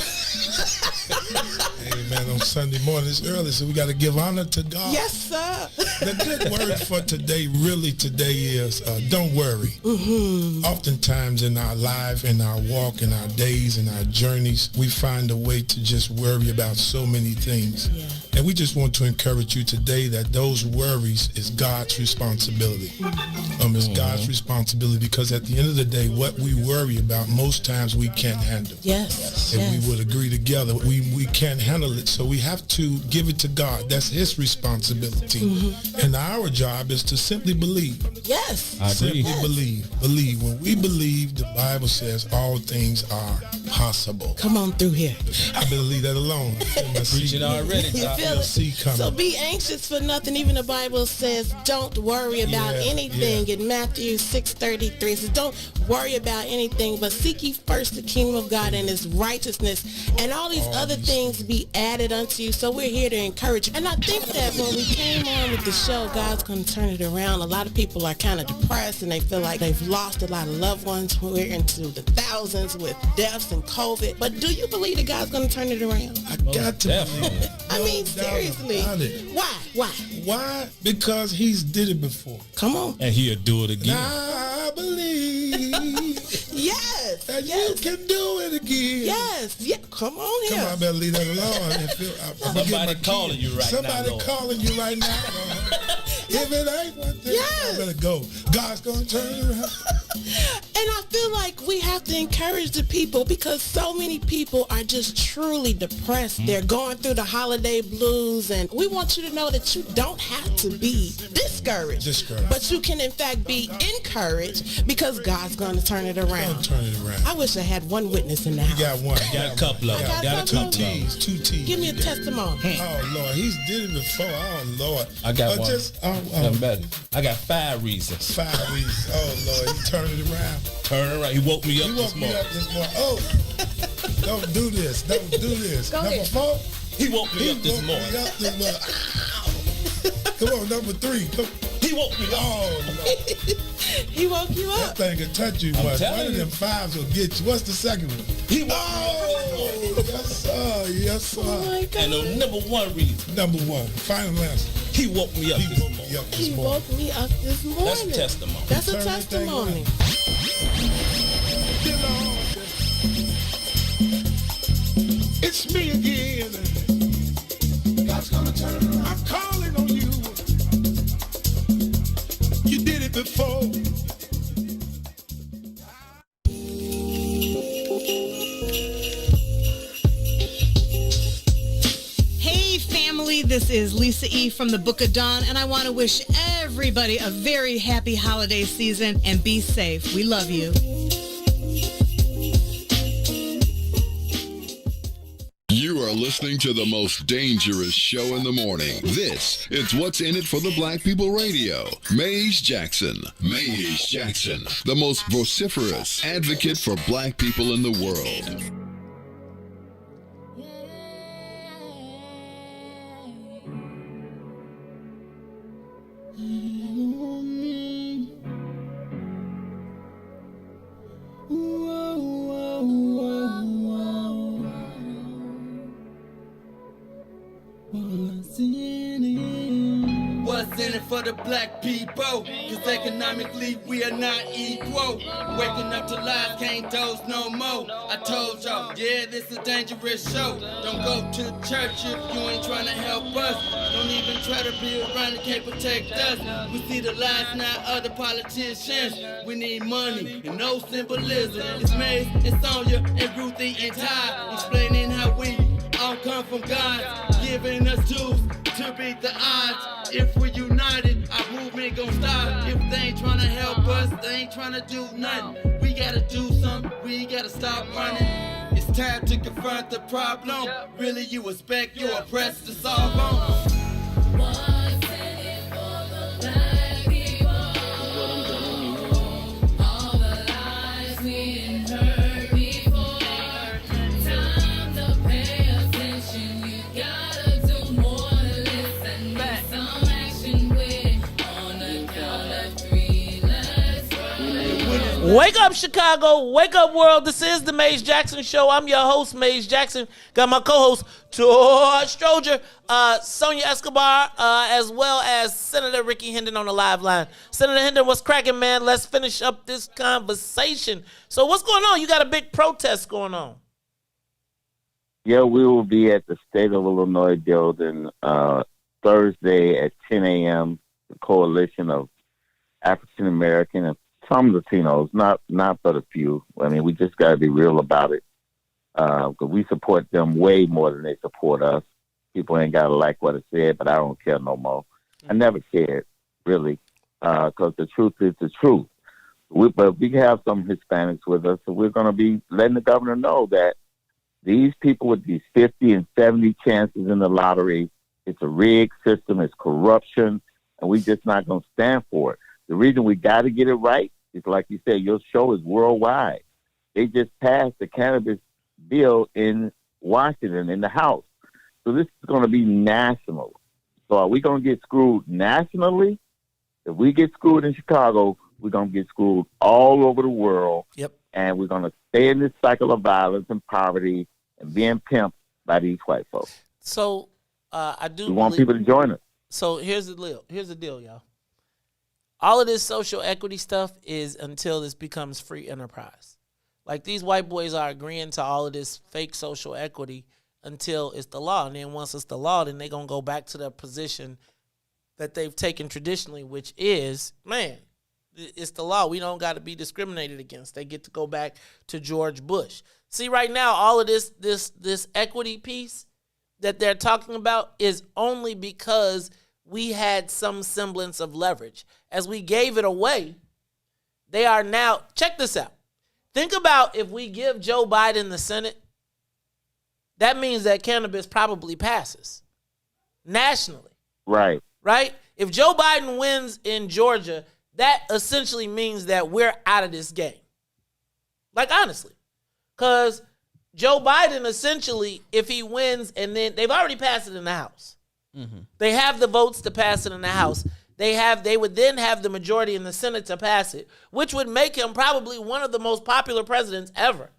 S10: Amen. On Sunday morning, it's early, so we got to give honor to God.
S9: Yes, sir.
S10: The good word for today is don't worry.
S9: Mm-hmm.
S10: Oftentimes in our life, in our walk, in our days, in our journeys, we find a way to just worry about so many things.
S9: Yeah.
S10: And we just want to encourage you today that those worries is God's responsibility. It's God's responsibility, because at the end of the day, what we worry about, most times we can't handle.
S9: Yes.
S10: And we would agree together, we can't handle it, so we have to give it to God. That's his responsibility.
S9: Mm-hmm.
S10: And our job is to simply believe.
S9: Yes.
S10: I agree. Simply believe. When we believe, the Bible says all things are possible.
S9: Come on through here.
S10: I better leave that alone.
S20: Preaching already.
S9: You feel it? So be anxious for nothing. Even the Bible says don't worry about anything. In Matthew 6:33 it says don't worry about anything, but seek ye first the kingdom of God and his righteousness, and all these other things be added unto you. So we're here to encourage you. And I think that when we came on with the show, God's going to turn it around. A lot of people are kind of depressed and they feel like they've lost a lot of loved ones. We're into the thousands with deaths and COVID. But do you believe that God's going to turn it around?
S10: I got to believe.
S9: I mean, seriously. Why?
S10: Because he's did it before.
S9: Come on.
S20: And he'll do it again.
S10: I believe.
S9: Yes.
S10: That you can do it again.
S9: Yes. Yeah. Come on here.
S10: Come on, I better leave that alone.
S20: Somebody calling you right now.
S10: Somebody calling you right now. If it ain't one thing, I better go. God's going to turn it around.
S9: And I feel like we have to encourage the people, because so many people are just truly depressed. They're going through the holiday blues, and we want you to know that you don't have to be discouraged. But you can, in fact, be encouraged, because God's going to turn it around. I wish I had one witness in the house.
S10: You got one.
S20: Got a couple of them. Got
S10: two T's.
S9: Give me a testimony.
S10: Oh, Lord. He's did it before. Oh, Lord.
S20: I got one. Better. I got 5 reasons.
S10: 5 reasons. Oh, Lord. He turned it around.
S20: Turn it around. He woke me up this morning.
S10: Oh, don't do this. Don't do this. Number 4.
S20: He woke me up this morning.
S10: Come on, number 3. Come.
S20: He woke me up.
S10: Oh, Lord.
S9: He woke you up.
S10: That thing can touch you much. One of them 5s will get you. What's the second one?
S20: He woke me up.
S10: Yes, sir. Yes, sir.
S9: Oh, my God.
S20: And the number 1 reason.
S10: Number 1. Final answer.
S20: He woke me up this morning.
S9: He woke me up this morning.
S20: That's a testimony.
S9: That's a testimony.
S10: It's me again. God's gonna turn it around. I'm calling on you. You did it before.
S12: Hey family, this is Lisa E. from the Book of Dawn, and I want to wish everybody a very happy holiday season, and be safe. We love you.
S6: You are listening to the most dangerous show in the morning. This is What's in It for the Black People Radio. Maze Jackson. Maze Jackson, the most vociferous advocate for black people in the world.
S2: What's in it for the black people? Cause economically we are not equal. Waking up to lies, can't doze no more. I told y'all, yeah, this is a dangerous show. Don't go to church if you ain't trying to help us. Don't even try try to build around it can't protect us. We see the lies now of the politicians. We need money and no symbolism. It's Maze and Sonia and Ruthie and Todd explaining how we all come from God, giving us tools to beat the odds. If we united, our movement gon' stop. If they ain't tryna help us, they ain't tryna do nothing. We gotta do something, we gotta stop running. It's time to confront the problem. Really, you expect your oppressor to solve on?
S1: Wake up, Chicago. Wake up, world. This is the Maze Jackson Show. I'm your host, Maze Jackson. Got my co-host, Todd Stroger, Sonia Escobar, as well as Senator Ricky Hendon on the live line. Senator Hendon, what's cracking, man? Let's finish up this conversation. So what's going on? You got a big protest going on.
S11: Yeah, we will be at the State of Illinois building Thursday at 10 a.m. The coalition of African American and some Latinos, not but a few. I mean, we just got to be real about it. Because we support them way more than they support us. People ain't got to like what I said, but I don't care no more. I never cared, really, because the truth is the truth. But we have some Hispanics with us, so we're going to be letting the governor know that these people with these 50 and 70 chances in the lottery, it's a rigged system, it's corruption, and we just not going to stand for it. The reason we got to get it right is, like you said, your show is worldwide. They just passed the cannabis bill in Washington in the House. So this is going to be national. So are we going to get screwed nationally? If we get screwed in Chicago, we're going to get screwed all over the world.
S1: Yep.
S11: And we're going to stay in this cycle of violence and poverty and being pimped by these white folks.
S1: So I do.
S11: We want people to join us.
S1: So here's the deal. Here's the deal, y'all. All of this social equity stuff is until this becomes free enterprise. Like, these white boys are agreeing to all of this fake social equity until it's the law. And then once it's the law, then they're going to go back to their position that they've taken traditionally, which is, man, it's the law. We don't got to be discriminated against. They get to go back to George Bush. See, right now, all of this equity piece that they're talking about is only because we had some semblance of leverage. As we gave it away, they are now, check this out. Think about if we give Joe Biden the Senate, that means that cannabis probably passes nationally.
S11: Right.
S1: Right? If Joe Biden wins in Georgia, that essentially means that we're out of this game. Like, honestly. Because Joe Biden essentially, if he wins, and then they've already passed it in the House. Mm-hmm. They have the votes to pass it in the House. They would then have the majority in the Senate to pass it, which would make him probably one of the most popular presidents ever.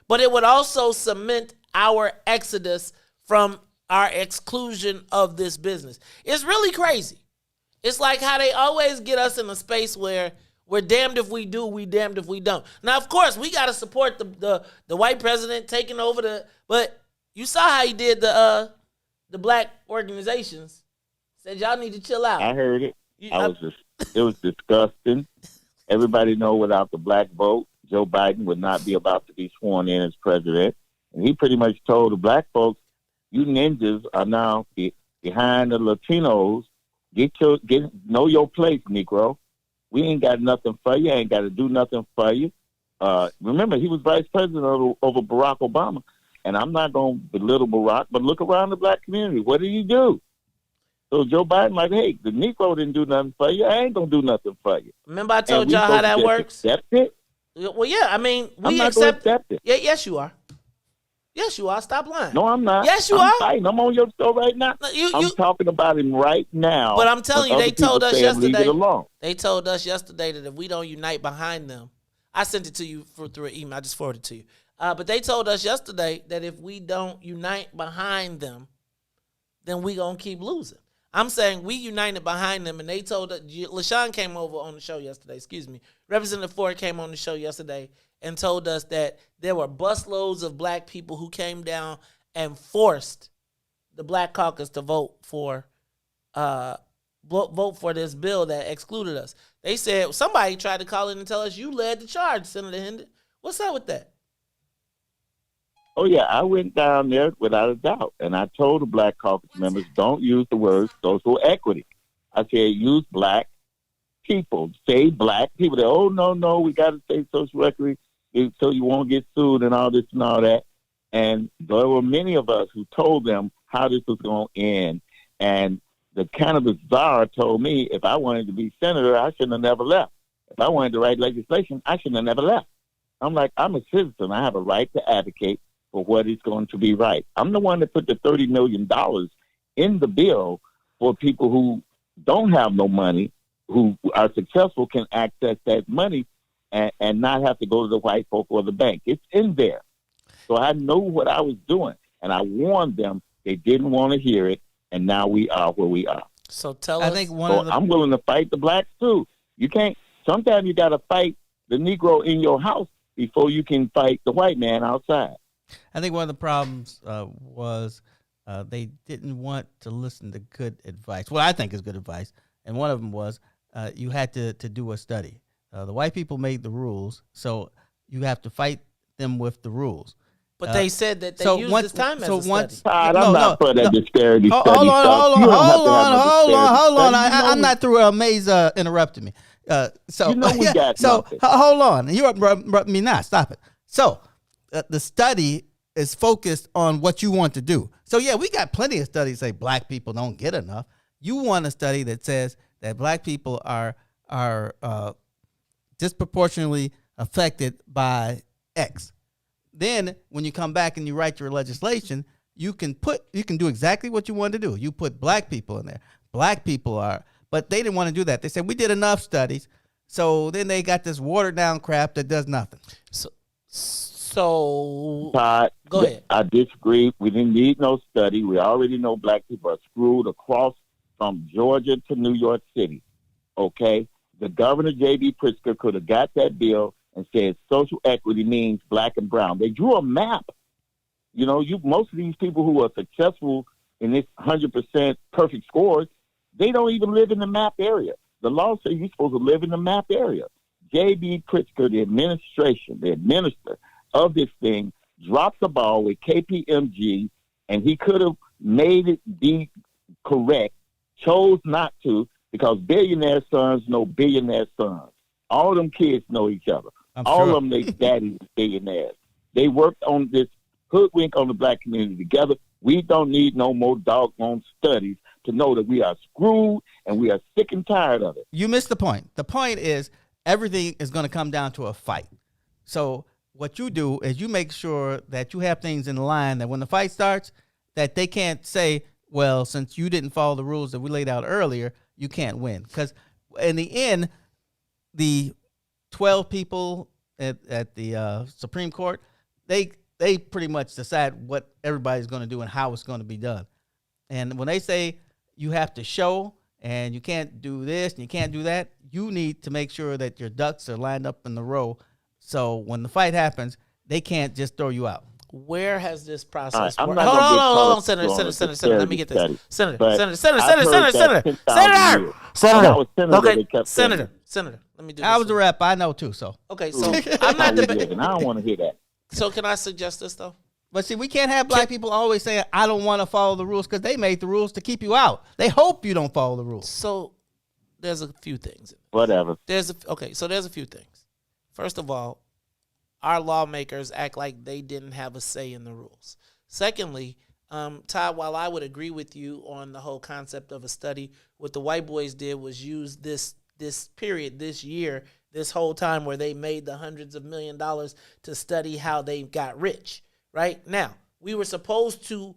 S1: But it would also cement our exodus from our exclusion of this business. It's really crazy. It's like how they always get us in a space where we're damned if we do, we damned if we don't. Now, of course, we got to support the white president taking over but you saw how he did the black organizations. Said y'all need to chill out.
S11: I heard it. It was disgusting. Everybody know without the black vote, Joe Biden would not be about to be sworn in as president. And he pretty much told the black folks, you ninjas are now behind the Latinos. Know your place, Negro. We ain't got nothing for you. Ain't got to do nothing for you. Remember, he was vice president over Barack Obama. And I'm not going to belittle Barack, but look around the black community. What did he do? So Joe Biden like, hey, the Negro didn't do nothing for you. I ain't going to do nothing for you.
S1: Remember I told y'all how that works?
S11: Accept it?
S1: Well, yeah, I mean,
S11: I'm not going to accept it.
S1: Yeah, yes, you are. Yes, you are. Stop lying.
S11: No, I'm not.
S1: Yes, you
S11: I'm
S1: are.
S11: Fighting. I'm on your show right now. I'm talking about him right now.
S1: But I'm telling you, they told us yesterday.
S11: They
S1: told us yesterday that if we don't unite behind them, I sent it to you through an email. I just forwarded it to you. But they told us yesterday that if we don't unite behind them, then we gonna keep losing. I'm saying we united behind them, and they told us. LaShawn came over on the show yesterday. Excuse me. Representative Ford came on the show yesterday and told us that there were busloads of black people who came down and forced the Black Caucus to vote for vote for this bill that excluded us. They said somebody tried to call in and tell us you led the charge, Senator Hendon. What's up with that?
S11: Oh, yeah, I went down there without a doubt, and I told the Black Caucus members, don't use the word social equity. I said, use black people. Say black people. They, oh, no, we got to say social equity so you won't get sued and all this and all that. And there were many of us who told them how this was going to end. And the cannabis czar told me if I wanted to be senator, I shouldn't have never left. If I wanted to write legislation, I shouldn't have never left. I'm like, I'm a citizen. I have a right to advocate for what is going to be right. I'm the one that put the $30 million in the bill for people who don't have no money, who are successful, can access that money and not have to go to the white folk or the bank. It's in there. So I know what I was doing, and I warned them. They didn't want to hear it, and now we are where we are.
S1: So tell us.
S11: I'm willing to fight the blacks, too. You can't. Sometimes you got to fight the Negro in your house before you can fight the white man outside.
S7: I think one of the problems was they didn't want to listen to good advice. Well, I think is good advice. And one of them was you had to do a study. The white people made the rules, so you have to fight them with the rules.
S1: But they said that they used this time as a study.
S11: Todd, I'm not for that disparity study
S7: Hold on.
S11: stuff.
S7: I'm not through. Maze interrupted me. So
S11: you know we got nothing.
S7: Hold on. You interrupt me now. Stop it. So the study is focused on what you want to do. So, yeah, we got plenty of studies that say black people don't get enough. You want a study that says that black people are disproportionately affected by X. Then when you come back and you write your legislation, you can do exactly what you want to do. You put black people in there. Black people are, but they didn't want to do that. They said we did enough studies. So then they got this watered down crap that does nothing.
S1: So,
S11: Todd,
S1: go ahead.
S11: I disagree. We didn't need no study. We already know black people are screwed across from Georgia to New York City. Okay? The governor, J.B. Pritzker, could have got that bill and said social equity means black and brown. They drew a map. You know, most of these people who are successful in this 100% perfect scores, they don't even live in the map area. The law says you're supposed to live in the map area. J.B. Pritzker, the administrator of this thing, dropped the ball with KPMG, and he could have made it be correct, chose not to, because billionaire sons know billionaire sons. All them kids know each other. All of them, their daddies are billionaires. They worked on this hoodwink on the black community together. We don't need no more doggone studies to know that we are screwed and we are sick and tired of it.
S7: You missed the point. The point is everything is going to come down to a fight. So what you do is you make sure that you have things in line that when the fight starts, that they can't say, well, since you didn't follow the rules that we laid out earlier, you can't win. Because in the end, the 12 people at the Supreme Court, they pretty much decide what everybody's going to do and how it's going to be done. And when they say you have to show and you can't do this and you can't do that, you need to make sure that your ducks are lined up in the row. So when the fight happens, they can't just throw you out.
S1: Where has this process
S11: worked?
S1: Hold on, Senator. Let me get this. Senator. Let me do this.
S7: I was a rep. I know too. So
S1: okay. So I'm not debating.
S11: I don't want to hear that.
S1: So can I suggest this though?
S7: But see, we can't have black people always saying, I don't want to follow the rules, because they made the rules to keep you out. They hope you don't follow the rules.
S1: So there's a few things.
S11: Whatever.
S1: There's a few things. First of all, our lawmakers act like they didn't have a say in the rules. Secondly, Todd, while I would agree with you on the whole concept of a study, what the white boys did was use this period, this year, this whole time where they made the hundreds of $millions to study how they got rich. Right? Now, we were supposed to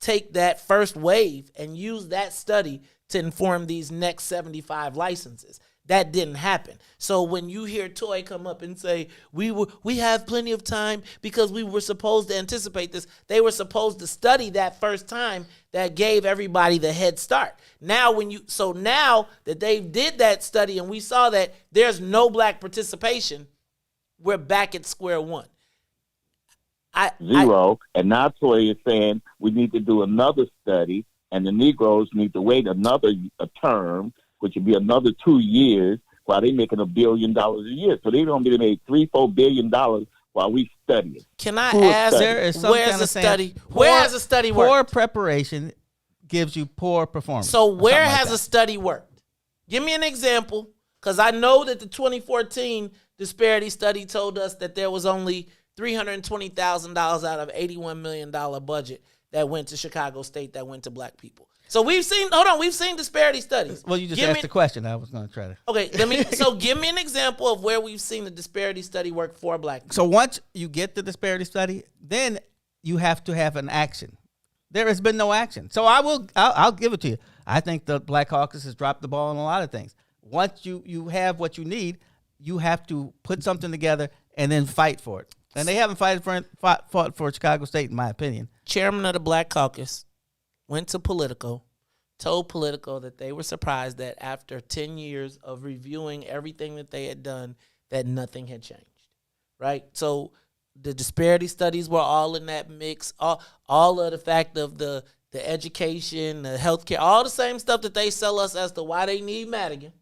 S1: take that first wave and use that study to inform these next 75 licenses. That didn't happen. So when you hear Toy come up and say, we have plenty of time because we were supposed to anticipate this, they were supposed to study that first time that gave everybody the head start. Now now that they did that study and we saw that there's no black participation, we're back at square one.
S11: Zero. And now Toy is saying we need to do another study and the Negroes need to wait another term, which would be another 2 years, while they're making $1 billion a year. So they're going to be made $3-4 billion while we study it.
S1: Can I ask,
S7: there is some
S1: where's
S7: kind
S1: the
S7: of
S1: study?
S7: saying,
S1: Where has the study worked?
S7: Poor preparation gives you poor performance.
S1: So where
S7: Something like
S1: has
S7: that.
S1: a study worked? Give me an example, because I know that the 2014 disparity study told us that there was only $320,000 out of $81 million budget that went to Chicago State, that went to black people. So we've seen disparity studies.
S7: Well, you just asked the question. I was going to try to.
S1: Okay, give me an example of where we've seen the disparity study work for black people.
S7: So once you get the disparity study, then you have to have an action. There has been no action. So I'll give it to you. I think the Black Caucus has dropped the ball on a lot of things. Once you have what you need, you have to put something together and then fight for it. And they haven't fought for Chicago State, in my opinion.
S1: Chairman of the Black Caucus went to Politico, told Politico that they were surprised that after 10 years of reviewing everything that they had done, that nothing had changed, right? So the disparity studies were all in that mix, all of the fact of the education, the healthcare, all the same stuff that they sell us as to why they need Madigan,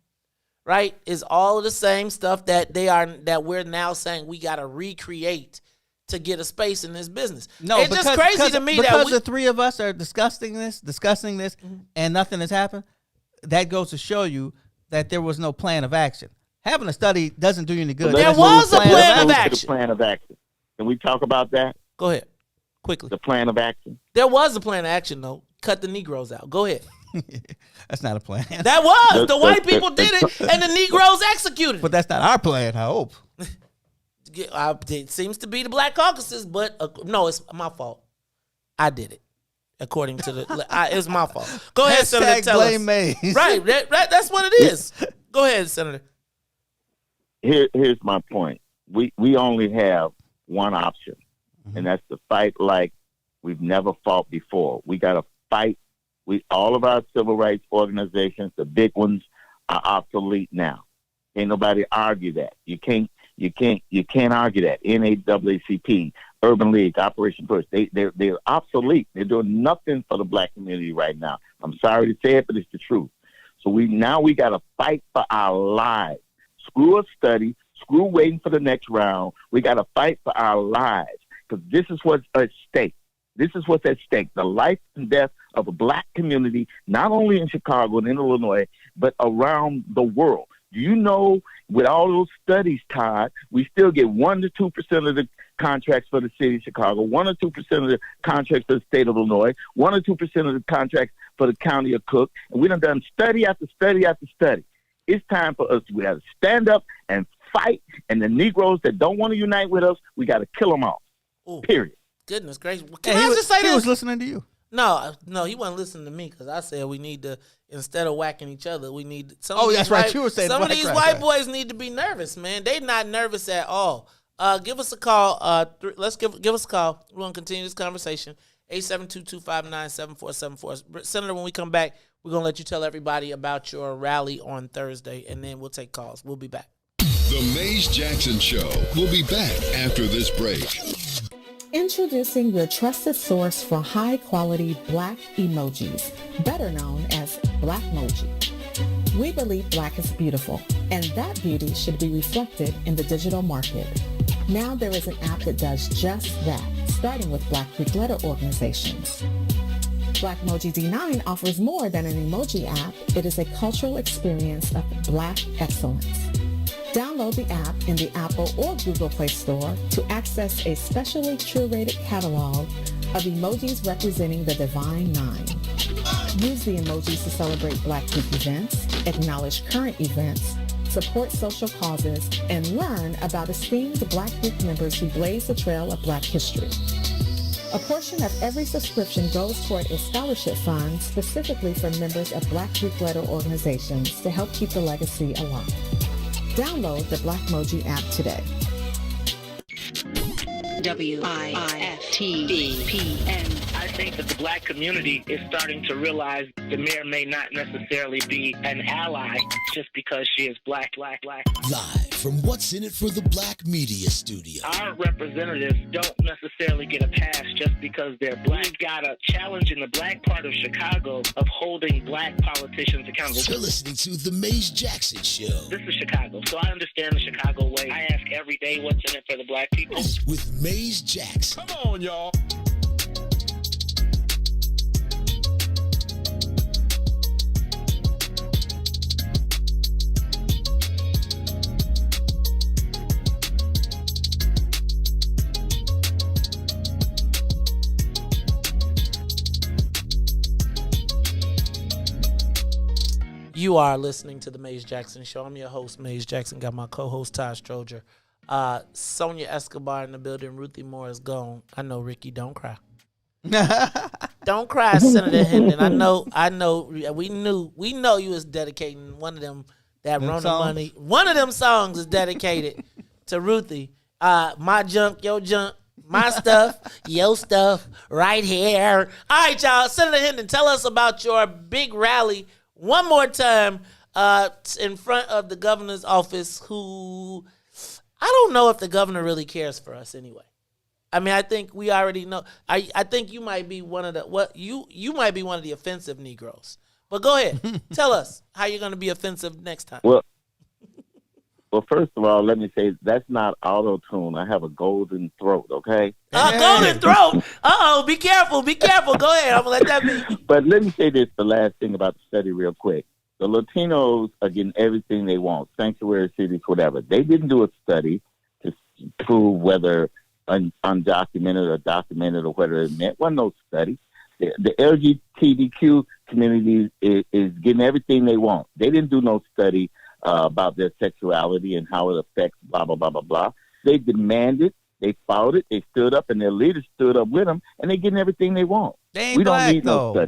S1: right, is all of the same stuff that we're now saying we got to recreate to get a space in this business.
S7: No,
S1: it's just crazy to me
S7: because
S1: that
S7: the three of us are discussing this, and nothing has happened. That goes to show you that there was no plan of action. Having a study doesn't do you any good.
S1: There was a plan of action.
S11: The plan of action. Can we talk about that?
S1: Go ahead, quickly.
S11: The plan of action.
S1: There was a plan of action, though. Cut the Negroes out. Go ahead.
S7: That's not a plan.
S1: That was. The white people did it, and the Negroes executed it.
S7: But that's not our plan, I hope.
S1: It seems to be the Black Caucuses, but no, it's my fault. I did it. According to the, it's my fault. Go ahead, Senator. Tell us.
S7: Mays.
S1: Right, that's what it is. Go ahead, Senator.
S11: Here's my point. We only have one option, and that's to fight like we've never fought before. We got to fight. All of our civil rights organizations, the big ones, are obsolete now. Ain't nobody argue that. You can't argue that. NAACP, Urban League, Operation Push, they're obsolete. They're doing nothing for the black community right now. I'm sorry to say it, but it's the truth. So we got to fight for our lives. Screw a study. Screw waiting for the next round. We got to fight for our lives, because this is what's at stake. This is what's at stake. The life and death of a black community, not only in Chicago and in Illinois, but around the world. Do you know, with all those studies, Todd, we still get 1 to 2% of the contracts for the city of Chicago, 1 or 2% of the contracts for the state of Illinois, 1 or 2% of the contracts for the county of Cook, and we done study after study after study. It's time for us to stand up and fight, and the Negroes that don't want to unite with us, we got to kill them off.
S1: Ooh,
S11: period.
S1: Goodness gracious. Can I just say this?
S7: He was listening to you.
S1: No, he wasn't listening to me, because I said we need to, instead of whacking each other, we need some.
S7: That's right. You were saying
S1: some of these white boys need to be nervous, man. They're not nervous at all. Give us a call. Let's give us a call. We're gonna continue this conversation. 872-259-7474. Senator, when we come back, we're gonna let you tell everybody about your rally on Thursday, and then we'll take calls. We'll be back.
S6: The Mays Jackson Show. We'll be back after this break.
S13: Introducing your trusted source for high-quality black emojis, better known as Blackmoji. We believe black is beautiful, and that beauty should be reflected in the digital market. Now there is an app that does just that, starting with Black Greek letter organizations. Blackmoji D9 offers more than an emoji app. It is a cultural experience of black excellence. Download the app in the Apple or Google Play Store to access a specially curated catalog of emojis representing the Divine Nine. Use the emojis to celebrate Black Greek events, acknowledge current events, support social causes, and learn about esteemed Black Greek members who blaze the trail of Black history. A portion of every subscription goes toward a scholarship fund specifically for members of Black Greek letter organizations to help keep the legacy alive. Download the Blackmoji app today.
S14: WIFTBPN. I think that the black community is starting to realize the mayor may not necessarily be an ally just because she is black.
S3: Live
S16: from What's in It for the Black Media Studio.
S14: Our representatives don't necessarily get a pass just because they're black. We've got a challenge in the black part of Chicago of holding black politicians accountable.
S16: You're listening to The Maze Jackson Show.
S14: This is Chicago, so I understand the Chicago way. I ask every day what's in it for the black people.
S16: With Maze Jackson.
S21: Come on, y'all.
S1: You are listening to the Maze Jackson Show. I'm your host, Maze Jackson. Got my co-host, Todd Stroger. Sonia Escobar in the building. Ruthie Moore is gone. I know, Ricky. Don't cry. Don't cry, Senator Hendon. I know. We know you was dedicating one of them that Rona money. One of them songs is dedicated to Ruthie. My junk, your junk. My stuff, your stuff, right here. All right, y'all. Senator Hendon, tell us about your big rally one more time in front of the governor's office, who I don't know if the governor really cares for us anyway. I mean, I think we already know. I think you might be one of the you might be one of the offensive Negroes. But go ahead. Tell us how you're going to be offensive next time.
S11: Well, first of all, let me say that's not auto-tune. I have a golden throat, okay?
S1: Golden throat? Uh-oh, be careful. Be careful. Go ahead. I'm going to let that be.
S11: But let me say this, the last thing about the study real quick. The Latinos are getting everything they want, sanctuary cities, whatever. They didn't do a study to prove whether undocumented or documented or whether it meant. Wasn't no study. The LGBTQ community is getting everything they want. They didn't do no study about their sexuality and how it affects blah, blah, blah, blah, blah. They demanded, they fought it, they stood up, and their leaders stood up with them, and they're getting everything they want.
S7: They ain't
S11: we
S7: black,
S11: don't need
S7: though.
S11: no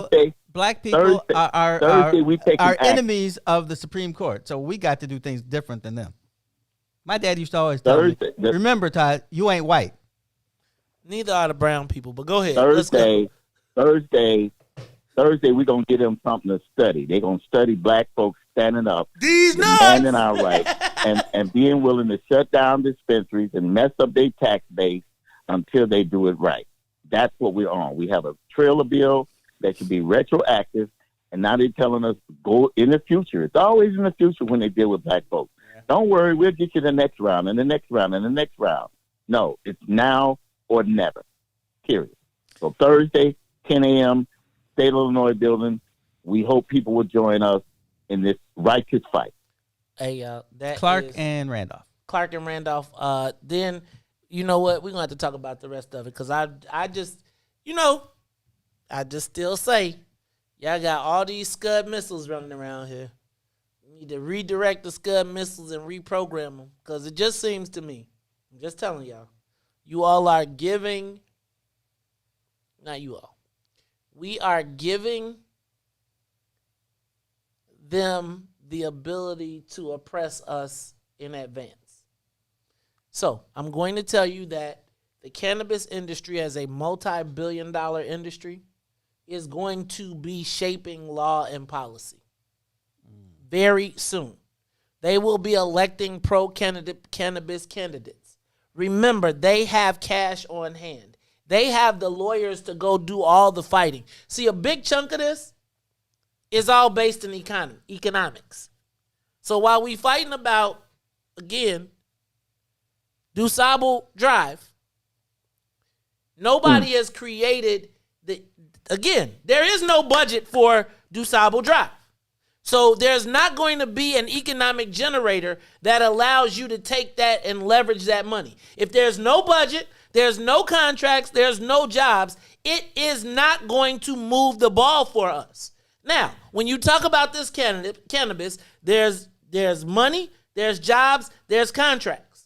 S11: study.
S7: Black people are
S11: action.
S7: enemies of the Supreme Court, so we got to do things different than them. My dad used to always tell me, remember, Todd, you ain't white.
S1: Neither are the brown people, but go ahead.
S11: Thursday, we're going to give them something to study. They're going to study black folks standing up, demanding our rights, and being willing to shut down dispensaries and mess up their tax base until they do it right. That's what we're on. We have a trailer bill that should be retroactive, and now they're telling us go in the future. It's always in the future when they deal with black folks. Yeah. Don't worry, we'll get you the next round and the next round and the next round. No, it's now or never, period. So Thursday, 10 a.m., State of Illinois building. We hope people will join us in this righteous fight.
S1: Hey, that
S7: Clark and Randolph.
S1: Clark and Randolph. Then, you know what? We're going to have to talk about the rest of it because I just still say, y'all got all these Scud missiles running around here. We need to redirect the Scud missiles and reprogram them because it just seems to me, I'm just telling y'all, you all are giving, not you all, we are giving them the ability to oppress us in advance. So I'm going to tell you that the cannabis industry as a multi-billion-dollar industry is going to be shaping law and policy very soon. They will be electing pro-cannabis candidates. Remember, they have cash on hand. They have the lawyers to go do all the fighting. See, a big chunk of this is all based in economics. So while we fighting about, again, Dusable Drive, nobody has created there is no budget for Dusable Drive. So there's not going to be an economic generator that allows you to take that and leverage that money. If there's no budget, there's no contracts, there's no jobs, it is not going to move the ball for us. Now, when you talk about this cannabis, there's money, there's jobs, there's contracts.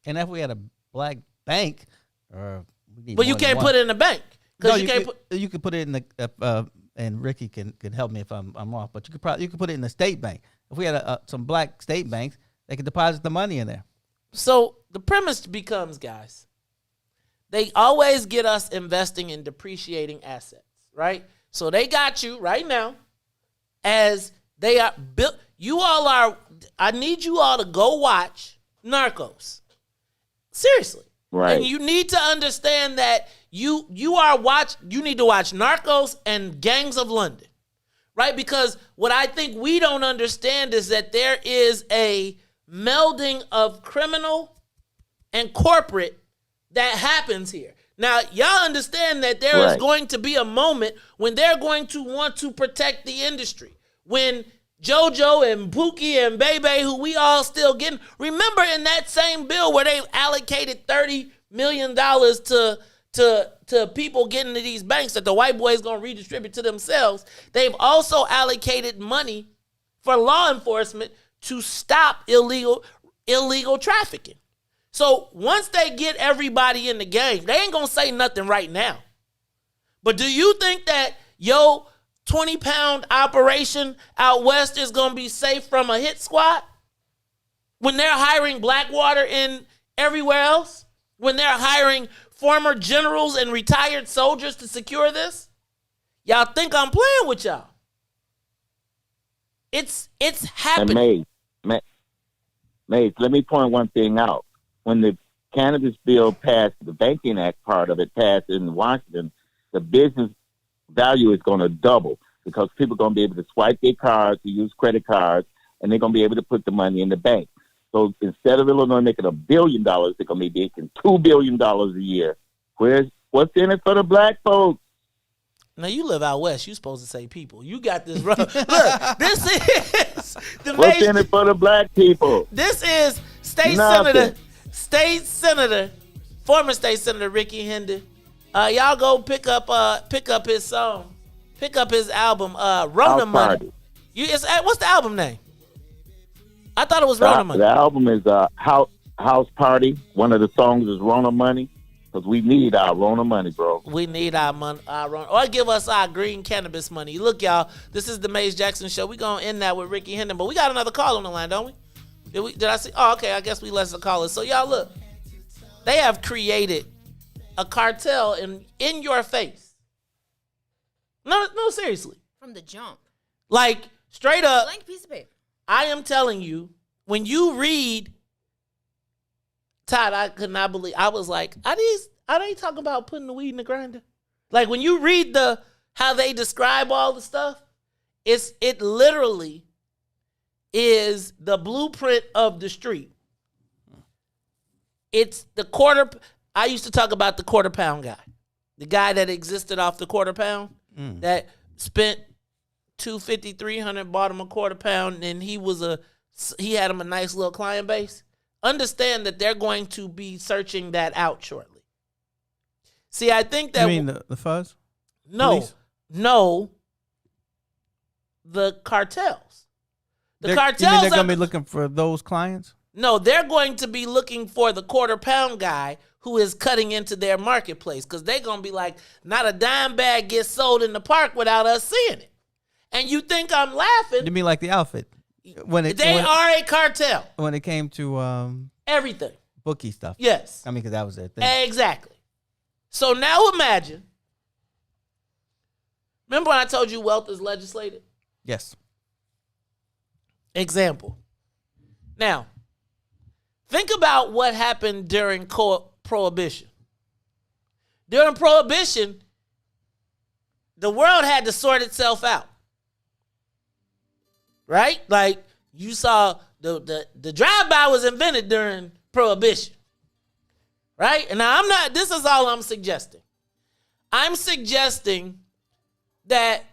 S7: And if we had a black bank,
S1: but you can't put it in a bank.
S7: No, you could put it in the and Ricky can help me if I'm off, but you could put it in the state bank. If we had some black state banks, they could deposit the money in there.
S1: So the premise becomes, guys, they always get us investing in depreciating assets, right? So they got you right now as they are built. I need you all to go watch Narcos. Seriously.
S11: Right.
S1: And you need to understand that you need to watch Narcos and Gangs of London. Right? Because what I think we don't understand is that there is a melding of criminal and corporate that happens here. Now, y'all understand that there is going to be a moment when they're going to want to protect the industry. When JoJo and Pookie and Bebe, who we all still getting, remember in that same bill where they allocated $30 million to people getting to these banks that the white boys going to redistribute to themselves, they've also allocated money for law enforcement to stop illegal trafficking. So once they get everybody in the game, they ain't going to say nothing right now. But do you think that 20-pound operation out west is going to be safe from a hit squad? When they're hiring Blackwater in everywhere else? When they're hiring former generals and retired soldiers to secure this? Y'all think I'm playing with y'all. It's happening.
S11: And Maze, let me point one thing out. When the cannabis bill passed, the Banking Act part of it passed in Washington, the business value is going to double because people are going to be able to swipe their cards, to use credit cards, and they're going to be able to put the money in the bank. So instead of Illinois making $1 billion, they're going to be making $2 billion a year. What's in it for the black folks?
S1: Now, you live out west. You're supposed to say people. You got this wrong. Look, this is
S11: What's in it for the black people?
S1: This is former state senator Ricky Hendon. Y'all go pick up his song, pick up his album, Rona Money. What's the album name? I thought it was Rona Money.
S11: The album is House Party. One of the songs is Rona Money. Because we need our Rona money, bro.
S1: We need our money, or give us our green cannabis money. Look, y'all, this is the Maze Jackson Show. We're going to end that with Ricky Hendon. But we got another call on the line, don't we? Did I see? Oh, okay. I guess we let the callers. So, y'all, look. They have created a cartel in your face. No, seriously.
S8: From the jump.
S1: Like, straight up.
S8: Blank piece of paper.
S1: I am telling you, when you read Todd, I could not believe. I was like, are they talking about putting the weed in the grinder? Like when you read how they describe all the stuff, it literally is the blueprint of the street. It's the quarter. I used to talk about the quarter pound guy, the guy that existed off the quarter pound that spent $250, $300, bought him a quarter pound, and he had him a nice little client base. Understand that they're going to be searching that out shortly. See, I think that...
S7: You mean the fuzz?
S1: No.
S7: Police?
S1: No. The cartels.
S7: You mean they're going to be looking for those clients?
S1: No, they're going to be looking for the quarter pound guy who is cutting into their marketplace because they're going to be like, not a dime bag gets sold in the park without us seeing it. And you think I'm laughing.
S7: You mean like the outfit?
S1: They are a cartel.
S7: When it came to
S1: everything.
S7: Bookie stuff.
S1: Yes.
S7: I mean, because that was their thing.
S1: Exactly. So now imagine. Remember when I told you wealth is legislated?
S7: Yes.
S1: Example. Now, think about what happened during Prohibition. During Prohibition, the world had to sort itself out. Right? Like you saw the drive-by was invented during Prohibition. Right? And now this is all I'm suggesting. I'm suggesting that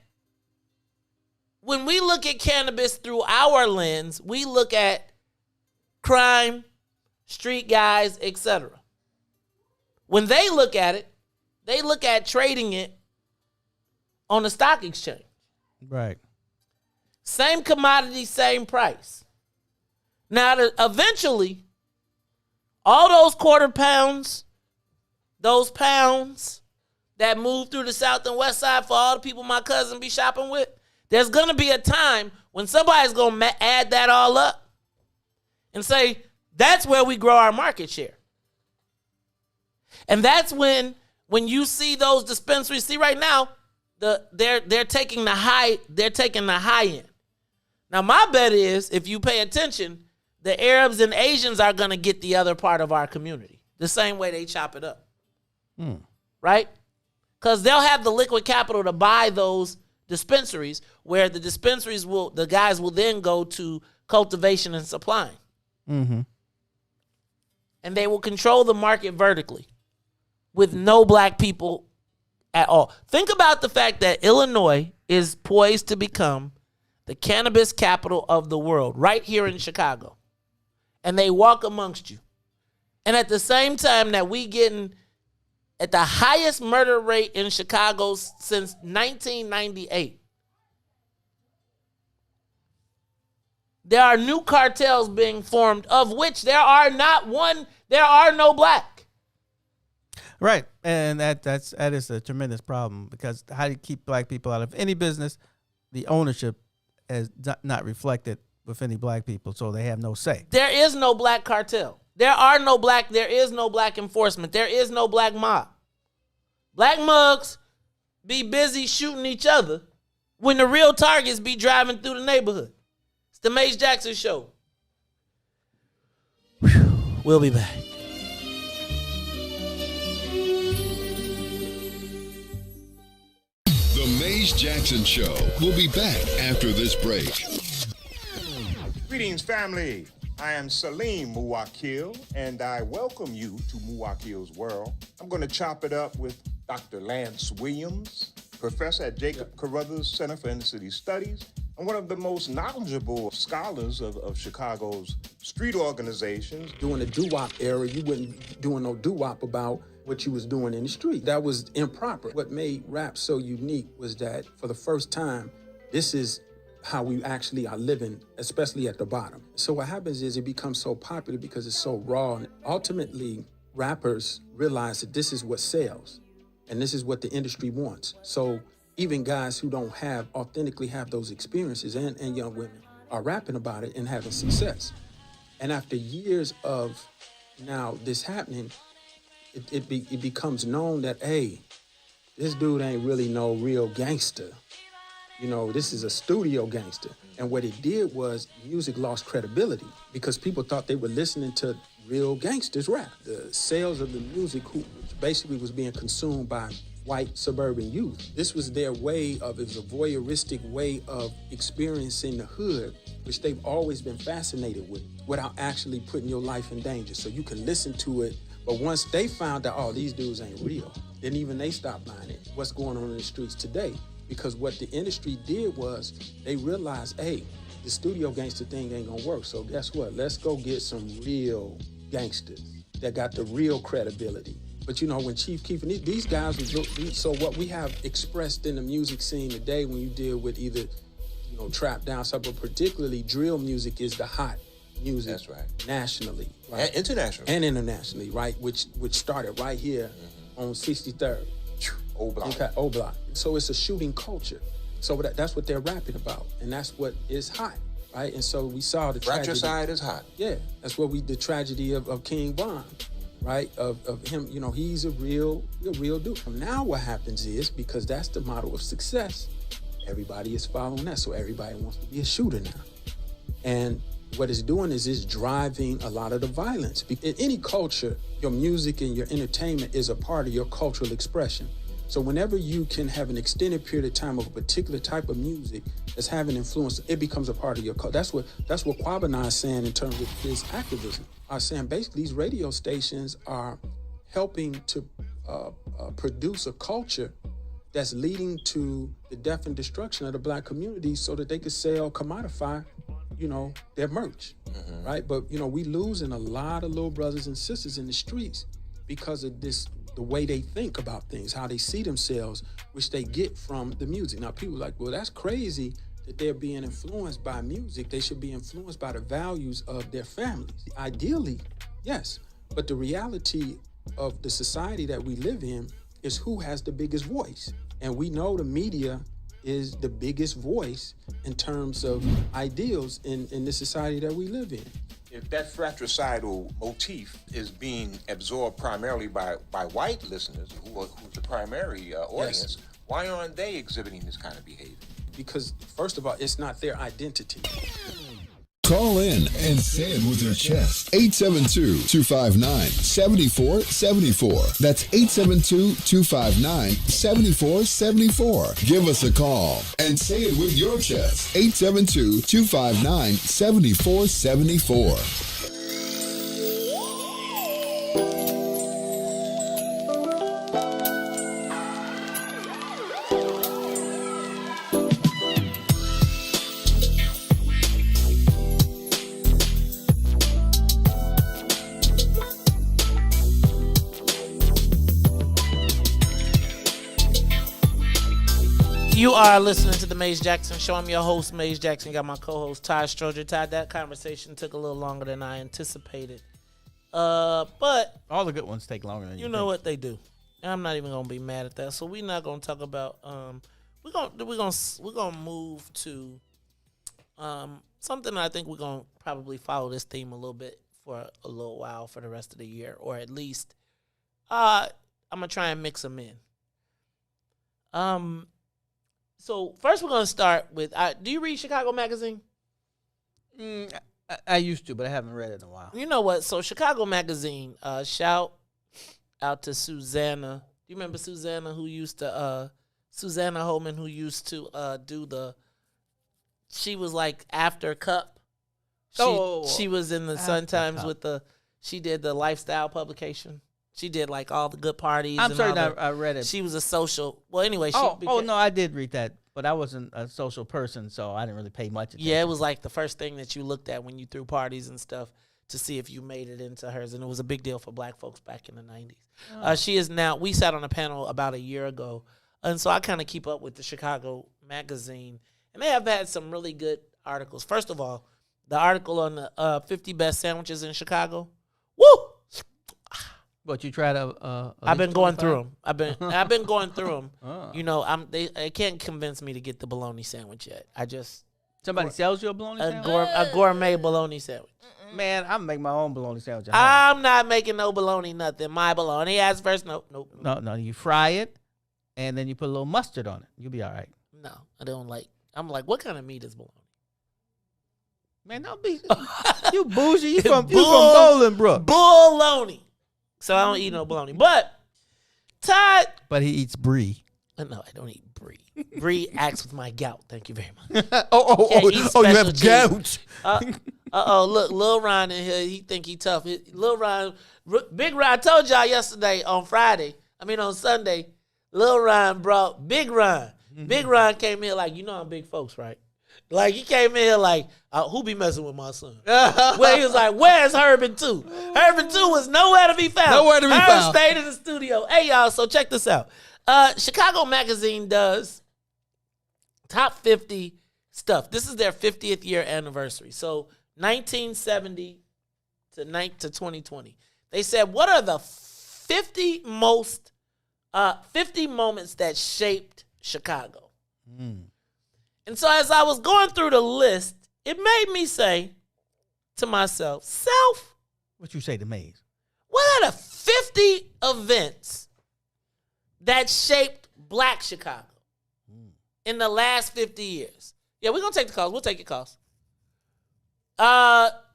S1: when we look at cannabis through our lens, we look at crime, street guys, etc. When they look at it, they look at trading it on the stock exchange.
S7: Right.
S1: Same commodity, same price. Now, eventually, all those quarter pounds, those pounds that move through the South and West Side for all the people my cousin be shopping with, there's going to be a time when somebody's going to add that all up and say, that's where we grow our market share. And that's when you see those dispensaries, see right now, they're taking the high end. Now, my bet is, if you pay attention, the Arabs and Asians are going to get the other part of our community the same way they chop it up. Right? Because they'll have the liquid capital to buy those dispensaries, where the guys will then go to cultivation and supplying.
S7: Mm-hmm.
S1: And they will control the market vertically with no black people at all. Think about the fact that Illinois is poised to become the cannabis capital of the world, right here in Chicago. And they walk amongst you. And at the same time that we getting at the highest murder rate in Chicago since 1998, there are new cartels being formed, of which there are no black.
S7: Right, and that is a tremendous problem, because how do you keep black people out of any business? The ownership is not reflected with any black people, so they have no say.
S1: There is no black cartel. There is no black enforcement. There is no black mob. Black mugs be busy shooting each other when the real targets be driving through the neighborhood. It's the Mace Jackson Show. We'll be back.
S6: The Mace Jackson Show. We'll be back after this break.
S4: Greetings, family. I am Salim Muwakil, and I welcome you to Muwakil's World. I'm going to chop it up with Dr. Lance Williams, professor at Jacob Carruthers Center for Inner City Studies, and one of the most knowledgeable scholars of Chicago's street organizations.
S5: During the doo-wop era, you wasn't doing no doo-wop about what you was doing in the street. That was improper. What made rap so unique was that for the first time, this is how we actually are living, especially at the bottom. So what happens is it becomes so popular because it's so raw. And ultimately, rappers realize that this is what sells and this is what the industry wants. So even guys who don't authentically have those experiences and young women are rapping about it and having success. And after years of now this happening, it becomes known that, hey, this dude ain't really no real gangster. You know, this is a studio gangster. And what it did was music lost credibility because people thought they were listening to real gangsters rap. The sales of the music, which basically was being consumed by white suburban youth. This was their way it was a voyeuristic way of experiencing the hood, which they've always been fascinated with, without actually putting your life in danger. So you can listen to it, but once they found out, oh, these dudes ain't real, then even they stopped buying it. What's going on in the streets today? Because what the industry did was they realized, hey, the studio gangster thing ain't gonna work. So guess what? Let's go get some real gangsters that got the real credibility. But you know, when Chief Keef and these guys, so what we have expressed in the music scene today, when you deal with either, you know, trap down stuff, but particularly drill music is the hot music. That's right. Nationally. Right? And internationally. And internationally, right? Which started right here on 63rd. Old Block. So it's a shooting culture. So that's what they're rapping about, and that's what is hot, right? And so we saw the tragedy.
S17: Fratricide is hot.
S5: Yeah, that's what the tragedy of King Von, right? Of him, you know, he's a real dude. Now what happens is, because that's the model of success, everybody is following that. So everybody wants to be a shooter now, and what it's doing is it's driving a lot of the violence. In any culture, your music and your entertainment is a part of your cultural expression. So whenever you can have an extended period of time of a particular type of music that's having influence, it becomes a part of your culture. That's what Kwabena is saying in terms of his activism. I'm saying basically these radio stations are helping to produce a culture that's leading to the death and destruction of the black community so that they could sell, commodify, you know, their merch, right? But, you know, we losing a lot of little brothers and sisters in the streets because of this, the way they think about things, how they see themselves, which they get from the music. Now, people are like, well, that's crazy that they're being influenced by music. They should be influenced by the values of their families. Ideally, yes. But the reality of the society that we live in is who has the biggest voice. And we know the media is the biggest voice in terms of ideals in the society that we live in.
S17: If that fratricidal motif is being absorbed primarily by white listeners, who's the primary audience, why aren't they exhibiting this kind of behavior?
S5: because, first of all, it's not their identity.
S6: Call in and say it with your chest. 872-259-7474. That's 872-259-7474. Give us a call and say it with your chest. 872-259-7474.
S1: You are listening to the Maze Jackson Show. I'm your host, Maze Jackson. Got my co-host, Todd Stroger. Todd, that conversation took a little longer than I anticipated. But
S7: all the good ones take longer than
S1: you know what they do. And I'm not even gonna be mad at that. So we're not gonna talk about we're gonna move to something I think we're gonna probably follow this theme a little bit for a little while for the rest of the year, or at least I'm gonna try and mix them in. So first we're going to start with, do you read Chicago Magazine?
S7: I used to, but I haven't read it in a while.
S1: You know what? So Chicago Magazine, shout out to Susanna. Do you remember Susanna Susanna Holman, who used to do she was like After Cup. She was in the Sun Times she did the lifestyle publication. She did like all the good parties.
S7: I'm sorry, I read it.
S1: She was a social. Well, anyway.
S7: No, I did read that, but I wasn't a social person, so I didn't really pay much attention.
S1: Yeah, it was like the first thing that you looked at when you threw parties and stuff to see if you made it into hers, and it was a big deal for black folks back in the 90s. She is now. We sat on a panel about a year ago, and so I kind of keep up with the Chicago Magazine, and they have had some really good articles. First of all, the article on the 50 best sandwiches in Chicago. Woo!
S7: But you try to.
S1: I've been going through them. I've been going through them. You know, they can't convince me to get the bologna sandwich yet.
S7: Somebody sells you a bologna sandwich.
S1: A gourmet bologna sandwich.
S7: Man, I'm make my own bologna sandwich.
S1: I'm not making no bologna nothing. My bologna ass first. Nope.
S7: No. You fry it, and then you put a little mustard on it. You'll be all right.
S1: No, I don't like. I'm like, what kind of meat is bologna?
S7: Man, don't be you bougie. You from Bolingbrook.
S1: Bologna. So I don't eat no bologna. But Todd.
S7: But he eats brie.
S1: No, I don't eat brie. Brie acts with my gout. Thank you very much.
S7: You have gout.
S1: Look, Lil Ron in here. He think he tough. Lil Ron, Big Ron. I told y'all yesterday on Sunday, Lil Ron brought Big Ron. Mm-hmm. Big Ron came here like, I'm big folks, right? Like, he came in here like, who be messing with my son? Well, he was like, where's Herman 2? Herman 2 was nowhere to be found. Herman stayed in the studio. Hey, y'all, so check this out. Chicago Magazine does top 50 stuff. This is their 50th year anniversary. So 1970 to 2020. They said, what are the 50 moments that shaped Chicago? And so as I was going through the list, it made me say to myself,
S7: what you say to me?
S1: What are the 50 events that shaped black Chicago in the last 50 years? Yeah, we're going to take the calls. We'll take your calls.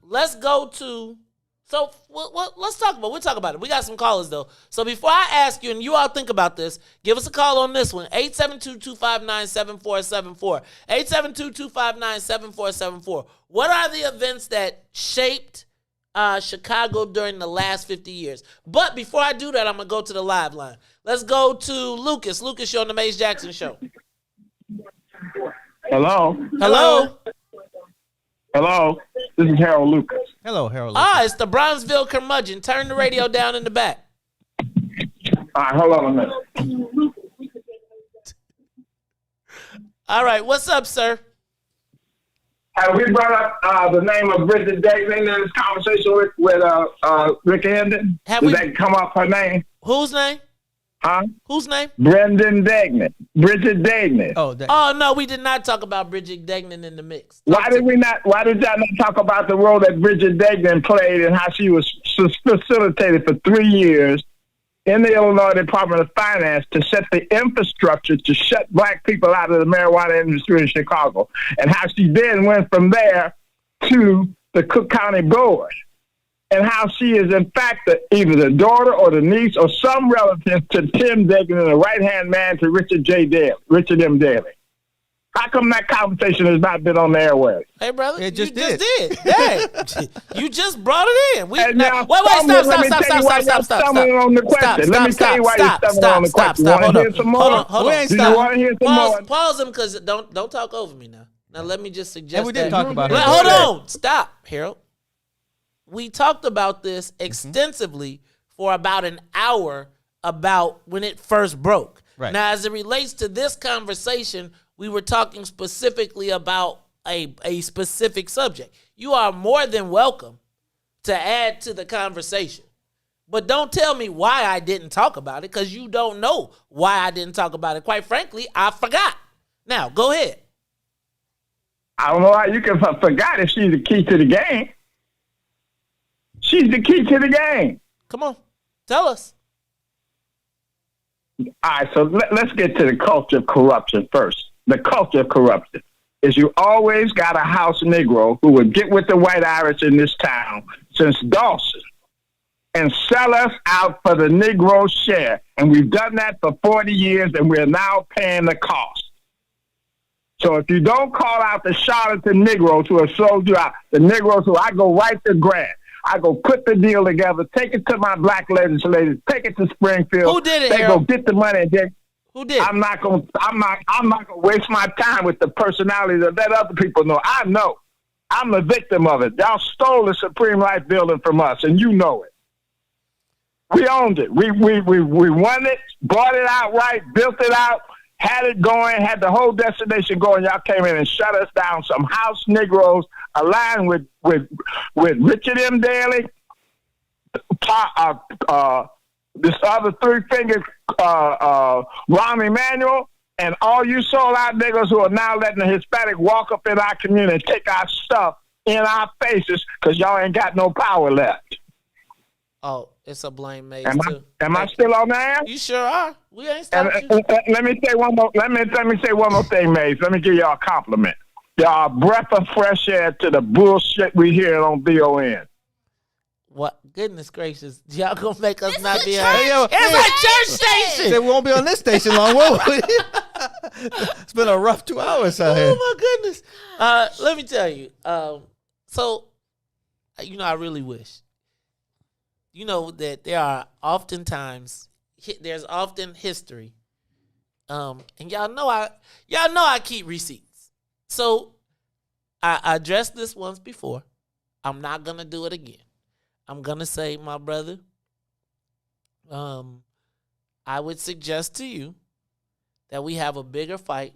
S1: Let's go to... So let's talk about it. We'll talk about it. We got some callers, though. So before I ask you, and you all think about this, give us a call on this one, 872-259-7474. 872-259-7474. What are the events that shaped Chicago during the last 50 years? But before I do that, I'm going to go to the live line. Let's go to Lucas. Lucas, you're on the Maze Jackson Show.
S18: Hello. This is Harold Lucas.
S7: Hello, Harold Lucas.
S1: It's the Brownsville curmudgeon. Turn the radio down in the back.
S18: All right, hold on a minute.
S1: All right, what's up, sir?
S18: Have we brought up the name of Bridget Degnan in this conversation with Rick Hamden? Did that come up her name?
S1: Whose name?
S18: Huh?
S1: Whose name?
S18: Brendan Degnan. Bridget Degnan.
S1: Oh, no, we did not talk about Bridget Degnan in the mix.
S18: Why did y'all not talk about the role that Bridget Degnan played and how she was facilitated for 3 years in the Illinois Department of Finance to set the infrastructure to shut black people out of the marijuana industry in Chicago, and how she then went from there to the Cook County Board, and how she is in fact either the daughter or the niece or some relative to Tim Dagan and the right-hand man to Richard M. Daley. How come that conversation has not been on the airwaves?
S1: Hey, brother,
S7: it just did.
S1: Hey, you just brought it in.
S18: Wait,
S1: stop. Let
S18: me tell you why you're stumbling on the question. Want to hear some more?
S1: Hold on.
S18: Do you want to hear some more?
S1: Pause him, because don't talk over me now. Now, let me just suggest
S7: we didn't talk about it.
S1: Hold on. Stop, Harold. We talked about this extensively for about an hour about when it first broke.
S7: Right.
S1: Now, as it relates to this conversation, we were talking specifically about a specific subject. You are more than welcome to add to the conversation. But don't tell me why I didn't talk about it, because you don't know why I didn't talk about it. Quite frankly, I forgot. Now, go ahead.
S18: I don't know how you can forget if she's the key to the game. She's the key to the game.
S1: Come on. Tell us.
S18: All right, so let's get to the culture of corruption first. The culture of corruption is you always got a house Negro who would get with the white Irish in this town since Dawson and sell us out for the Negro share. And we've done that for 40 years, and we're now paying the cost. So if you don't call out the charlatan Negroes who have sold you out, the Negroes who I go right to grant, I go put the deal together, take it to my black legislators, take it to Springfield.
S1: Who did it,
S18: They
S1: Harold?
S18: go get the money and then
S1: Who did?
S18: I'm not gonna waste my time with the personalities that let other people know. I know. I'm the victim of it. Y'all stole the Supreme Life building from us, and you know it. We owned it. We won it, bought it outright, built it out, had it going, had the whole destination going. Y'all came in and shut us down. Some house Negroes aligned with Richard M. Daley, this other three-fingered Rahm Emanuel, and all you sold-out niggas who are now letting the Hispanic walk up in our community and take our stuff in our faces because y'all ain't got no power left.
S1: Oh, it's a blame Maze too.
S18: Am I still on there?
S1: You sure are. We ain't stopped you.
S18: Let me say one more. Let me say one more thing, Maze. Let me give y'all a compliment. Y'all are a breath of fresh air to the bullshit we hear on VON.
S1: What? Goodness gracious. Y'all gonna make us not be
S7: It's
S1: a church station.
S7: We won't be on this station long, will we? It's been a rough 2 hours out here.
S1: Oh, my goodness. Let me tell you. So, I really wish. You know that there are oftentimes, there's often history. And y'all know I keep receipts. So, I addressed this once before. I'm not going to do it again. I'm going to say, my brother, I would suggest to you that we have a bigger fight.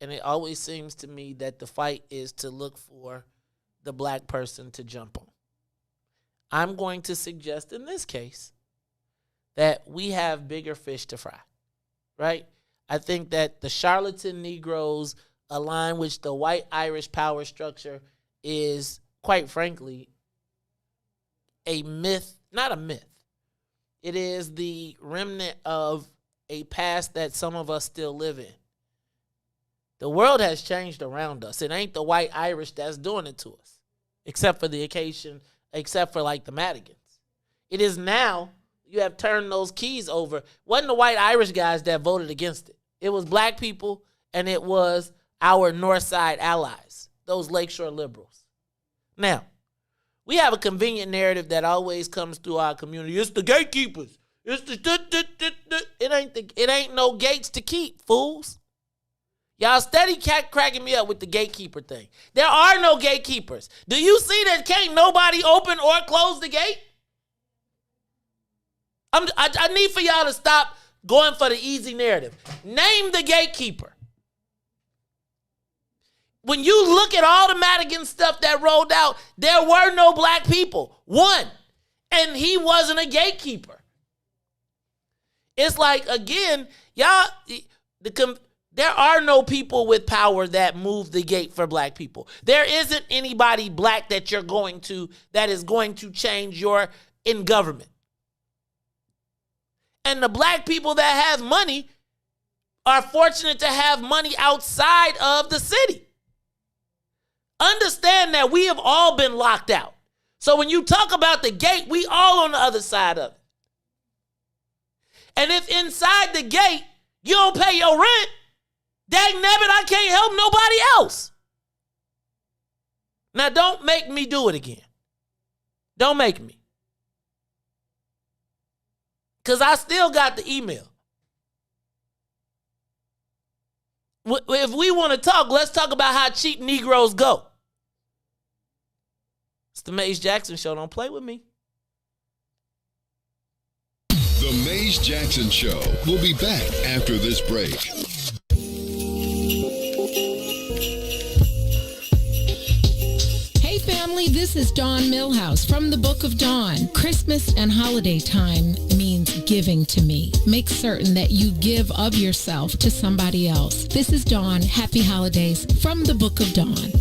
S1: And it always seems to me that the fight is to look for the black person to jump on. I'm going to suggest in this case that we have bigger fish to fry, right? I think that the charlatan Negroes align with the white Irish power structure is, quite frankly, a myth, not a myth. It is the remnant of a past that some of us still live in. The world has changed around us. It ain't the white Irish that's doing it to us, except for the occasion, except for like the Madigans. It is now you have turned those keys over. It wasn't the white Irish guys that voted against it. It was black people, and it was our North Side allies, those Lakeshore liberals. Now, we have a convenient narrative that always comes through our community. It's the gatekeepers. It's the it ain't no gates to keep, fools. Y'all steady cracking me up with the gatekeeper thing. There are no gatekeepers. Do you see that can't nobody open or close the gate? I need for y'all to stop going for the easy narrative. Name the gatekeeper. When you look at all the Madigan stuff that rolled out, there were no black people. One. And he wasn't a gatekeeper. It's like, again, y'all, there are no people with power that move the gate for black people. There isn't anybody black that that is going to change your in government. And the black people that have money are fortunate to have money outside of the city. Understand that we have all been locked out. So when you talk about the gate, we all on the other side of it. And if inside the gate you don't pay your rent, dang nabbit, I can't help nobody else. Now don't make me do it again. Don't make me. Because I still got the email. If we want to talk, let's talk about how cheap Negroes go. It's the Maze Jackson Show. Don't play with me.
S6: The Maze Jackson Show will be back after this break.
S19: Hey family, this is Dawn Millhouse from the Book of Dawn. Christmas and holiday time means giving to me. Make certain that you give of yourself to somebody else. This is Dawn. Happy holidays from the Book of Dawn.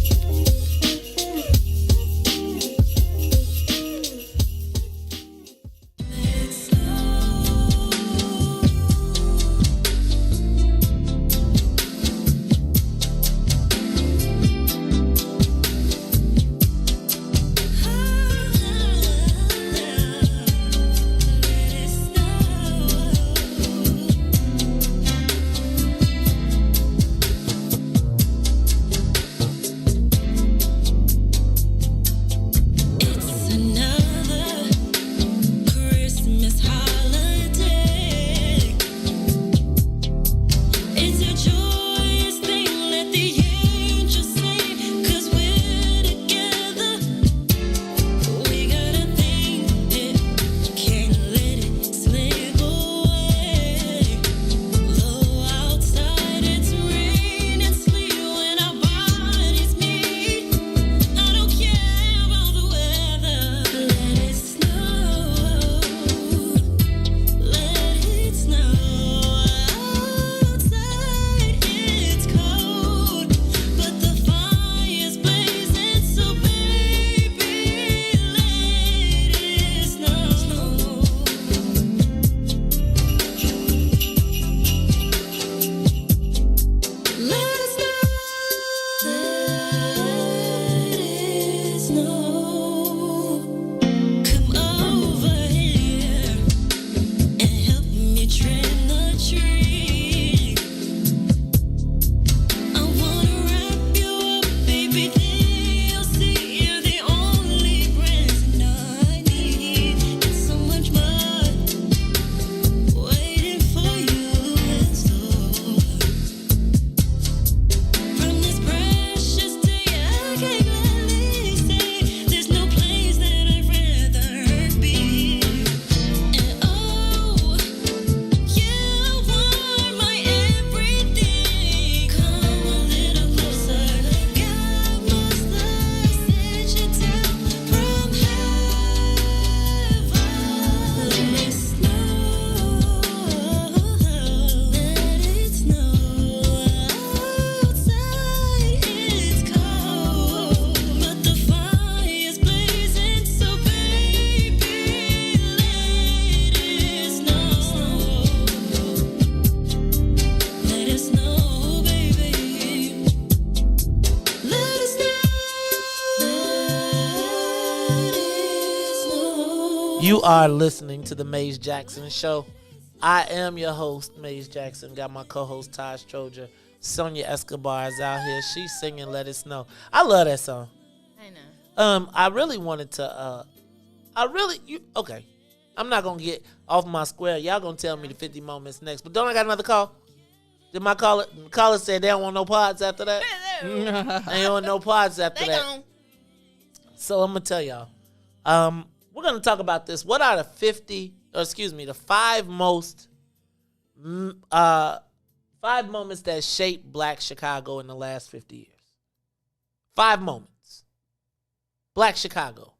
S1: You are listening to the Maze Jackson Show. I am your host, Maze Jackson. Got my co-host, Todd Stroger. Sonia Escobar is out here. She's singing Let It Snow. I love that song.
S8: I know.
S1: I really wanted to, okay. I'm not going to get off my square. Y'all going to tell me the 50 moments next. But don't I got another call? Did my caller say they don't want no pods after that? They don't want no pods after that.
S8: Don't.
S1: So I'm going to tell y'all. We're going to talk about this. What are the 5 most, 5 moments that shaped Black Chicago in the last 50 years? 5 moments. Black Chicago.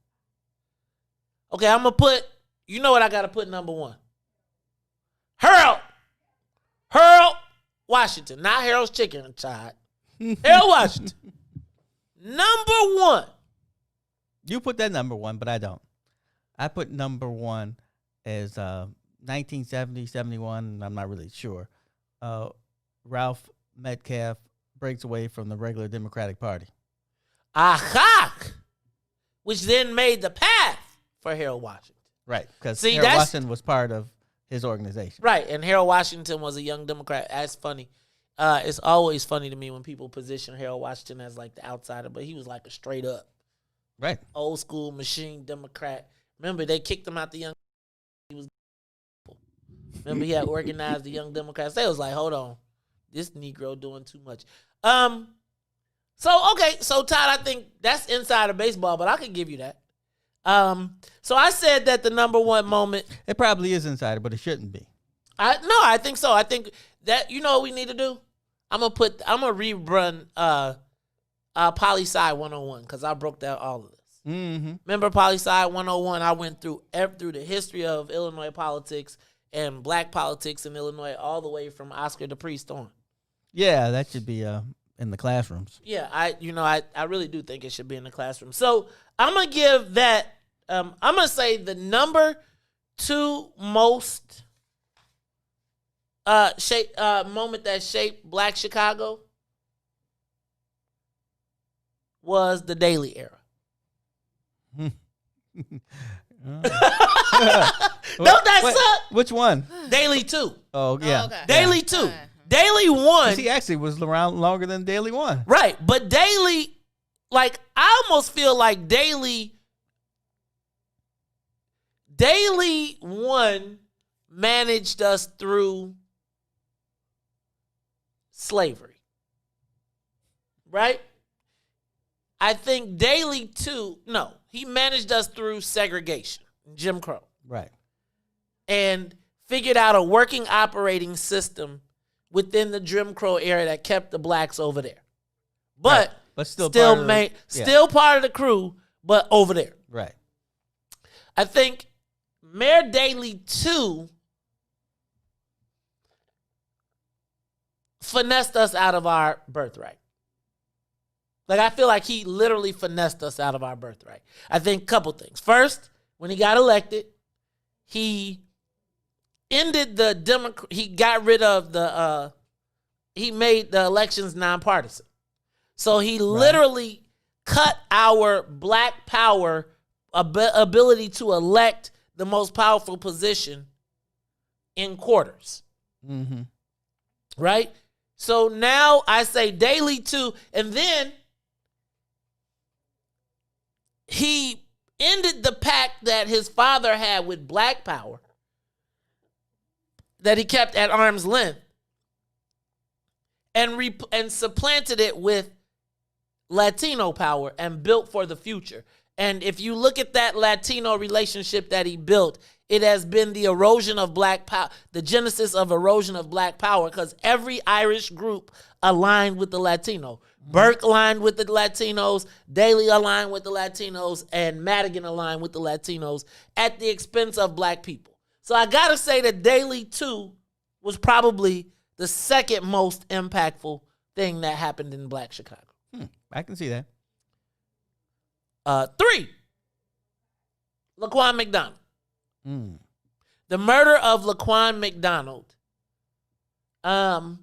S1: Okay, I'm going to put, you know what I got to put number 1? Harold Washington. Not Harold's Chicken, Todd. Harold Washington. Number 1.
S7: You put that number 1, but I don't. I put number 1 as 1970, 71, I'm not really sure, Ralph Metcalf breaks away from the regular Democratic Party.
S1: Aha! Which then made the path for Harold Washington.
S7: Right, because Harold Washington was part of his organization.
S1: Right, and Harold Washington was a young Democrat. That's funny. It's always funny to me when people position Harold Washington as like the outsider, but he was like a straight up,
S7: right,
S1: old school machine Democrat. Remember, they kicked him out the young. Remember, he had organized the Young Democrats. They was like, hold on, this Negro doing too much. So Todd, I think that's inside of baseball, but I could give you that. So I said that the number one moment.
S7: It probably is insider, but it shouldn't be.
S1: I think so. I think that, you know what we need to do? I'm gonna rerun Poli-Sci 101 because I broke down all of this.
S7: Mm-hmm.
S1: Remember Poli-Sci 101? I went through the history of Illinois politics and black politics in Illinois, all the way from Oscar the Priest on.
S7: Yeah, that should be in the classrooms.
S1: Yeah, I really do think it should be in the classroom. So I'm gonna give that. I'm gonna say the number 2 most moment that shaped Black Chicago was the Daley era. Don't that suck?
S7: Which one?
S1: Daley 2.
S7: Oh yeah,
S8: okay.
S1: Daley 2. Daley 1.
S7: He actually was around longer than Daley 1.
S1: Right, but Daley, like, I almost feel like Daley 1 managed us through slavery. Right? I think Daley 2, no, he managed us through segregation, Jim Crow.
S7: Right. And
S1: figured out a working operating system within the Jim Crow era that kept the blacks over there. But,
S7: right. But still
S1: part of the crew, but over there.
S7: Right.
S1: I think Mayor Daley 2 finessed us out of our birthright. Like, I feel like he literally finessed us out of our birthright. I think a couple things. First, when he got elected, he ended he got rid of he made the elections nonpartisan. So he literally cut our black power ability to elect the most powerful position in quarters.
S7: Mm-hmm.
S1: Right? So now I say Daley 2, and then he ended the pact that his father had with black power that he kept at arm's length and supplanted it with Latino power and built for the future. And if you look at that Latino relationship that he built, it has been the erosion of black power, the genesis of erosion of black power, because every Irish group aligned with the Latino. Burke aligned with the Latinos, Daley aligned with the Latinos, and Madigan aligned with the Latinos at the expense of black people. So I gotta say that Daley 2 was probably the second most impactful thing that happened in Black Chicago.
S7: I can see that.
S1: 3, Laquan McDonald. The murder of Laquan McDonald. I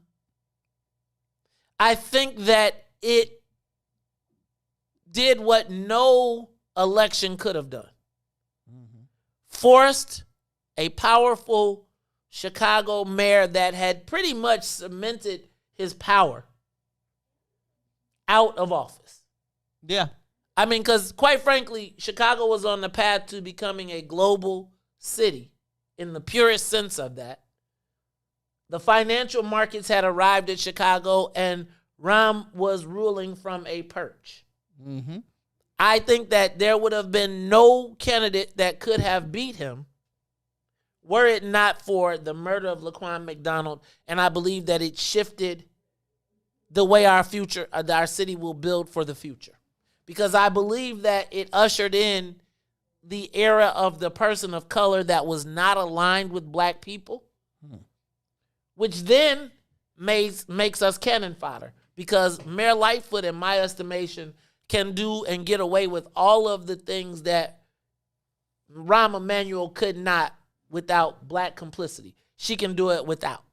S1: think that it did what no election could have done. Forced a powerful Chicago mayor that had pretty much cemented his power out of office.
S7: Yeah.
S1: I mean, because quite frankly, Chicago was on the path to becoming a global city in the purest sense of that. The financial markets had arrived at Chicago, and Rahm was ruling from a perch.
S7: Mm-hmm.
S1: I think that there would have been no candidate that could have beat him were it not for the murder of Laquan McDonald, and I believe that it shifted the way our city will build for the future. Because I believe that it ushered in the era of the person of color that was not aligned with black people, which then makes us cannon fodder. Because Mayor Lightfoot, in my estimation, can do and get away with all of the things that Rahm Emanuel could not without black complicity. She can do it without.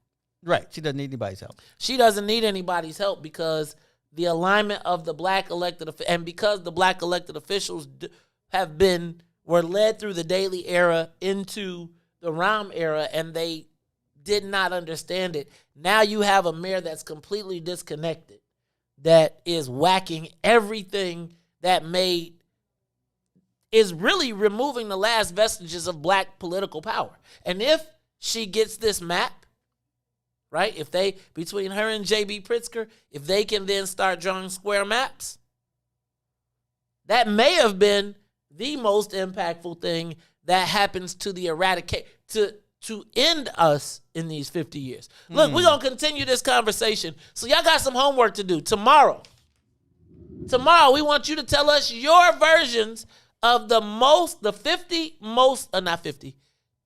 S7: Right. She doesn't need anybody's help.
S1: She doesn't need anybody's help because the alignment of the black elected and because the black elected officials were led through the Daley era into the Rahm era, and they did not understand it. Now you have a mayor that's completely disconnected, that is whacking everything that is really removing the last vestiges of black political power. And if she gets this map, right, between her and J.B. Pritzker, if they can then start drawing square maps, that may have been the most impactful thing that happens to the to end us in these 50 years. Look, we're going to continue this conversation. So y'all got some homework to do. Tomorrow, we want you to tell us your versions of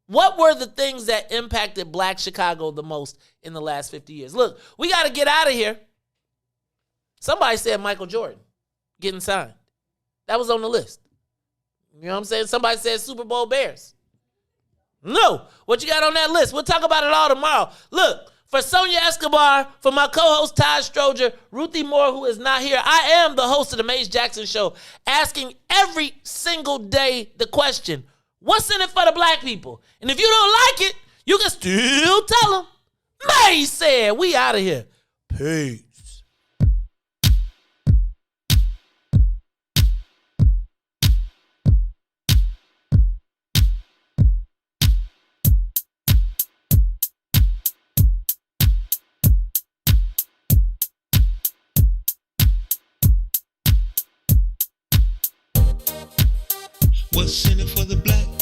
S1: what were the things that impacted black Chicago the most in the last 50 years? Look, we got to get out of here. Somebody said Michael Jordan getting signed. That was on the list. You know what I'm saying? Somebody said Super Bowl Bears. No. What you got on that list? We'll talk about it all tomorrow. Look, for Sonia Escobar, for my co-host Todd Stroger, Ruthie Moore, who is not here, I am the host of the Maze Jackson Show, asking every single day the question, what's in it for the black people? And if you don't like it, you can still tell them. Maze said, we out of here. Peace.
S3: What's in it for the black